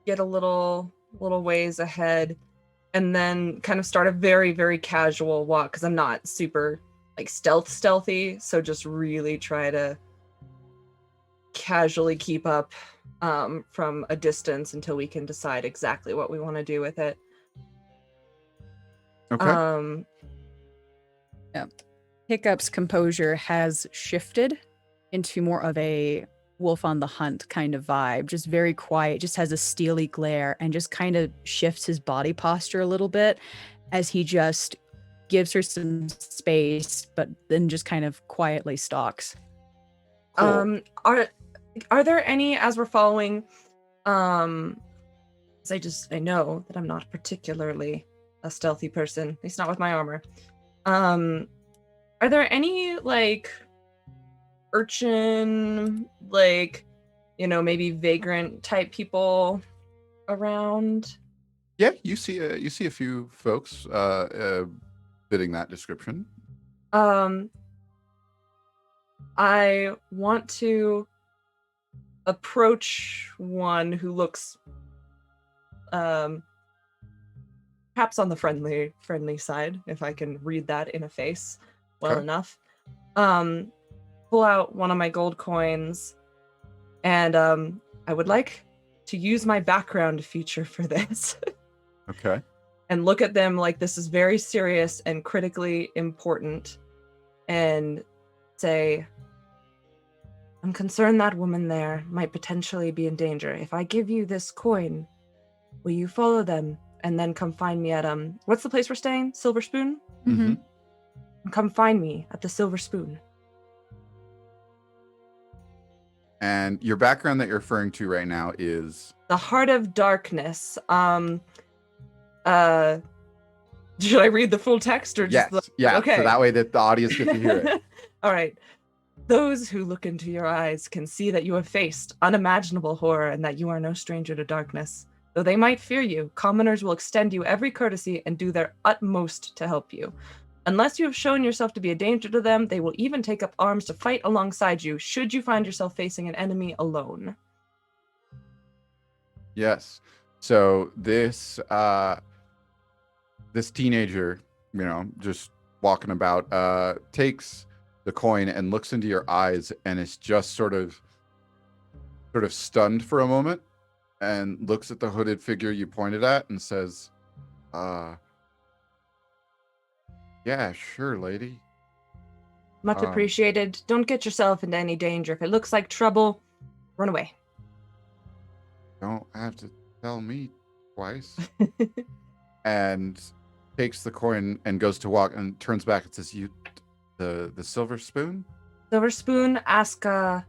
get a little ways ahead and then kind of start a very, very casual walk because I'm not super like stealthy, so just really try to casually keep up from a distance until we can decide exactly what we want to do with it. Okay. Hiccup's composure has shifted into more of a wolf on the hunt kind of vibe, just very quiet, just has a steely glare and just kind of shifts his body posture a little bit as he just gives her some space, but then just kind of quietly stalks. Cool. Are there any, as we're following, 'cause I know that I'm not particularly a stealthy person, at least not with my armor. Are there any like urchin, like, maybe vagrant type people around? Yeah, you see a few folks fitting that description. I want to approach one who looks perhaps on the friendly side, if I can read that in a face well Okay. enough. Pull out one of my gold coins, and I would like to use my background feature for this. Okay. And look at them like this is very serious and critically important, and say, I'm concerned that woman there might potentially be in danger. If I give you this coin, will you follow them and then come find me at what's the place we're staying? Silver Spoon? Mm-hmm. Come find me at the Silver Spoon. And your background that you're referring to right now is The Heart of Darkness. Should I read the full text or just yeah. Okay. So that way that the audience gets to hear it. All right. Those who look into your eyes can see that you have faced unimaginable horror and that you are no stranger to darkness. Though they might fear you, commoners will extend you every courtesy and do their utmost to help you. Unless you have shown yourself to be a danger to them, they will even take up arms to fight alongside you should you find yourself facing an enemy alone. Yes. So this teenager, just walking about, takes the coin and looks into your eyes and is just sort of stunned for a moment and looks at the hooded figure you pointed at and says, yeah, sure, lady. Much appreciated. Don't get yourself into any danger. If it looks like trouble, run away. Don't have to tell me twice. And takes the coin and goes to walk and turns back and says, the Silver Spoon? Silver Spoon, ask for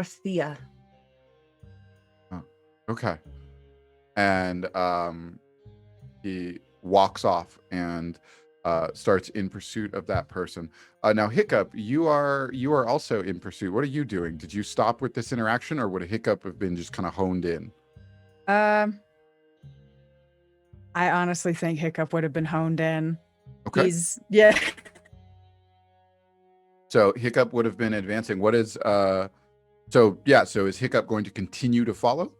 Thea. Okay. and he walks off and starts in pursuit of that person. Now, Hiccup, you are also in pursuit. What are you doing? Did you stop with this interaction, or would a Hiccup have been just kind of honed in? I honestly think Hiccup would have been honed in. Okay. Yeah. So Hiccup would have been advancing. What is so is Hiccup going to continue to follow?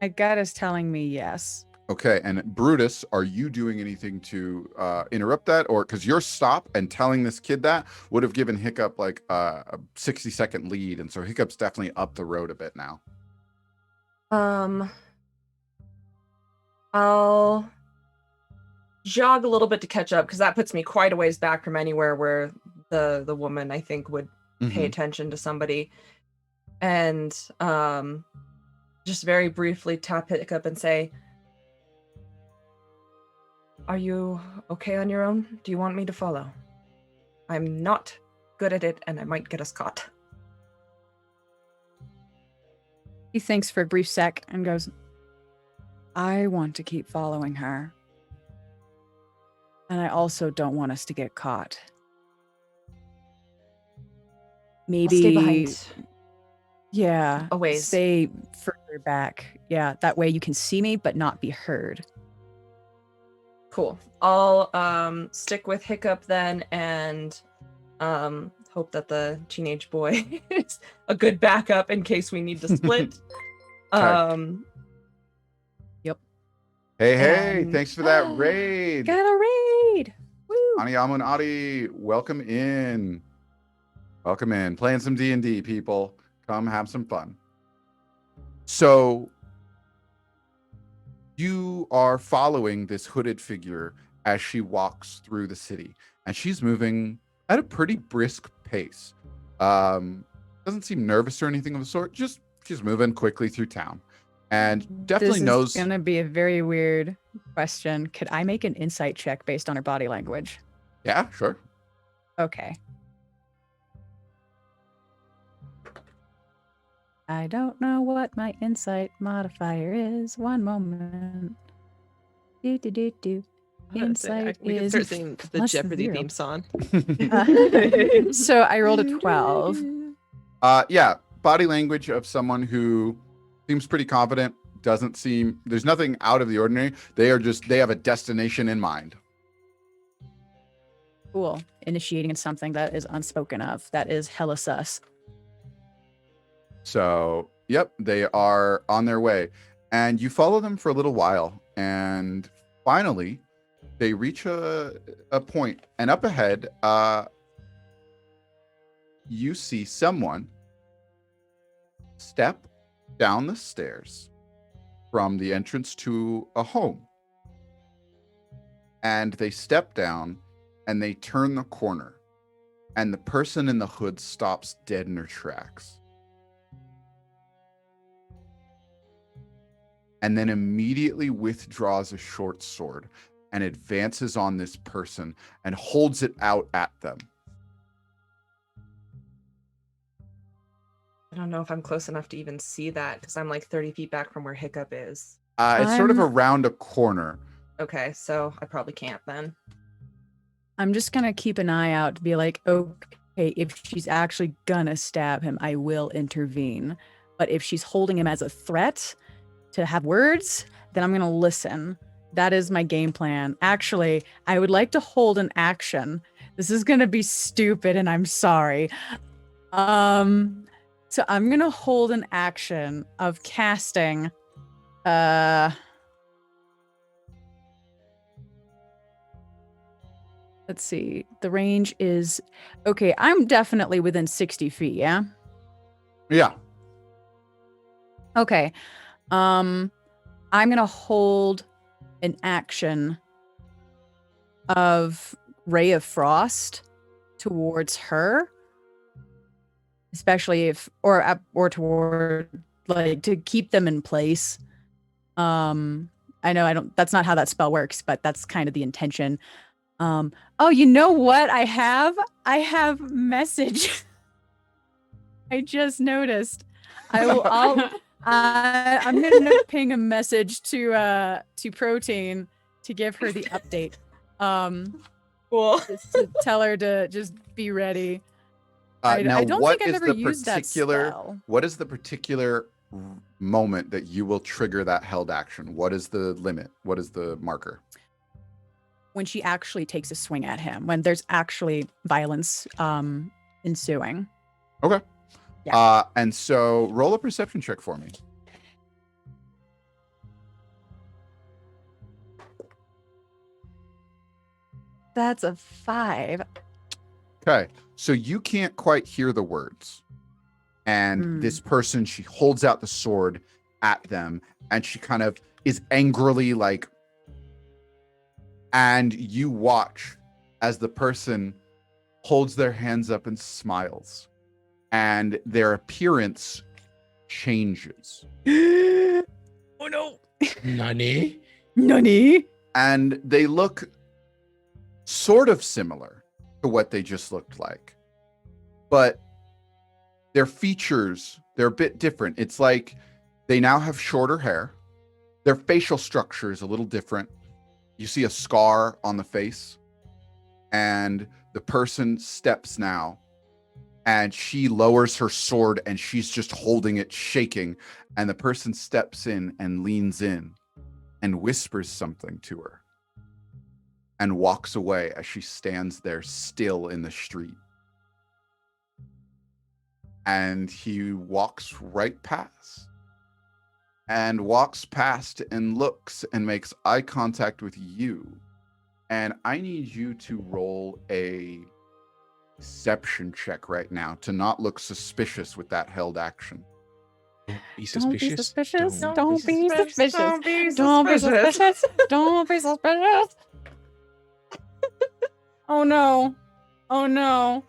My gut is telling me yes. Okay, and Brutus, are you doing anything to interrupt that? Or because your stop and telling this kid that would have given Hiccup like a 60-second lead, and so Hiccup's definitely up the road a bit now. I'll jog a little bit to catch up because that puts me quite a ways back from anywhere where the woman I think would pay attention to somebody, and just very briefly tap Hiccup and say, "Are you okay on your own? Do you want me to follow? I'm not good at it, and I might get us caught." He thinks for a brief sec and goes, I want to keep following her. And I also don't want us to get caught. Maybe I'll stay behind. Yeah. A ways. Stay further back. Yeah. That way you can see me but not be heard. Cool. I'll stick with Hiccup then and hope that the teenage boy is a good backup in case we need to split. Yep. Hey, thanks for that raid. Got a raid. Woo. Aniyamu and Adi, welcome in. Welcome in. Playing some D&D, people. Come have some fun. So you are following this hooded figure as she walks through the city, and she's moving at a pretty brisk pace. Doesn't seem nervous or anything of the sort. Just she's moving quickly through town, and definitely knows. This is gonna be a very weird question. Could I make an insight check based on her body language? Yeah, sure. Okay. I don't know what my insight modifier is. One moment. Do. Insight we can is start singing the plus Jeopardy 0. theme song. So I rolled a 12. Yeah, body language of someone who seems pretty confident. Doesn't seem there's nothing out of the ordinary. They have a destination in mind. Cool. Initiating something that is unspoken of. That is hella sus. So, yep, they are on their way. And you follow them for a little while. And finally, they reach a point. And up ahead, you see someone step down the stairs from the entrance to a home. And they step down and they turn the corner. And the person in the hood stops dead in her tracks. And then immediately withdraws a short sword and advances on this person and holds it out at them. I don't know if I'm close enough to even see that because I'm like 30 feet back from where Hiccup is. It's sort of around a corner. Okay, so I probably can't then. I'm just going to keep an eye out to be like, okay, if she's actually gonna stab him, I will intervene. But if she's holding him as a threat to have words, then I'm going to listen. That is my game plan. Actually, I would like to hold an action. This is going to be stupid and I'm sorry. So I'm going to hold an action of casting let's see. The range is okay. I'm definitely within 60 feet. Yeah. Yeah. Okay. I'm going to hold an action of Ray of Frost towards her, especially if, or toward, like, to keep them in place. I know that's not how that spell works, but that's kind of the intention. Oh, you know what? I have message. I just noticed. I'll I'm gonna ping a message to Protein to give her the update. Cool. Just to tell her to just be ready. Now, I don't what think I've is ever the used that particular? spell. What is the particular moment that you will trigger that held action? What is the limit? What is the marker? When she actually takes a swing at him, when there's actually violence ensuing. Okay. Yeah. And so roll a perception check for me. That's a 5. Okay. So you can't quite hear the words. And this person, she holds out the sword at them and she kind of is angrily like, and you watch as the person holds their hands up and smiles and their appearance changes. Oh no. Nani? Nani? And they look sort of similar to what they just looked like. But their features, they're a bit different. It's like they now have shorter hair. Their facial structure is a little different. You see a scar on the face. And the person steps now. And she lowers her sword and she's just holding it, shaking. And the person steps in and leans in and whispers something to her. And walks away as she stands there still in the street. And he walks right past and looks and makes eye contact with you. And I need you to roll a deception check right now to not look suspicious with that held action. Don't be Don't be suspicious. suspicious. Don't Don't be suspicious. Don't be Don't be suspicious. suspicious. Don't be suspicious. Oh no. Oh no.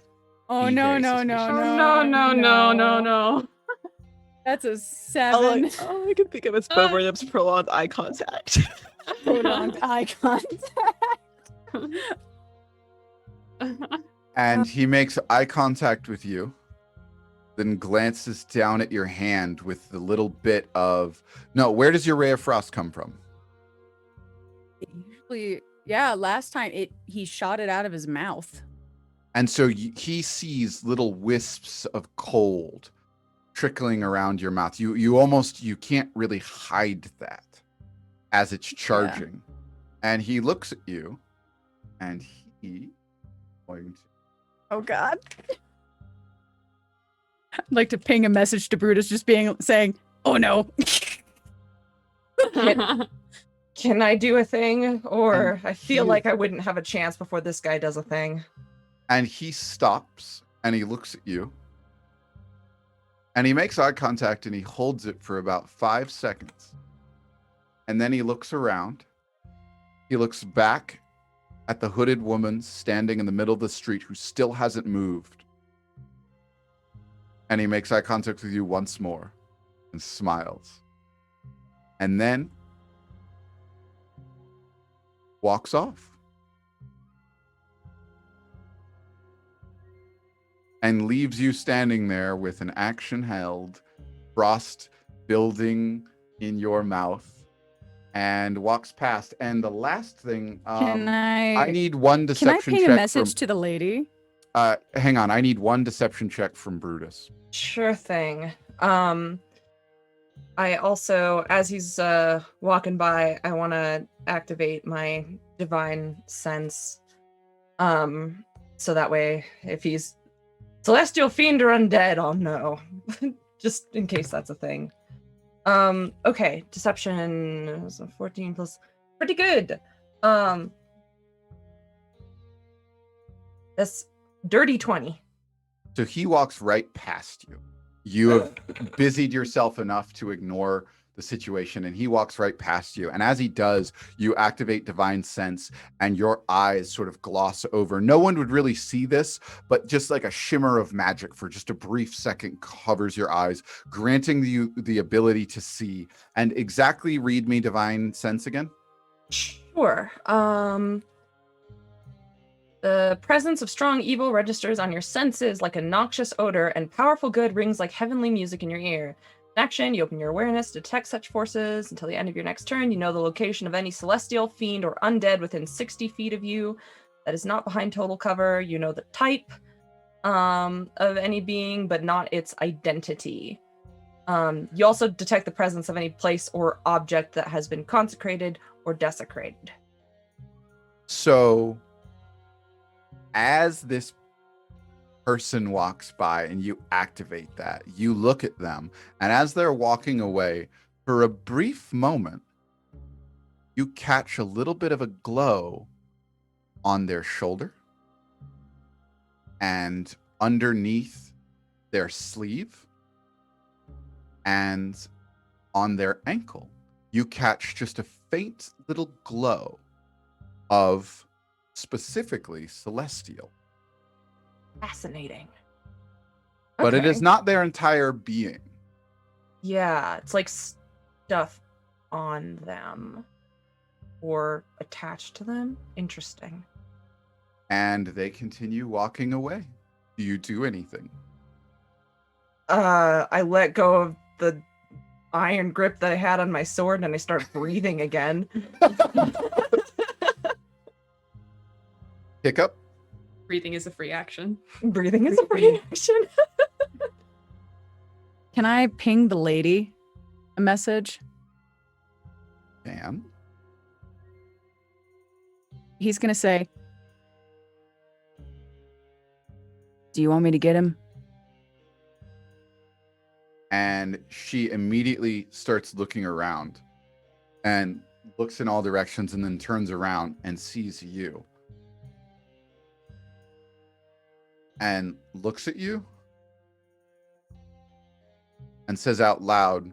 Oh Be no, very no, no, suspicious. no. Oh, no. That's a All 7. I can think of is Bovernip's prolonged eye contact. Prolonged eye contact. And he makes eye contact with you, then glances down at your hand with the little bit of, no, where does your ray of frost come from? Usually, yeah, last time he shot it out of his mouth. And so he sees little wisps of cold trickling around your mouth. You can't really hide that as it's charging. And he looks at you and he going to, Oh god. I'd like to ping a message to Brutus just saying, "Oh no." Can I do a thing? Or And I feel he- like I wouldn't have a chance before this guy does a thing. and he stops and he looks at you and he makes eye contact and he holds it for about 5 seconds. And then he looks around. He looks back at the hooded woman standing in the middle of the street who still hasn't moved. And he makes eye contact with you once more and smiles. And then walks off. And leaves you standing there with an action held, frost building in your mouth, and walks past. And the last thing, Can I need one Can I deception ping check a message from, to the lady? hang on, I need one deception check from Brutus. Sure thing. I also, as he's walking by, I want to activate my divine sense. So that way, if he's celestial fiend or undead, I'll know. Just in case that's a thing. Okay, deception is a 14 plus. Pretty good. That's dirty 20. So he walks right past you. You have busied yourself enough to ignore the situation, and he walks right past you. And as he does, you activate divine sense, and your eyes sort of gloss over. No one would really see this, but just like a shimmer of magic for just a brief second covers your eyes, granting you the ability to see. And exactly read me divine sense again. Sure. The presence of strong evil registers on your senses like a noxious odor, and powerful good rings like heavenly music in your ear. Action, you open your awareness to detect such forces. Until the end of your next turn, you know the location of any celestial, fiend, or undead within 60 feet of you that is not behind total cover. You know the type of any being, but not its identity. You also detect the presence of any place or object that has been consecrated or desecrated. So, as this person walks by and you activate that, you look at them, and as they're walking away, for a brief moment, you catch a little bit of a glow on their shoulder and underneath their sleeve and on their ankle. You catch just a faint little glow of specifically celestial. Fascinating. But it Okay. is not their entire being. Yeah, it's like stuff on them or attached to them. Interesting. And they continue walking away. Do you do anything? I let go of the iron grip that I had on my sword and I start breathing again. Hiccup? Breathing is a free action. Breathing is a free action. Can I ping the lady a message? And He's going to say, do you want me to get him? and she immediately starts looking around and looks in all directions and then turns around and sees you. And looks at you and says out loud,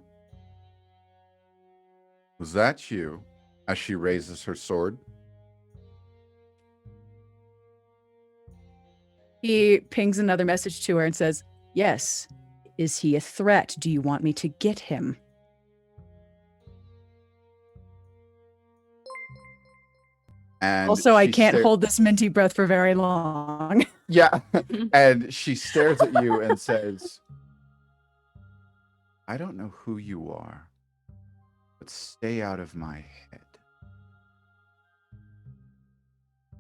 "Was that you?" as she raises her sword. He pings another message to her and says, yes. Is he a threat? Do you want me to get him? And Also, I she can't sta- hold this minty breath for very long. Yeah. And she stares at you and says, "I don't know who you are, but stay out of my head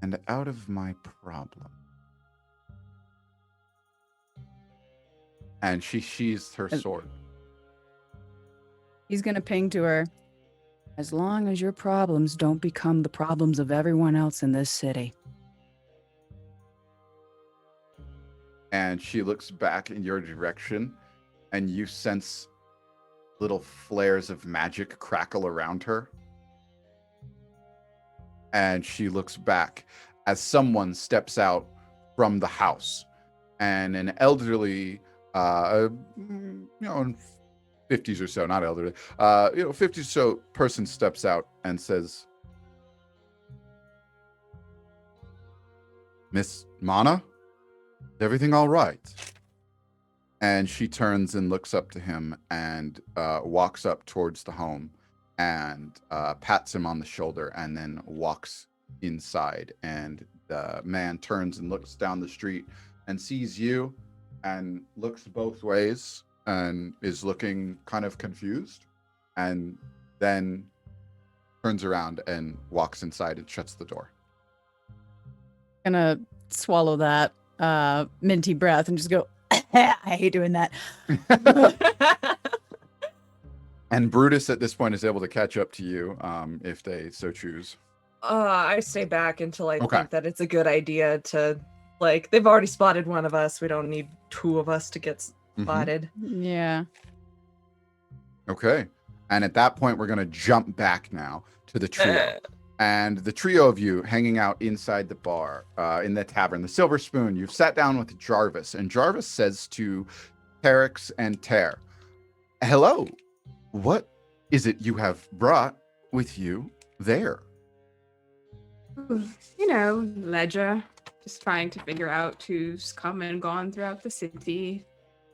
and out of my problem." And she sheathes her And- sword. He's going to ping to her, as long as your problems don't become the problems of everyone else in this city. And she looks back in your direction, and you sense little flares of magic crackle around her. And she looks back as someone steps out from the house, and an elderly, in 50s or so, not elderly, 50s or so person steps out and says, "Miss Mana, is everything all right?" And she turns and looks up to him and walks up towards the home and pats him on the shoulder and then walks inside. And the man turns and looks down the street and sees you and looks both ways and is looking kind of confused, and then turns around and walks inside and shuts the door. Gonna swallow that minty breath and just go, I hate doing that. And Brutus at this point is able to catch up to you if they so choose. I stay back until I Okay. think that it's a good idea to, like, they've already spotted one of us. We don't need two of us to get Mhm. spotted. Yeah. Okay. And at that point, we're going to jump back now to the trio. And the trio of you hanging out inside the bar, in the tavern, the Silver Spoon, you've sat down with Jarvis. And Jarvis says to Terex and Ter, "Hello, what is it you have brought with you there?" Ledger. Just trying to figure out who's come and gone throughout the city.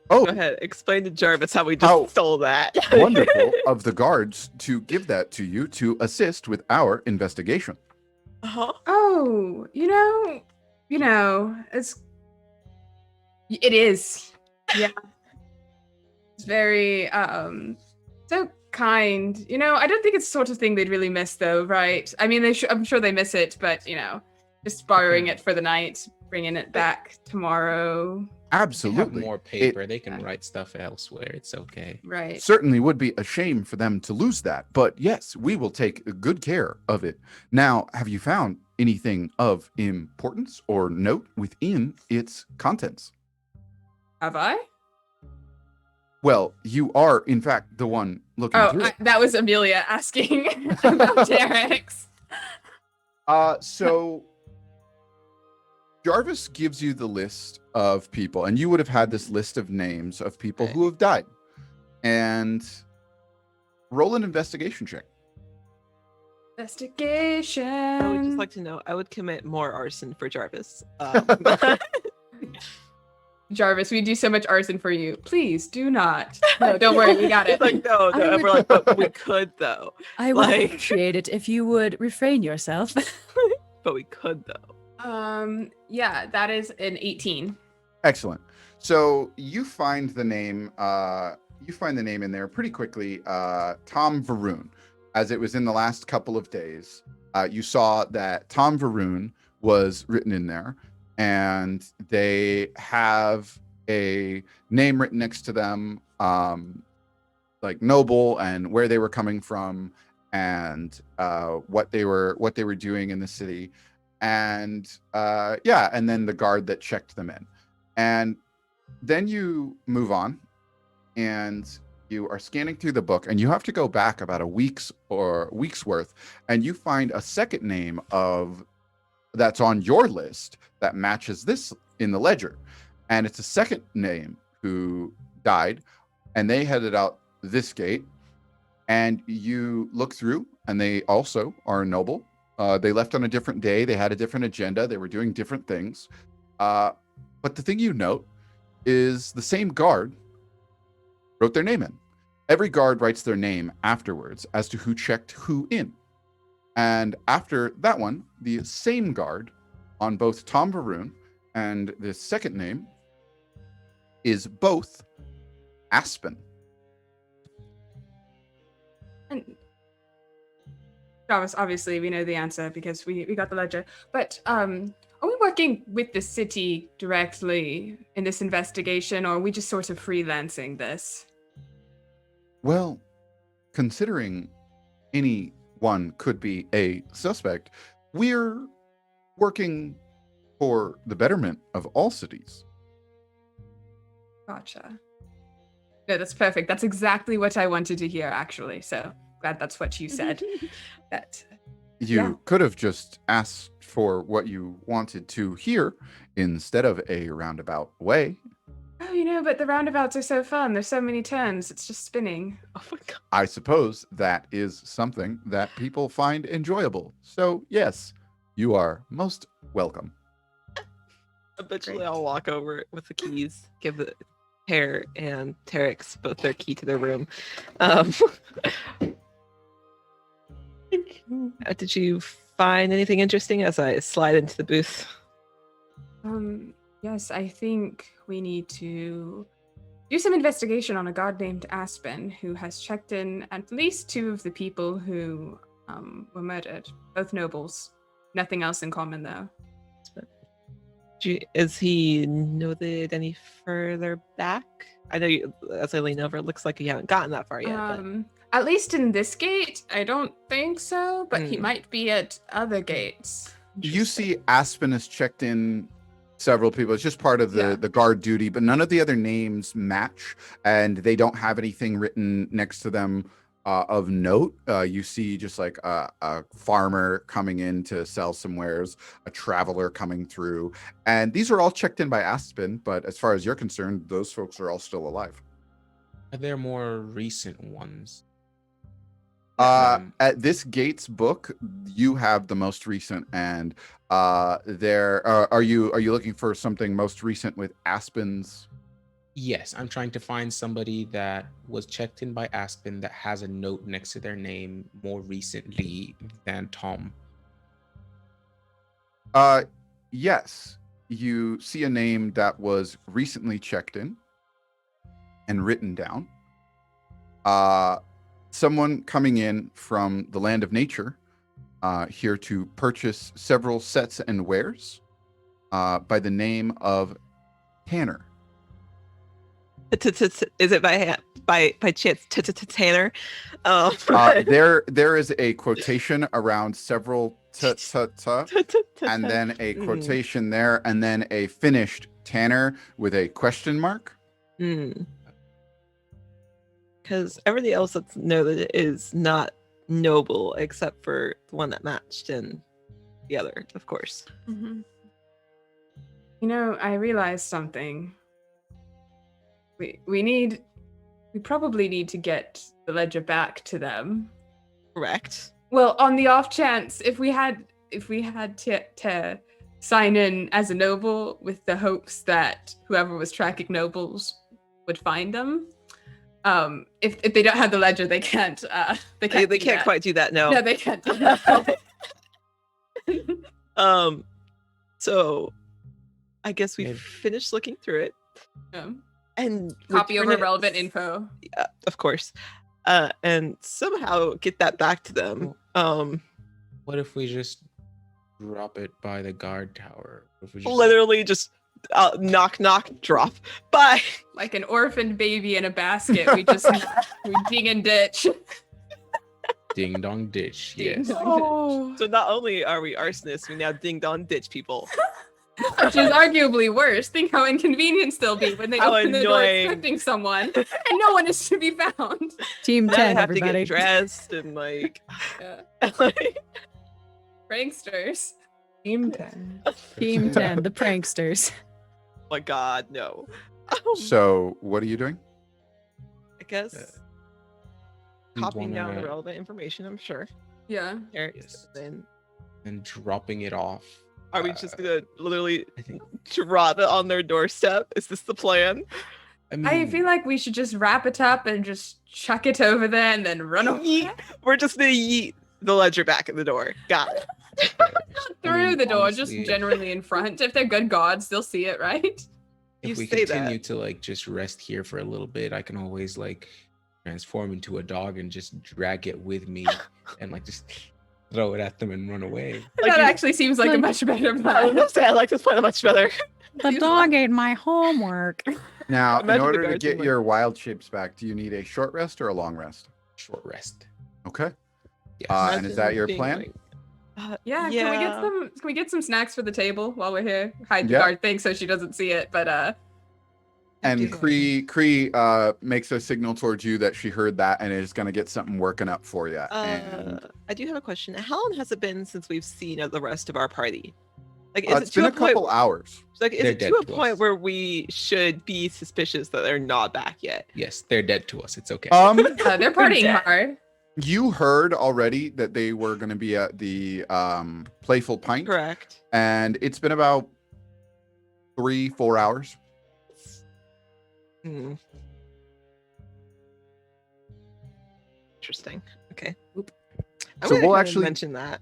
Oh, Go ahead, explain to Jarvis how we just How- stole that. wonderful of the guards to give that to you to assist with our investigation. Uh-huh. Oh, it is. Yeah. It's very so kind. You know, I don't think it's the sort of thing they'd really miss, though, right? I mean, I'm sure they miss it, but you know, just borrowing it for the night, bringing it back tomorrow. They have Absolutely. more paper. They can write stuff elsewhere. It's okay. Right. Certainly would be a shame for them to lose that, but yes, we will take good care of it. Now, have you found anything of importance or note within its contents? Have I? Well, you are, in fact, the one looking through it. That was Amelia asking about Derek's. So Jarvis gives you the list of people, and you would have had this list of names of people who have died. And roll an investigation check. Investigation. I would just like to know, I would commit more arson for Jarvis. Jarvis, we do so much arson for you. Please do not. No, don't worry, we got it. It's like, no, I and we're like, but we could though. I would Like- appreciate it if you would refrain yourself. But we could though. Yeah, that is an 18. Excellent. So you find the name. You find the name in there pretty quickly. Tom Varoon, as it was in the last couple of days. You saw that Tom Varoon was written in there, and they have a name written next to them, like noble and where they were coming from, and what they were doing in the city, and and then the guard that checked them in, and then you move on, and you are scanning through the book, and you have to go back about a week's worth, and you find a second name that's on your list that matches this in the ledger, and it's a second name who died, and they headed out this gate, and you look through, and they also are noble. They left on a different day. They had a different agenda. They were doing different things. But the thing you note is the same guard wrote their name in. Every guard writes their name afterwards as to who checked who in. And after that one, the same guard on both Tom Varoon and the second name is both Aspen. And Jarvis, obviously, we know the answer because we got the ledger. But are we working with the city directly in this investigation, or are we just sort of freelancing this? Well, considering anyone could be a suspect, we're working for the betterment of all cities. Gotcha. No, that's perfect. That's exactly what I wanted to hear, actually. So glad that's what you said. You could have just asked for what you wanted to hear instead of a roundabout way. Oh, but the roundabouts are so fun. There's so many turns. It's just spinning. Oh my god. I suppose that is something that people find enjoyable. So, yes, you are most welcome. Eventually I'll walk over with the keys, give the Pear and Terex both their key to their room. Did you find anything interesting as I slide into the booth? Yes, I think we need to do some investigation on a god named Aspen who has checked in at least 2 of the people who were murdered, both nobles. Nothing else in common, though. Is he noted any further back? I know you, as I lean over, it looks like you haven't gotten that far yet. But... At least in this gate, I don't think so, but he might be at other gates. You see Aspen has checked in several people. It's just part of the guard duty, but none of the other names match, and they don't have anything written next to them of note. You see just like a farmer coming in to sell some wares, a traveler coming through, and these are all checked in by Aspen, but as far as you're concerned, those folks are all still alive. Are there more recent ones? At this Gates book, you have the most recent, and there are you looking for something most recent with Aspen's? Yes, I'm trying to find somebody that was checked in by Aspen that has a note next to their name more recently than Tom. Yes, you see a name that was recently checked in, and written down. Someone coming in from the land of nature, here to purchase several sets and wares, by the name of Tanner. Is it by chance Tanner? There is a quotation around several and then a quotation there, and then a finished Tanner with a question mark. Because everything else that's noted is not noble except for the one that matched and the other, of course. You know, I realized something. We probably need to get the ledger back to them. Correct. Well, on the off chance, if we had to sign in as a noble with the hopes that whoever was tracking nobles would find them. If they don't have the ledger, they can't. They can't quite do that. No. No, they can't do that. So I guess we finished looking through it. And copy return over relevant info. Yeah, of course. And somehow get that back to them. What if we just drop it by the guard tower? If we literally just knock, drop. Bye. Like an orphaned baby in a basket. We dig and ditch. Ding dong ditch. Yes. So not only are we arsonists, we now ding dong ditch people. Which is arguably worse. Think how inconvenient they'll be when they open the door expecting someone and no one is to be found. Team 10, have everybody. to get dressed and like, pranksters. Team 10. Team 10, the pranksters. Oh my God, no. So what are you doing? I guess copying down the relevant information, I'm sure. Yeah. Yes. And dropping it off. Are we just gonna literally drop it on their doorstep? Is this the plan? I feel like we should just wrap it up and just chuck it over there and then run away. We're just gonna yeet the ledger back at the door. Got it. Not through the door, just generally in front. If they're good gods, they'll see it, right? If we continue to like just rest here for a little bit, I can always like transform into a dog and just drag it with me and like just throw it at them and run away. That actually seems like a much better plan. I was gonna say I like this plan much better. The dog ate my homework. Now, in Imagine the order to guards get being your wild shapes back, do you need a short rest or a long rest? Short rest. Okay. Yes. And is that your Being plan? like, Yeah, yeah. can we get some snacks for the table while we're here? Hide the Yeah. guard thing so she doesn't see it, but And Cree makes a signal towards you that she heard that and is going to get something working up for you. And I do have a question. How long has it been since we've seen the rest of our party? Like, is it's it to been a a point? couple hours. Like, is They're it dead to a to point us. where we should be suspicious that they're not back yet? Yes, they're dead to us. It's okay. they're partying hard. You heard already that they were going to be at the Playful Pint. Correct. And it's been about 3-4 hours. Interesting. Okay. So we'll actually actually mention that.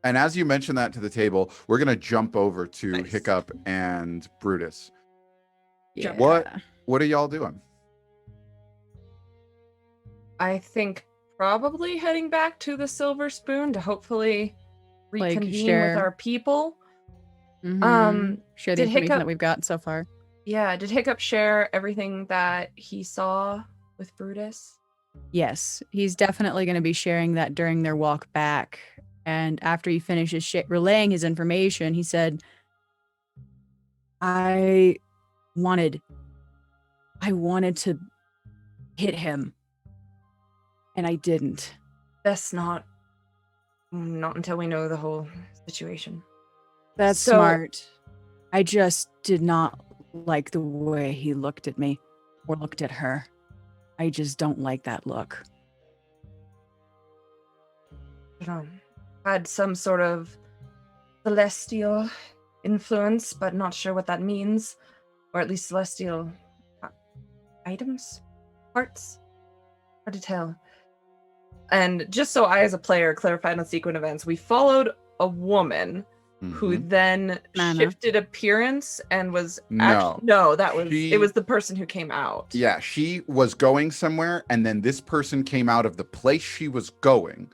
And as you mention that to the table, we're going to jump over to Nice. Hiccup and Brutus. Yeah. What are y'all doing? I think probably heading back to the Silver Spoon to hopefully Like, reconvene share- with our people. Mhm. Share the did information Hiccup- that we've got so far. Yeah, did Hiccup share everything that he saw with Brutus? Yes, he's definitely going to be sharing that during their walk back. And after he finishes relaying his information, he said, I wanted to hit him, and I didn't. That's not until we know the whole situation. That's So- smart. I just did not like the way he looked at me or looked at her. I just don't like that look. Had some sort of celestial influence, but not sure what that means. Or at least celestial items? Parts? Hard to tell. And just so I, as a player, clarified on sequent events, we followed a woman who Mhm. then Nana. shifted appearance and was No. no, that was She- it was the person who came out. Yeah, she was going somewhere, and then this person came out of the place she was going,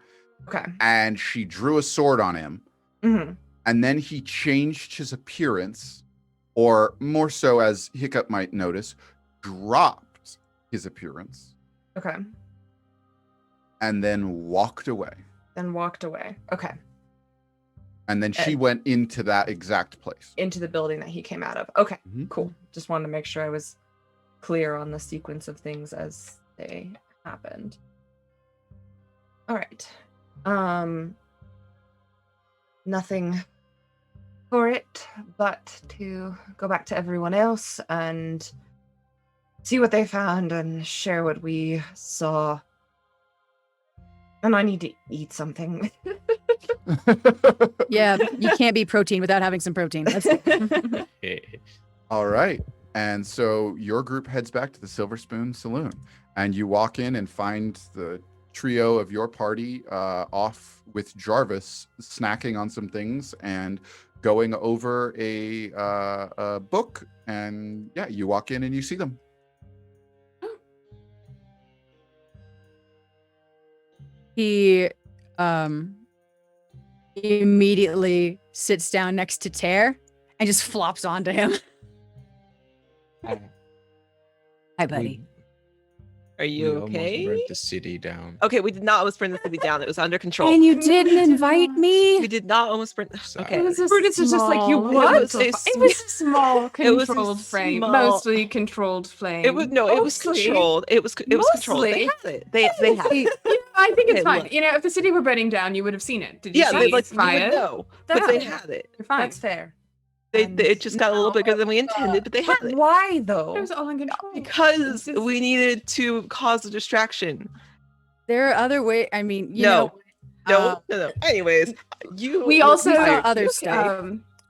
Okay. and she drew a sword on him, hmm and then he changed his appearance, or more so, as Hiccup might notice, dropped his appearance, Okay. and then walked away. Then walked away. Okay. And then she And- went into that exact place. Into the building that he came out of. Okay. Mhm. Cool. Just wanted to make sure I was clear on the sequence of things as they happened. All right. Nothing for it but to go back to everyone else and see what they found and share what we saw. And I need to eat something. Yeah, you can't be protein without having some protein. That's All right. And so your group heads back to the Silver Spoon Saloon, and you walk in and find the trio of your party off with Jarvis snacking on some things and going over a book. And yeah, you walk in and you see them. he immediately sits down next to Tear and just flops onto him. Hi, buddy. Are you We almost okay? burnt the city down. Okay, we did not almost burn the city down. It was under control. And you didn't invite We me? did not almost burn. Sorry. Okay. It was a Brutus is just like, you small- what? It was a It was a small It was a controlled flame, small- mostly controlled flame. It was no. It was Mostly. controlled. It was controlled. They Mostly. had it. They had it. You know, I think it's Okay, fine. look. You know, if the city were burning down, you would have seen it. Did you Yeah, see they, like you fire? would know, but they Yeah. had it. You're fine. That's fair. It just got a little bigger than we intended, but they had But it why though? It was all in control. because It's just- we needed to cause a distraction. There are other ways. I mean, you No. know, No. Anyways, you. We also we saw fired. other stuff.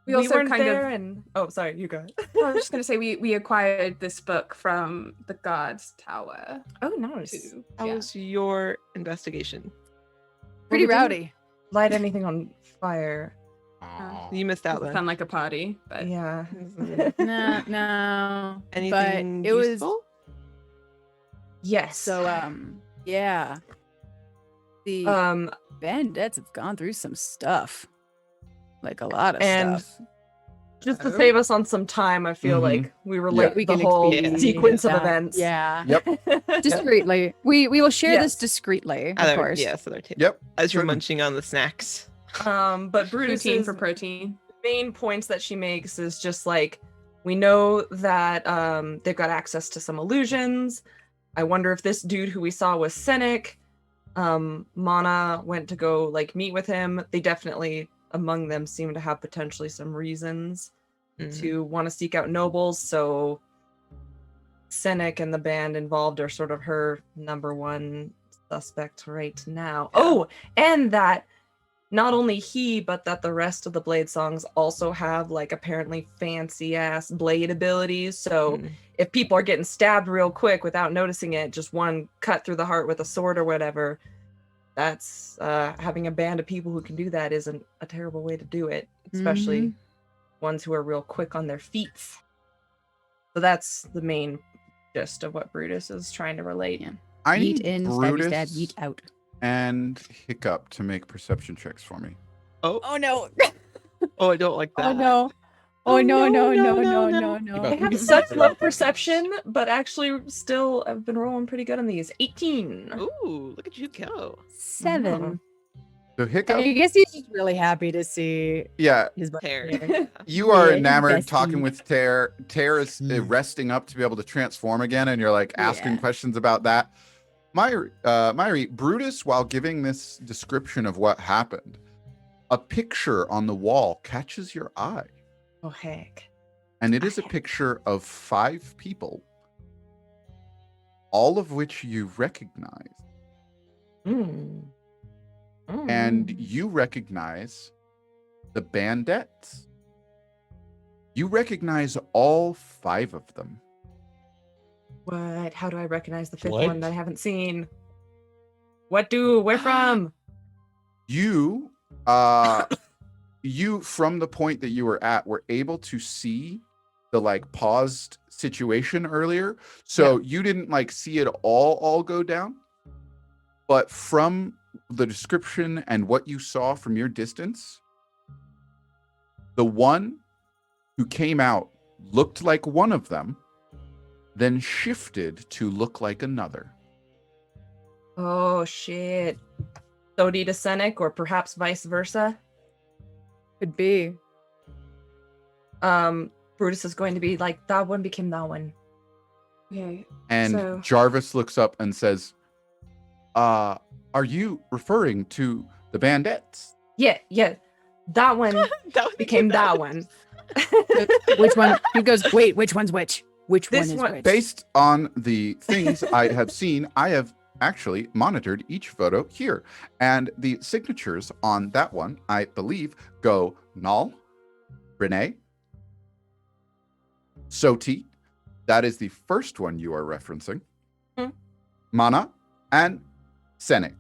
we also weren't kind there of. and oh, sorry, you go. I was just gonna say we acquired this book from the God's Tower. Oh, nice. Too. How Yeah. was your investigation? Pretty we didn't- rowdy. Light anything on fire. Aw. You missed out Doesn't then. sound like a party, but Yeah. No. Anything but it was useful? Yes. so yeah. The bandits have gone through some stuff. Like a lot of And stuff. just to Oh. save us on some time, I feel Mhm. like we Yeah. relate We the can whole expedite sequence of that. events. Yeah. Yep. Discreetly. We will share this Yes. discreetly, of Other- course. Yes, other table. Yep. As you're Certainly. munching on the snacks. But protein Brutus's for protein. main points that she makes is just like, we know that they've got access to some illusions. I wonder if this dude who we saw was Senek. Mana went to go like meet with him. They definitely among them seem to have potentially some reasons to want to seek out nobles. So Senek and the band involved are sort of her number one suspect right now. Yeah. Oh, and that not only he, but that the rest of the Blade songs also have like apparently fancy ass blade abilities. So Mm. if people are getting stabbed real quick without noticing it, just one cut through the heart with a sword or whatever, that's having a band of people who can do that isn't a terrible way to do it, especially ones who are real quick on their feet. So that's the main gist of what Brutus is trying to relate. Yeah. I Yeet need in, stabby Brutus stab, yeet out. and Hiccup to make perception checks for me. Oh no. Oh, I don't like that. Oh no. Oh no, no, no, no, no, no. I have Give such me low that perception, but actually still I've been rolling pretty good on these. 18. Ooh, look at you go. 7. So Hiccup, I guess he's just really happy to see yeah, his butt. Hair. Yeah. you are Yeah, enamored bestie. talking with Tear. Tear is Hmm. resting up to be able to transform again, and you're like asking Yeah. questions about that. Myri, Brutus, while giving this description of what happened, a picture on the wall catches your eye, Oh heck. and it is a picture of 5 people, all of which you recognize. Mm. And Mm. you recognize the bandettes. You recognize all 5 of them. What? How do I recognize the fifth What? one that I haven't seen? What do? Where from? You you, from the point that you were at, were able to see the like paused situation earlier. So you didn't like see it all go down. But from the description and what you saw from your distance, the one who came out looked like one of them, then shifted to look like another. Oh shit. Sodi to Senek, or perhaps vice versa. Could be. Brutus is going to be like, that one became that one. Okay. And So- Jarvis looks up and says, are you referring to the bandettes? Yeah. That one That would became that one. Which one? He goes, wait, which one's which? Which This one is one- which? Based on the things I have seen, I have actually monitored each photo here. And the signatures on that one, I believe, go Nal, Renee, Soti. That is the first one you are referencing. Mana and Senek.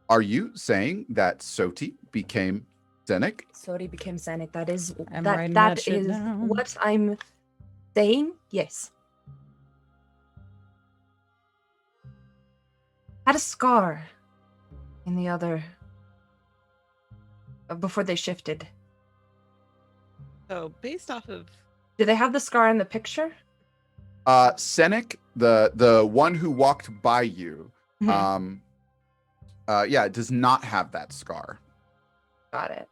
Are you saying that Soti became Senek? Sodi became Senek. That is I'm writing that shit down. what I'm saying. Yes. Had a scar in the other before they shifted. So based off of Do they have the scar in the picture? Senek, the one who walked by you, Mhm. it does not have that scar. Got it.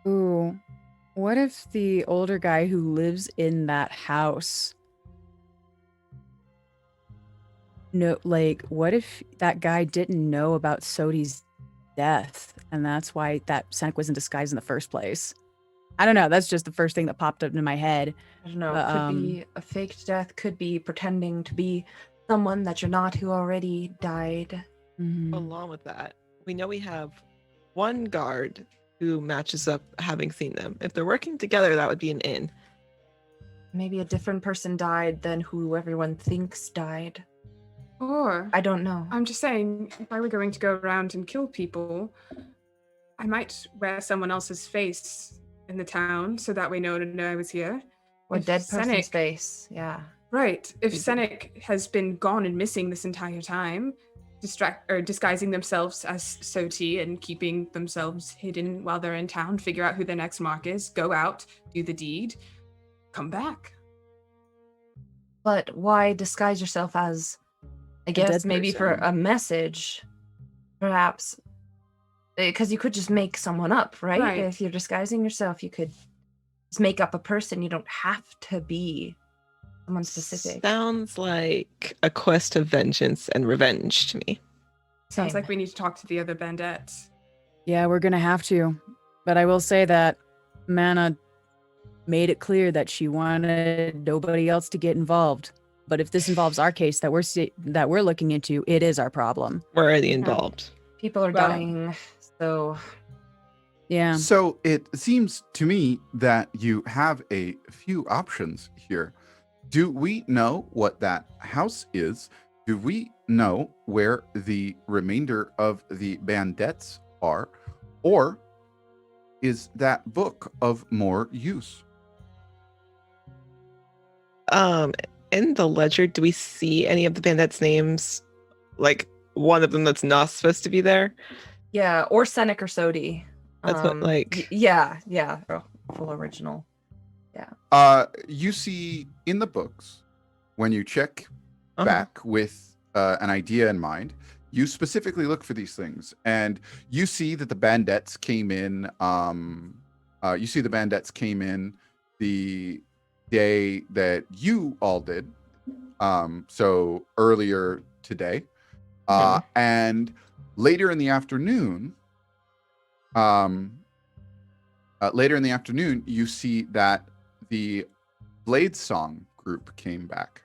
Ooh. What if the older guy who lives in that house what if that guy didn't know about Sodi's death and that's why that Senek was in disguise in the first place? I don't know. That's just the first thing that popped up in my head. I don't know. But, Could be a faked death. Could be pretending to be someone that you're not who already died. Mhm. along with that, we know we have one guard who matches up having seen them. If they're working together, that would be an in. Maybe a different person died than who everyone thinks died. Or I don't know. I'm just saying, if I were going to go around and kill people, I might wear someone else's face in the town so that way no one would know I was here. Or If dead person's Senek- face. Yeah. Right. If Mhm. Senek has been gone and missing this entire time, disguising themselves as Soti and keeping themselves hidden while they're in town, figure out who their next mark is, go out, do the deed, come back. But why disguise yourself as, I dead guess, maybe for person. a message? Perhaps. Because you could just make someone up, right? Right. If you're disguising yourself, you could just make up a person. You don't have to be someone specific. Sounds like a quest of vengeance and revenge to me. Sounds Same. like we need to talk to the other bandettes. Yeah, we're gonna have to. But I will say that Mana made it clear that she wanted nobody else to get involved. But if this involves our case that we're looking into, it is our problem. We're already involved. People are Well- dying, so Yeah. So it seems to me that you have a few options here. Do we know what that house is? Do we know where the remainder of the bandettes are? Or is that book of more use? In the ledger, do we see any of the bandits' names? Like one of them that's not supposed to be there? yeah, or Senek or Sodi. That's what, like- yeah, full original. You see in the books, when you check Uh-huh. back with an idea in mind, you specifically look for these things, and you see that the bandettes came in. The day that you all did, so earlier today, and later in the afternoon. You see that the Blade Song group came back.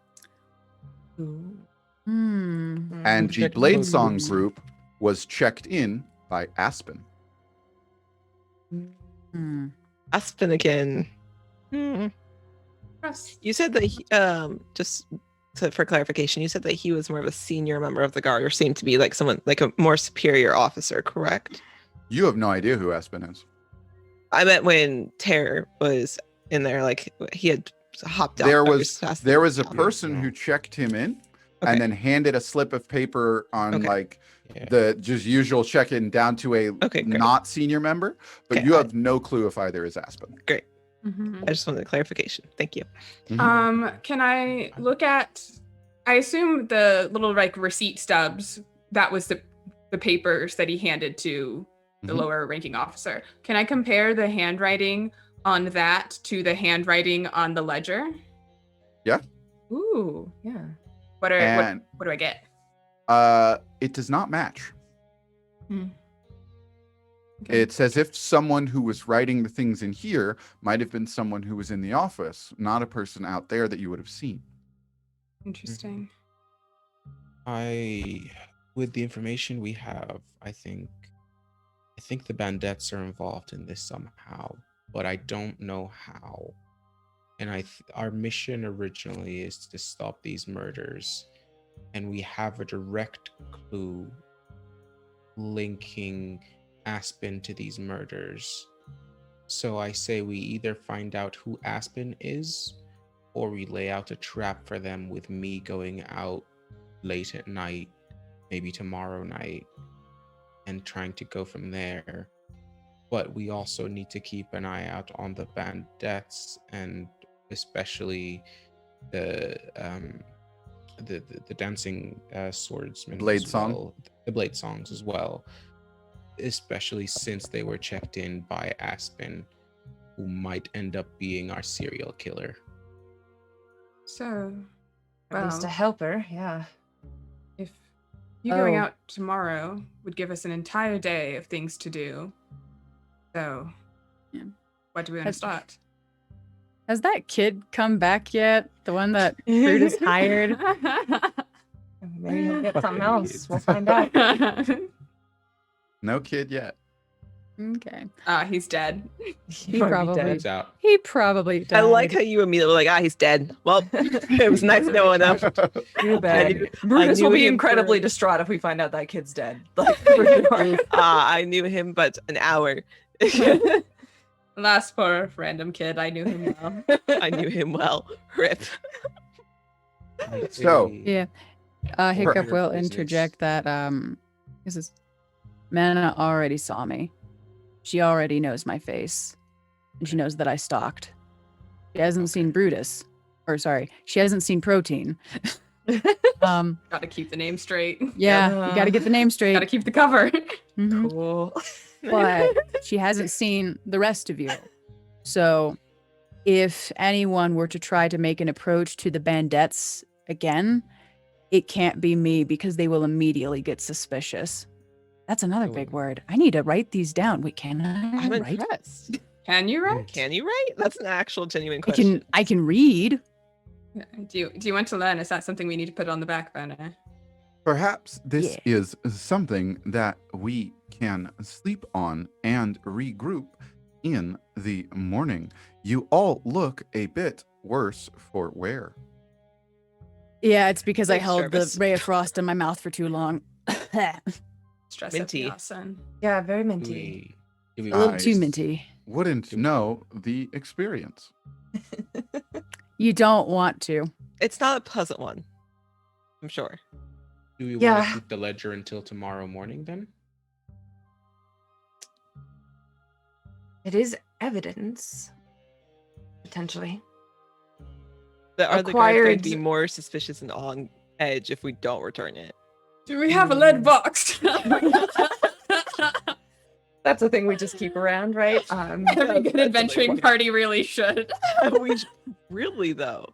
Ooh. Hmm. And the checked Blade both Song groups. group was checked in by Aspen. Hmm. Aspen again. Hmm. Russ. You said that for clarification, you said that he was more of a senior member of the guard, or seemed to be like someone like a more superior officer, correct? You have no idea who Aspen is. I meant when Terror was in there, like he had hopped out. There or was past there the- was a Yeah, person no. who checked him in Okay. and then handed a slip of paper on Okay. like Yeah. the just usual check-in down to a Okay, great. not senior member, but Okay, you have no clue if either is Aspen. Great. Mhm. I just wanted clarification. Thank you. Can I look at? I assume the little like receipt stubs. That was the papers that he handed to the Mhm. lower ranking officer. Can I compare the handwriting on that to the handwriting on the ledger? Yeah. Ooh. Yeah. What And do I get? it does not match. Okay. It's as if someone who was writing the things in here might have been someone who was in the office, not a person out there that you would have seen. Interesting. With the information we have, I think the bandits are involved in this somehow, but I don't know how. And our mission originally is to stop these murders, and we have a direct clue linking Aspen to these murders. So I say we either find out who Aspen is, or we lay out a trap for them with me going out late at night, maybe tomorrow night, and trying to go from there. But we also need to keep an eye out on the bandits, and especially the dancing swordsmen, Blade as song? well, the blade songs as well, especially since they were checked in by Aspen, who might end up being our serial killer. So, At least a well, helper, yeah. if you going Oh. out tomorrow would give us an entire day of things to do. So, Yeah. what do we want to Has- start? Has that kid come back yet? The one that Brutus hired? Maybe he'll get something Fucking else. kids. We'll find out. No kid yet. Okay. He's dead. He Might be probably dead. It's out. He probably died. I like how you immediately were like, he's dead. Well, it was nice knowing him. Too bad. knew- Brutus I will knew be him incredibly for- distraught if we find out that kid's dead. Like, for sure. I knew him, but an hour. Last poor random kid. I knew him well. I knew him well. Rip. So- Yeah. Hiccup Your will business. interject that this is Mana already saw me. She already knows my face. And she knows that I stalked. She hasn't seen Brutus. Or sorry, she hasn't seen Protein. Gotta keep the name straight. Yeah, you gotta get the name straight. Gotta keep the cover. Mhm. Cool. But she hasn't seen the rest of you. So if anyone were to try to make an approach to the bandits again, it can't be me because they will immediately get suspicious. That's another Oh. big word. I need to write these down. Wait, can I I'm write? impressed. Can you write? Can you write? That's an actual genuine I question. can read. Do you want to learn? Is that something we need to put on the back burner? Perhaps this Yeah. is something that we can sleep on and regroup in the morning. You all look a bit worse for wear. Yeah, it's because I Thanks, held Jarvis. the ray of frost in my mouth for too long. Stress Minty. up, Yasin. Yeah, very Do minty. we A little Nice. too minty. Wouldn't know the experience. You don't want to. It's not a pleasant one. I'm sure. do we want Yeah. to keep the ledger until tomorrow morning then? It is evidence. Potentially. But are the guards going Acquired- to be more suspicious and on edge if we don't return it? Do we have a lead box? That's a thing we just keep around, right? Every good that's adventuring funny. party really should. we really though.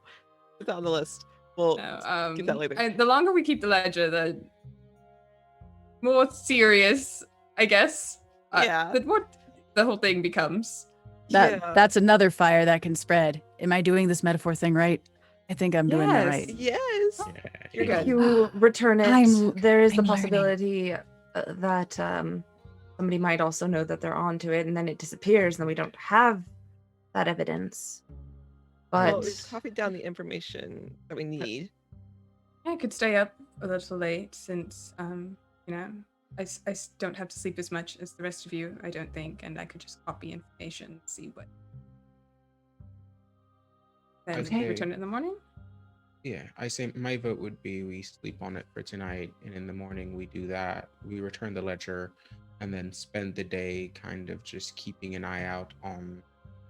Put that on the list. Well, No, get that later. the longer we keep the ledger, the more serious, I guess. Yeah. The more the whole thing becomes. That's another fire that can spread. Am I doing this metaphor thing right? I think I'm doing that Yes. right. Yes. Yeah, You're yeah. good. you return it, I'm- there is the I'm learning. possibility that somebody might also know that they're onto it, and then it disappears, and then we don't have that evidence. But Well, we've copied down the information that we need. I could stay up a little late since, you know, don't have to sleep as much as the rest of you, I don't think, and I could just copy information, see what. Then Okay. return it in the morning. Yeah, I say my vote would be we sleep on it for tonight, and in the morning we do that. We return the ledger, and then spend the day kind of just keeping an eye out on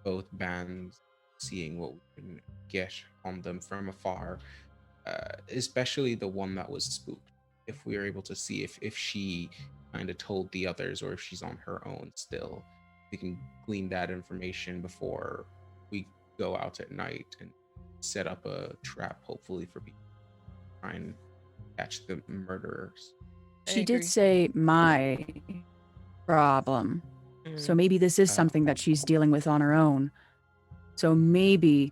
both bands, seeing what we can get on them from afar, especially the one that was spooked. If we are able to see if she kind of told the others, or if she's on her own still, we can glean that information before we go out at night and set up a trap, hopefully, for people to try and catch the murderers. I She did agree. say my problem. So maybe this is something that she's dealing with on her own. So maybe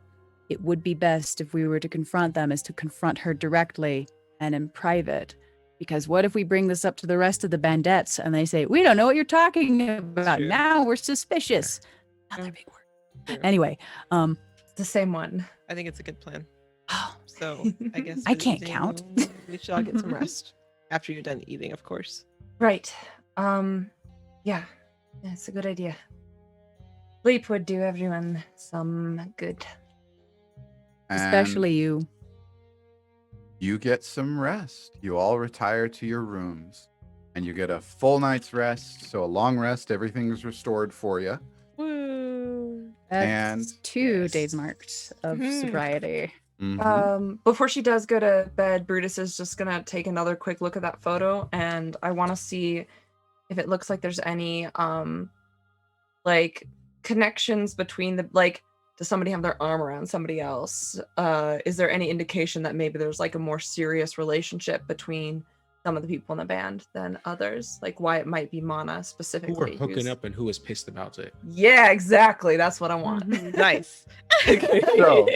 it would be best if we were to confront them is to confront her directly and in private. Because what if we bring this up to the rest of the bandettes and they say, we don't know what you're talking about. true. Now we're suspicious. Another big word. True. Anyway, It's the same one. I think it's a good plan. oh, So I guess I for the can't evening, count. We should all get some rest after you're done eating, of course. Right. Yeah, it's a good idea. Sleep would do everyone some good. And especially you. you get some rest. You all retire to your rooms, and you get a full night's rest. So a long rest, everything's restored for you. Woo. That's And- 2 Yes. days marked of Mhm. sobriety. Before she does go to bed, Brutus is just gonna take another quick look at that photo, and I want to see if it looks like there's any like connections between the does somebody have their arm around somebody else? Is there any indication that maybe there's like a more serious relationship between some of the people in the band than others? Like why it might be Mana Who specifically. are hooking who's- up and who is pissed about it? Yeah, exactly. That's what I want. Nice. So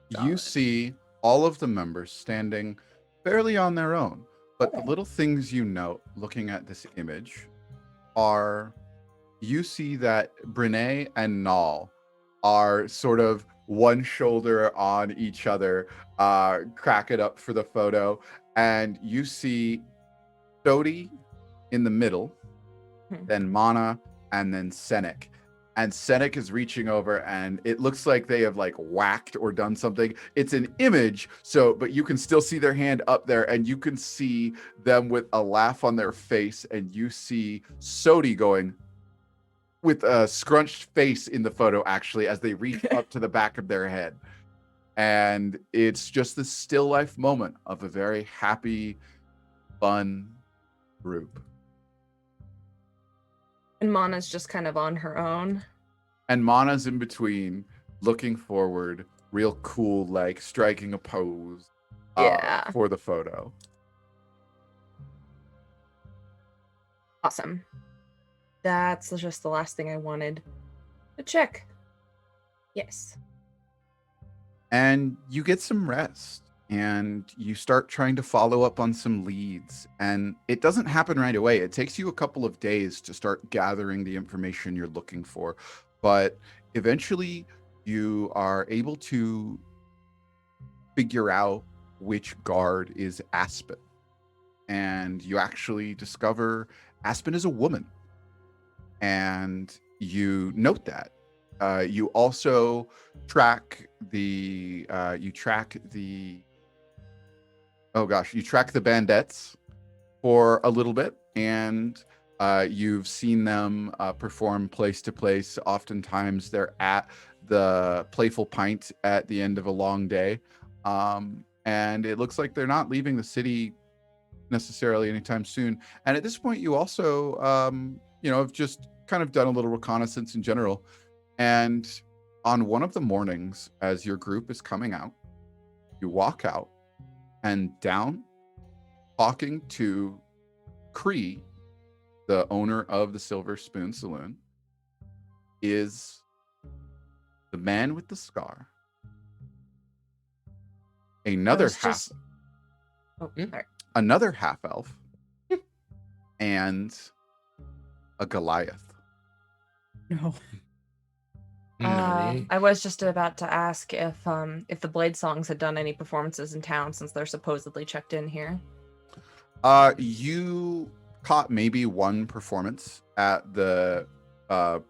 you Solid. see all of the members standing fairly on their own, but the little things you note looking at this image are you see that Brene and Nal are sort of one shoulder on each other, crack it up for the photo, and you see Dodie in the middle, then Mana, and then Senek. And Senek is reaching over, and it looks like they have like whacked or done something. It's an image, so but you can still see their hand up there, and you can see them with a laugh on their face, and you see Sodi going with a scrunched face in the photo, actually, as they reach up to the back of their head. And it's just this still life moment of a very happy, fun group. And Mana's just kind of on her own. And Mana's in between, looking forward, real cool, like striking a pose Yeah. for the photo. Awesome. That's just the last thing I wanted to check. Yes. And you get some rest, and you start trying to follow up on some leads. And it doesn't happen right away. It takes you a couple of days to start gathering the information you're looking for. But eventually, you are able to figure out which guard is Aspen. And you actually discover Aspen is a woman. And you note that. You also track the you track the bandettes for a little bit, and you've seen them perform place to place. Oftentimes they're at the Playful Pint at the end of a long day, and it looks like they're not leaving the city necessarily anytime soon. And at this point, you also have just kind of done a little reconnaissance in general. And on one of the mornings, as your group is coming out, you walk out, and down, talking to Cree, the owner of the Silver Spoon Saloon, is the man with the scar. Another half, Sorry. another half elf, and a Goliath. No. I was just about to ask if the Blade Songs had done any performances in town since they're supposedly checked in here. You caught maybe one performance at the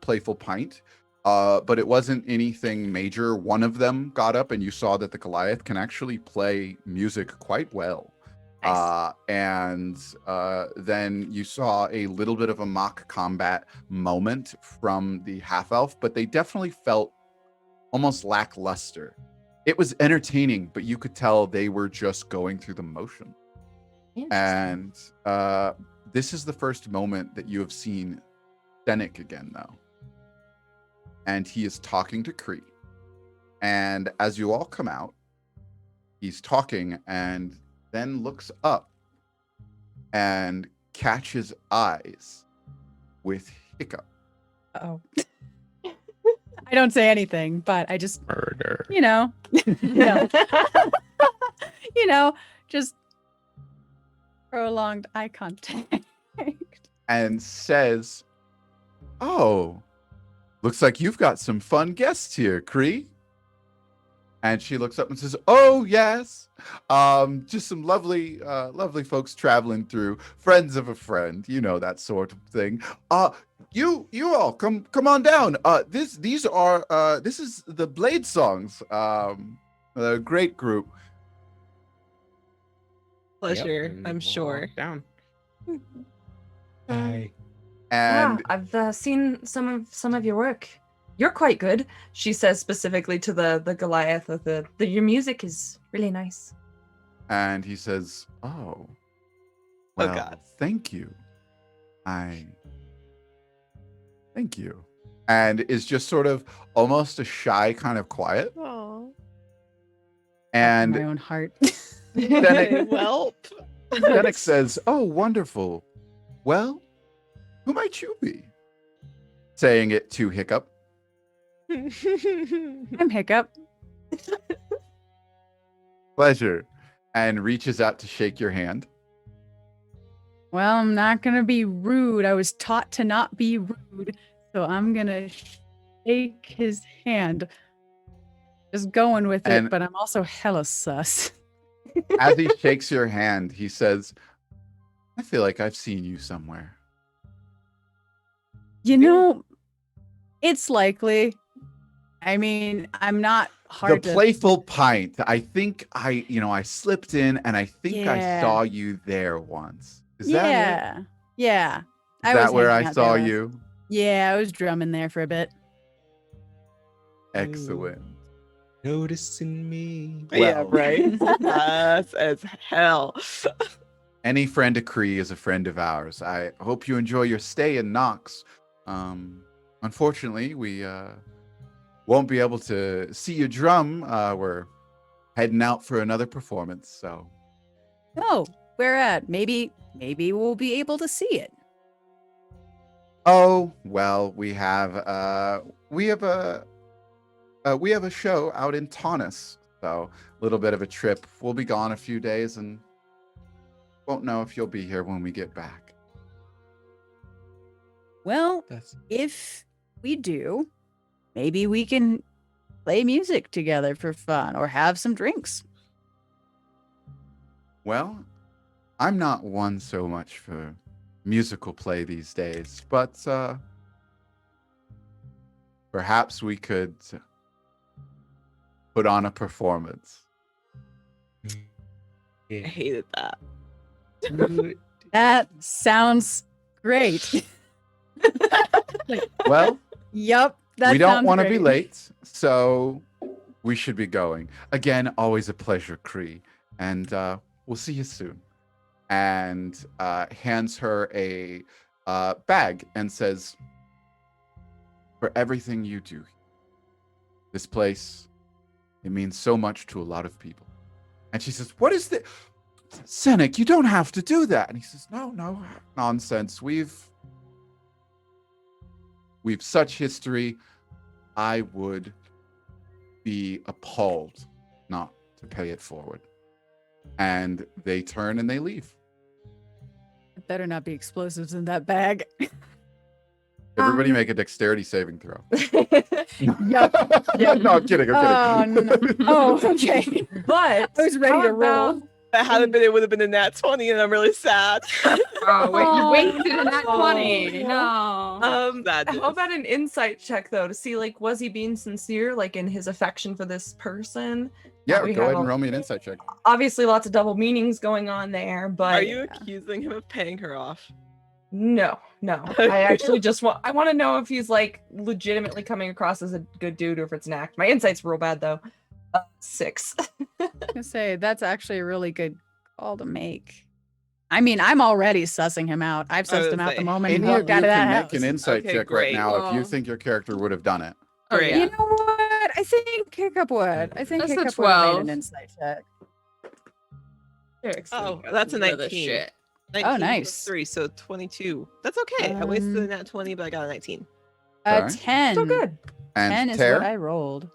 Playful Pint, but it wasn't anything major. One of them got up, and you saw that the Goliath can actually play music quite well. Nice. And then you saw a little bit of a mock combat moment from the half elf, but they definitely felt almost lackluster. It was entertaining, but you could tell they were just going through the motion. Interesting. And this is the first moment that you have seen Senik again, though. And he is talking to Kree. And as you all come out, he's talking and then looks up and catches eyes with Hiccup. Oh. I don't say anything, but I just, Murder. you know, just prolonged eye contact. And says, "Oh, looks like you've got some fun guests here, Kree." And she looks up and says, "Oh, yes. Just some lovely folks traveling through, friends of a friend, you know, that sort of thing. You all come on down. This is the Blade Songs. A great group." Pleasure, and I'm we'll sure. walk down. Hi. And I've seen some of your work. You're quite good, she says specifically to the Goliath. Your music is really nice. and he says, "Oh, Oh, well, God. thank you. Thank you." And is just sort of almost a shy kind of quiet. Oh. And my own heart. Welp. Senik says, "Oh, wonderful. Well, who might you be?" Saying it to Hiccup. I'm Hiccup. Pleasure. And reaches out to shake your hand. Well, I'm not gonna be rude. I was taught to not be rude, so I'm gonna shake his hand. Just going with And- it, but I'm also hella sus. As he shakes your hand, he says, "I feel like I've seen you somewhere." You know, it's likely. I mean, I'm not hard The to. Playful Pint. I think I slipped in and I think I Yeah. saw you there once. Is that it? Yeah, yeah. Is I that was where I hanging out saw there. you? Yeah, I was drumming there for a bit. Excellent. Noticing me. Yeah, Well. right. Us as hell. Any friend of Kree is a friend of ours. I hope you enjoy your stay in Nox. Unfortunately, we won't be able to see you drum. We're heading out for another performance, so Oh, where at? Maybe we'll be able to see it. oh well, we have a show out in Taunus, so a little bit of a trip. We'll be gone a few days and won't know if you'll be here when we get back. Well, That's if we do, maybe we can play music together for fun or have some drinks. Well, I'm not one so much for musical play these days, but perhaps we could put on a performance. I yeah. hated that. That sounds great. Well, Yup. That we don't sounds want to be great. late, so we should be going. Again, always a pleasure, Kree, and we'll see you soon. And hands her a bag and says, "For everything you do, this place, it means so much to a lot of people." And she says, "What is this? Senik, you don't have to do that." And he says, No, nonsense. We've such history. I would be appalled not to pay it forward. And they turn and they leave. It better not be explosives in that bag. Everybody make a dexterity saving throw. Yup. No, I'm kidding. Oh, I'm no. kidding. Oh, okay. But I was ready how to roll. about- If that hadn't been, it would have been a nat 20, and I'm really sad. Oh, wait, you wasted in that Oh. 20. No. Sadness. How about an insight check though to see like was he being sincere like in his affection for this person? Yeah, we go have ahead and a- roll me an insight check. Obviously, lots of double meanings going on there, but Are you accusing him of paying her off? no. I actually just want to know if he's like legitimately coming across as a good dude or if it's an act. My insight's real bad though. 6. I say that's actually a really good call to make. I mean, I'm already sussing him out. I've I was sussed him out the saying, moment he Any of walked you out of that can house. make an insight Okay, check right great. now if you Well- think your character would have done it. Oh, Great. yeah. You know what? I think Hiccup would. I think That's the Hiccup would have made 12. an insight check. Oh, that's a Brother 19. shit. 19 plus nice. 3, so 22. That's okay. I wasted Um, that 20, but I got a 19. Okay. 10. So good. And 10 is Tear? what I rolled.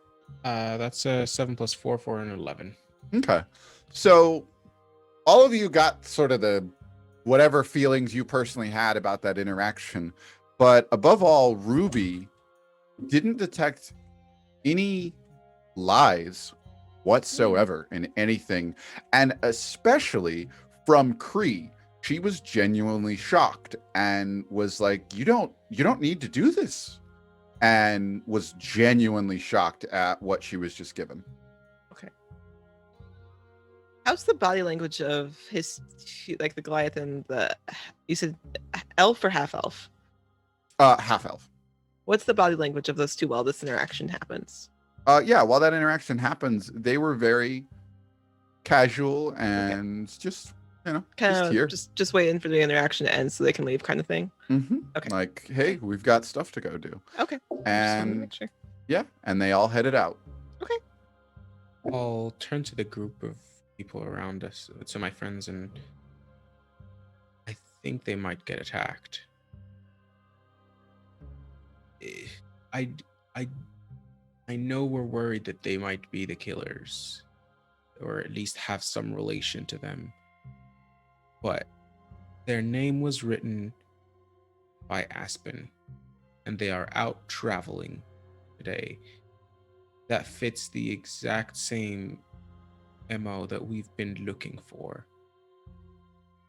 That's a 7 plus 4, 4 and 11. Okay. So all of you got sort of the whatever feelings you personally had about that interaction. But above all, Ruby didn't detect any lies whatsoever in anything. And especially from Cree. She was genuinely shocked and was like, you don't need to do this. And was genuinely shocked at what she was just given. How's the body language of his, like the Goliath and the, you said elf or half elf? Half elf. What's the body language of those two while this interaction happens? Yeah, while that interaction happens, they were very casual and just, just Kind here. of just waiting for the interaction to end so they can leave, kind of thing. Okay. Like, hey, we've got stuff to go do. Okay. Just wanted to And make sure. yeah, and they all headed out. I'll turn to the group of people around us, to my friends, and I think they might get attacked. I know we're worried that they might be the killers, or at least have some relation to them. But their name was written by Aspen, and they are out traveling today. That fits the exact same MO that we've been looking for.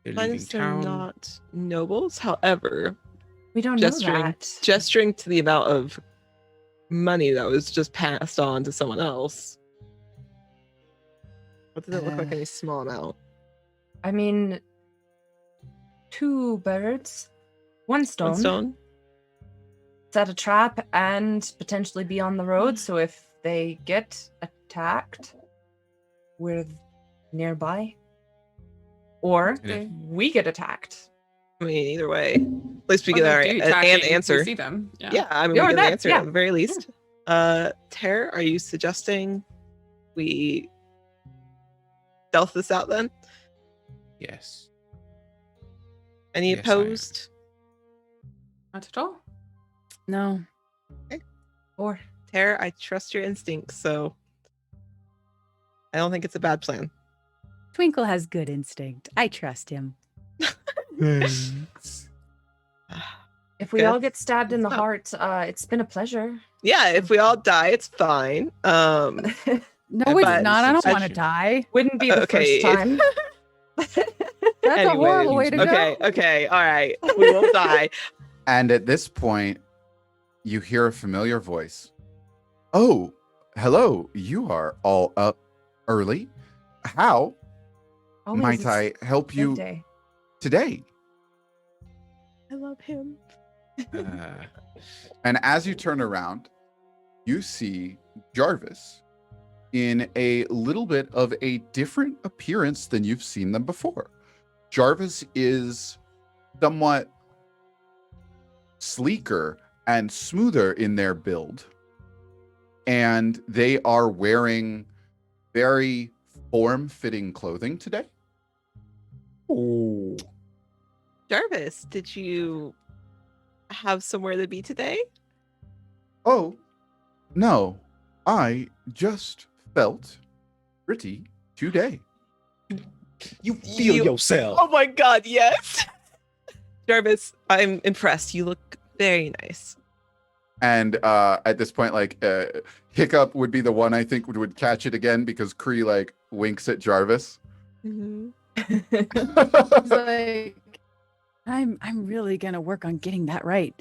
They're leaving Minus they're town. not nobles. However, We don't gesturing know that. gesturing to the amount of money that was just passed on to someone else. What does it look like? Any small amount? I mean, 2 birds, 1 stone. 1 stone. Set a trap and potentially be on the road. So if they get attacked, we're nearby. Or And if- we get attacked. I mean, either way, at least we Or get they our do an attacking, we answer. see them. Yeah, I mean, Yeah, we or get an that, answer yeah. at the very least. Tara, are you suggesting we stealth this out then? Yes. Any Yes, I am. opposed? Not at all. No. Or Tara, I trust your instincts, so I don't think it's a bad plan. Twinkle has good instinct. I trust him. if we Good. all get stabbed in the Oh. heart, it's been a pleasure. Yeah, if we all die, it's fine. No, But- it's not. I don't I want to should- die. Wouldn't be the Okay. first time. That's a horrible way to okay, all right. We will die. And at this point, you hear a familiar voice. Oh, hello. You are all up early. How Always might is I help big you day. today? I love him. Uh, And as you turn around, you see Jarvis in a little bit of a different appearance than you've seen them before. Jarvis is somewhat sleeker and smoother in their build. And they are wearing very form-fitting clothing today. oh, Jarvis, did you have somewhere to be today? Oh, no. I just felt pretty today. You feel You- yourself. Oh my god, yes. Jarvis, I'm impressed. You look very nice. And at this point, like Hiccup would be the one I think would catch it again because Kree like winks at Jarvis. Mm-hmm. He's like, I'm really gonna work on getting that right.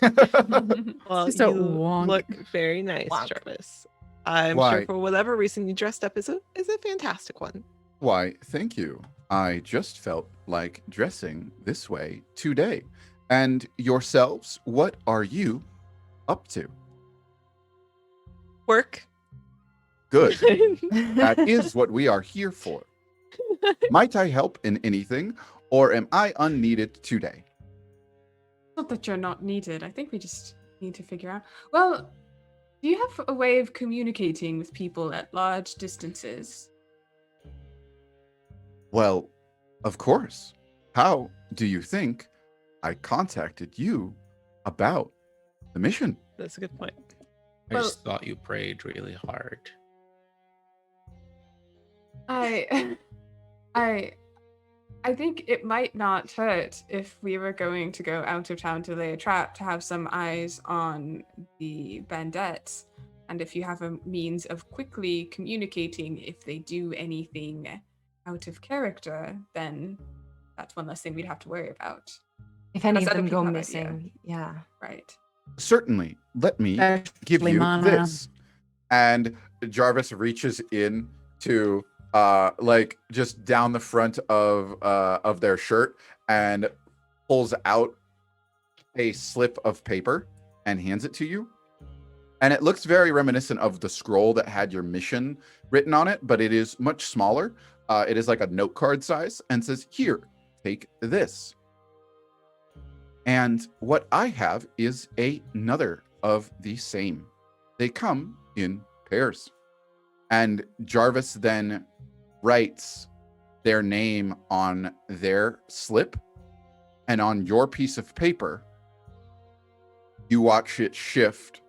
Well, Just a you wonk. look very nice, Wonk. Jarvis. I'm Why? sure for whatever reason you dressed up is a fantastic one. Why, thank you. I just felt like dressing this way today. And yourselves, what are you up to? Work. Good. That is what we are here for. Might I help in anything, or am I unneeded today? Not that you're not needed. I think we just need to figure out. Well, do you have a way of communicating with people at large distances? Well, of course. How do you think I contacted you about the mission? That's a good point. I Well- just thought you prayed really hard. I think it might not hurt if we were going to go out of town to lay a trap to have some eyes on the bandettes. And if you have a means of quickly communicating if they do anything out of character, then that's one less thing we'd have to worry about. If any Unless of other them go people have missing, yeah. Right. Certainly. Let me give Especially you Mana. this. And Jarvis reaches in to like just down the front of their shirt and pulls out a slip of paper and hands it to you. And it looks very reminiscent of the scroll that had your mission written on it, but it is much smaller. It is like a note card size and says, "Here, take this." And what I have is another of the same. They come in pairs. And Jarvis then writes their name on their slip, and on your piece of paper, you watch it shift,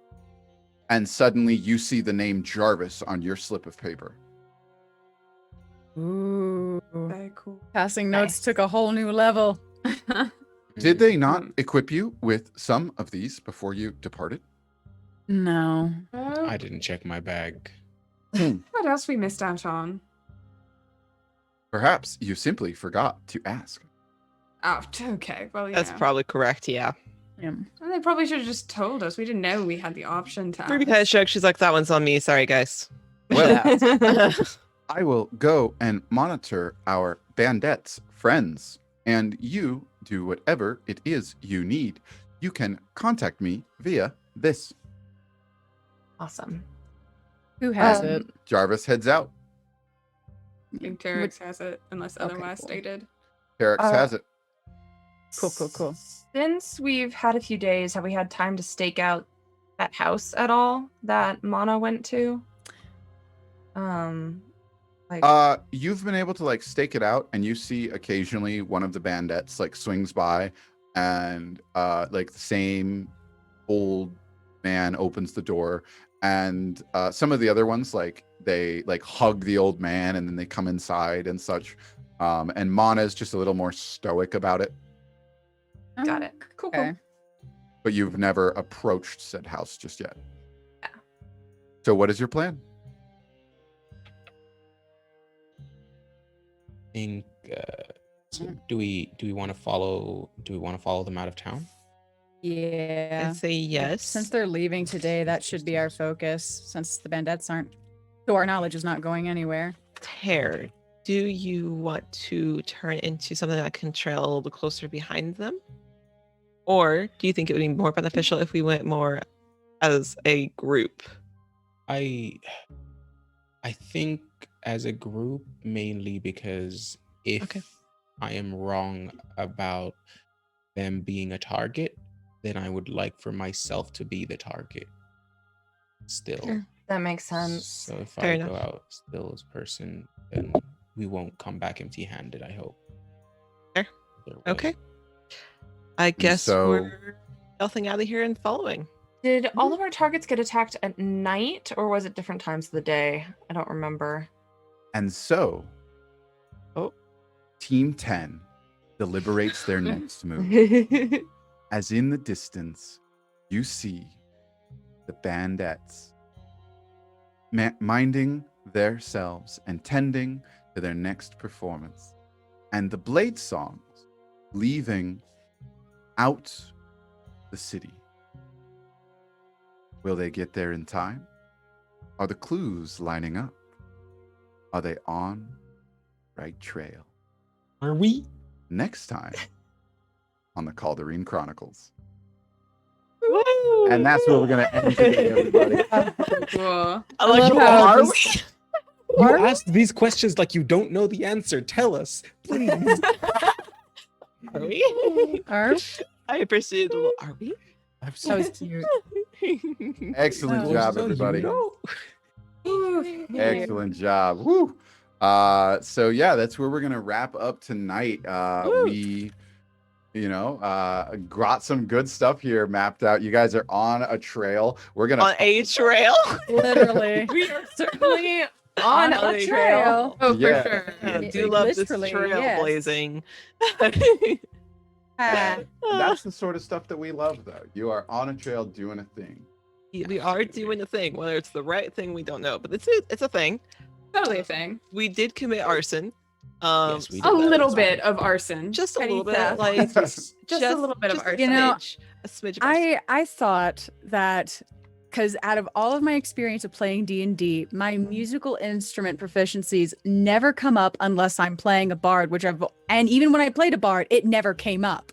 and suddenly you see the name Jarvis on your slip of paper. Ooh. Very cool. Passing notes Nice. took a whole new level. Did they not Hmm. equip you with some of these before you departed? No. I didn't check my bag. What else we missed out on? Perhaps you simply forgot to ask. Oh, okay. Well, yeah. That's probably correct, yeah. Yeah. Well, they probably should have just told us. We didn't know we had the option to Ruby kind of ask. shrugged. She's like, that one's on me. Sorry, guys. Well, Asked. I will go and monitor our bandits, friends, and you do whatever it is you need. You can contact me via this. Awesome. Who has Um, it? Jarvis heads out. I think Terex has it, unless Okay, otherwise cool. stated. Terex has it. Cool. Since we've had a few days, have we had time to stake out that house at all that Mana went to? Like You've been able to like stake it out, and you see occasionally one of the bandits like swings by, and like the same old man opens the door, and some of the other ones like they like hug the old man and then they come inside and such. And Mana's just a little more stoic about it, got it. Cool, Okay. but you've never approached said house just yet. Yeah. So what is your plan? Think. So do we want to follow? Do we want to follow them out of town? Yeah. I say yes. Since they're leaving today, that should be our focus. Since the bandits aren't, to our knowledge, is not going anywhere. Tear, do you want to turn into something that can trail a little closer behind them? Or do you think it would be more beneficial if we went more as a group? I think as a group, mainly because if Okay. I am wrong about them being a target, then I would like for myself to be the target still. Sure. That makes sense. So if Fair I enough. go out still as person, then we won't come back empty-handed, I hope. Fair. Either way. Okay. I guess so- we're stealthing out of here and following. Did all of our targets get attacked at night, or was it different times of the day? I don't remember. And so, Team 10 deliberates their next move. As in the distance, you see the bandits minding themselves and tending to their next performance. And the blade songs leaving out the city. Will they get there in time? Are the clues lining up? Are they on the right trail? Are we? Next time on the Cauldareen Chronicles. Woo! And that's where we're going to end today, everybody. Cool. I like love your how are just- You Are we? asked these questions like you don't know the answer. Tell us, please. Are we? Are I appreciate the little are we? that was cute. Excellent Oh, job, So you everybody. know. Excellent job. Woo. So yeah, that's where we're gonna wrap up tonight. Woo. We got some good stuff here mapped out. You guys are on a trail. We're gonna On a trail. Literally. We are certainly on On a a trail. Oh, Yeah. for sure. I Yeah, do love this literally, trailblazing. that's the sort of stuff that we love, though. You are on a trail doing a thing. We are doing a thing. Whether it's the right thing, we don't know, but it's a thing. Totally a thing. We did commit arson. Yes, we A did. little bit of arson. Just a Petty little bit, theft. like Just a little bit of just arson. You know, a smidge of arson. I thought that because out of all of my experience of playing D&D, my musical instrument proficiencies never come up unless I'm playing a bard, and even when I played a bard, it never came up.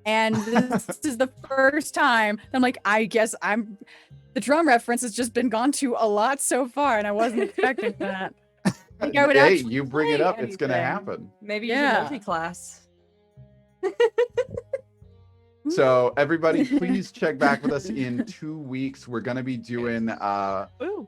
And this is the first time I'm like, I guess the drum reference has just been gone to a lot so far, and I wasn't expecting that. Like I would Hey, actually you bring it play up, it's gonna anything. happen. Maybe Yeah. yeah. multi-class. So everybody, please check back with us in 2 weeks. We're gonna be doing Ooh.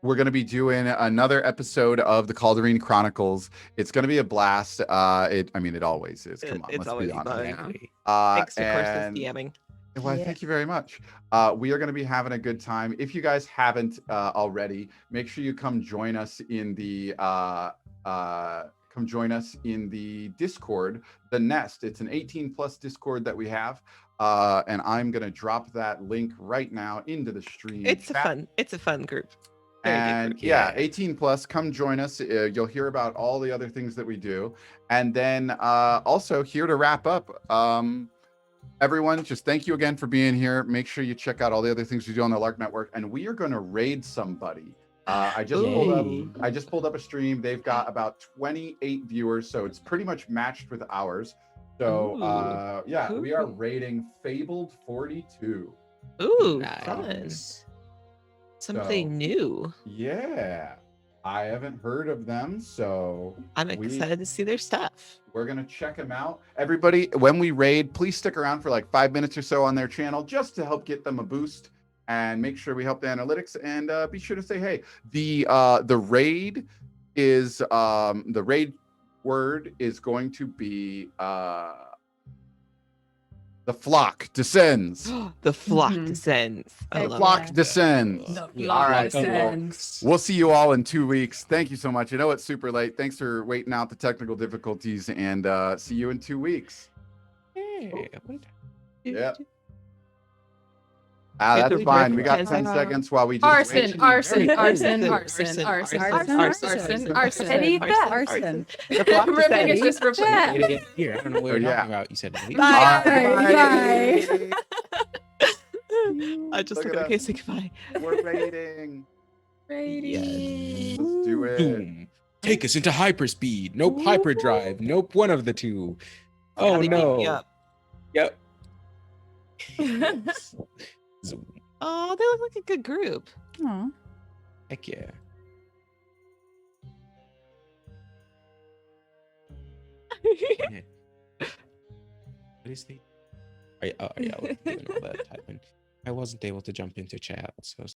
another episode of the Cauldareen Chronicles. It's gonna be a blast. It always is. Come on, It's let's always be honest. fun. Uh, Thanks to course and- DMing. Well, Yeah. thank you very much. We are going to be having a good time. If you guys haven't already, make sure you come join us in the Discord, the Nest. It's an 18+ Discord that we have, and I'm going to drop that link right now into the stream. It's a chat. fun group. Very good And group. yeah, 18+, come join us. You'll hear about all the other things that we do. And then also here to wrap up, everyone, just thank you again for being here. Make sure you check out all the other things we do on the Lark Network, and we are going to raid somebody. I just pulled up a stream. They've got about 28 viewers, so it's pretty much matched with ours. So we are Ooh. raiding Fabled 42. Ooh, Nice. fun. Something new. Yeah, I haven't heard of them, so I'm excited to see their stuff. we're going to check them out. Everybody, when we raid, please stick around for like 5 minutes or so on their channel just to help get them a boost and make sure we help the analytics, and be sure to say hey. The raid is the raid word is going to be the flock descends. The flock Mhm. descends. I The love Flock that. descends. The Yeah. flock All right, descends. We'll see you all in 2 weeks. Thank you so much. I know it's super late. Thanks for waiting out the technical difficulties, and see you in 2 weeks. Hey, what- Yeah. Hit That's the fine. We red got button. 10 seconds while we just Arson, wait. arson, Very arson, good. arson, Arson, arson, arson, arson, arson. Petty theft. Arson. The flock Ripping is descends. just ripping. Yeah. Wait again. Here, I don't know what Oh, you're yeah. talking about. You said wait. Bye. Bye. I just Look look at at okay, us. say goodbye. We're raiding. Yes. Let's do it. Boom. Take us into hyperspeed. Nope, hyperdrive. Nope, one of the two. Oh Gotta keep me no. up. Yep. Oh, they look like a good group. Aw. Heck yeah. What is the? Oh yeah, I was doing all that typing. I wasn't able to jump into chat, so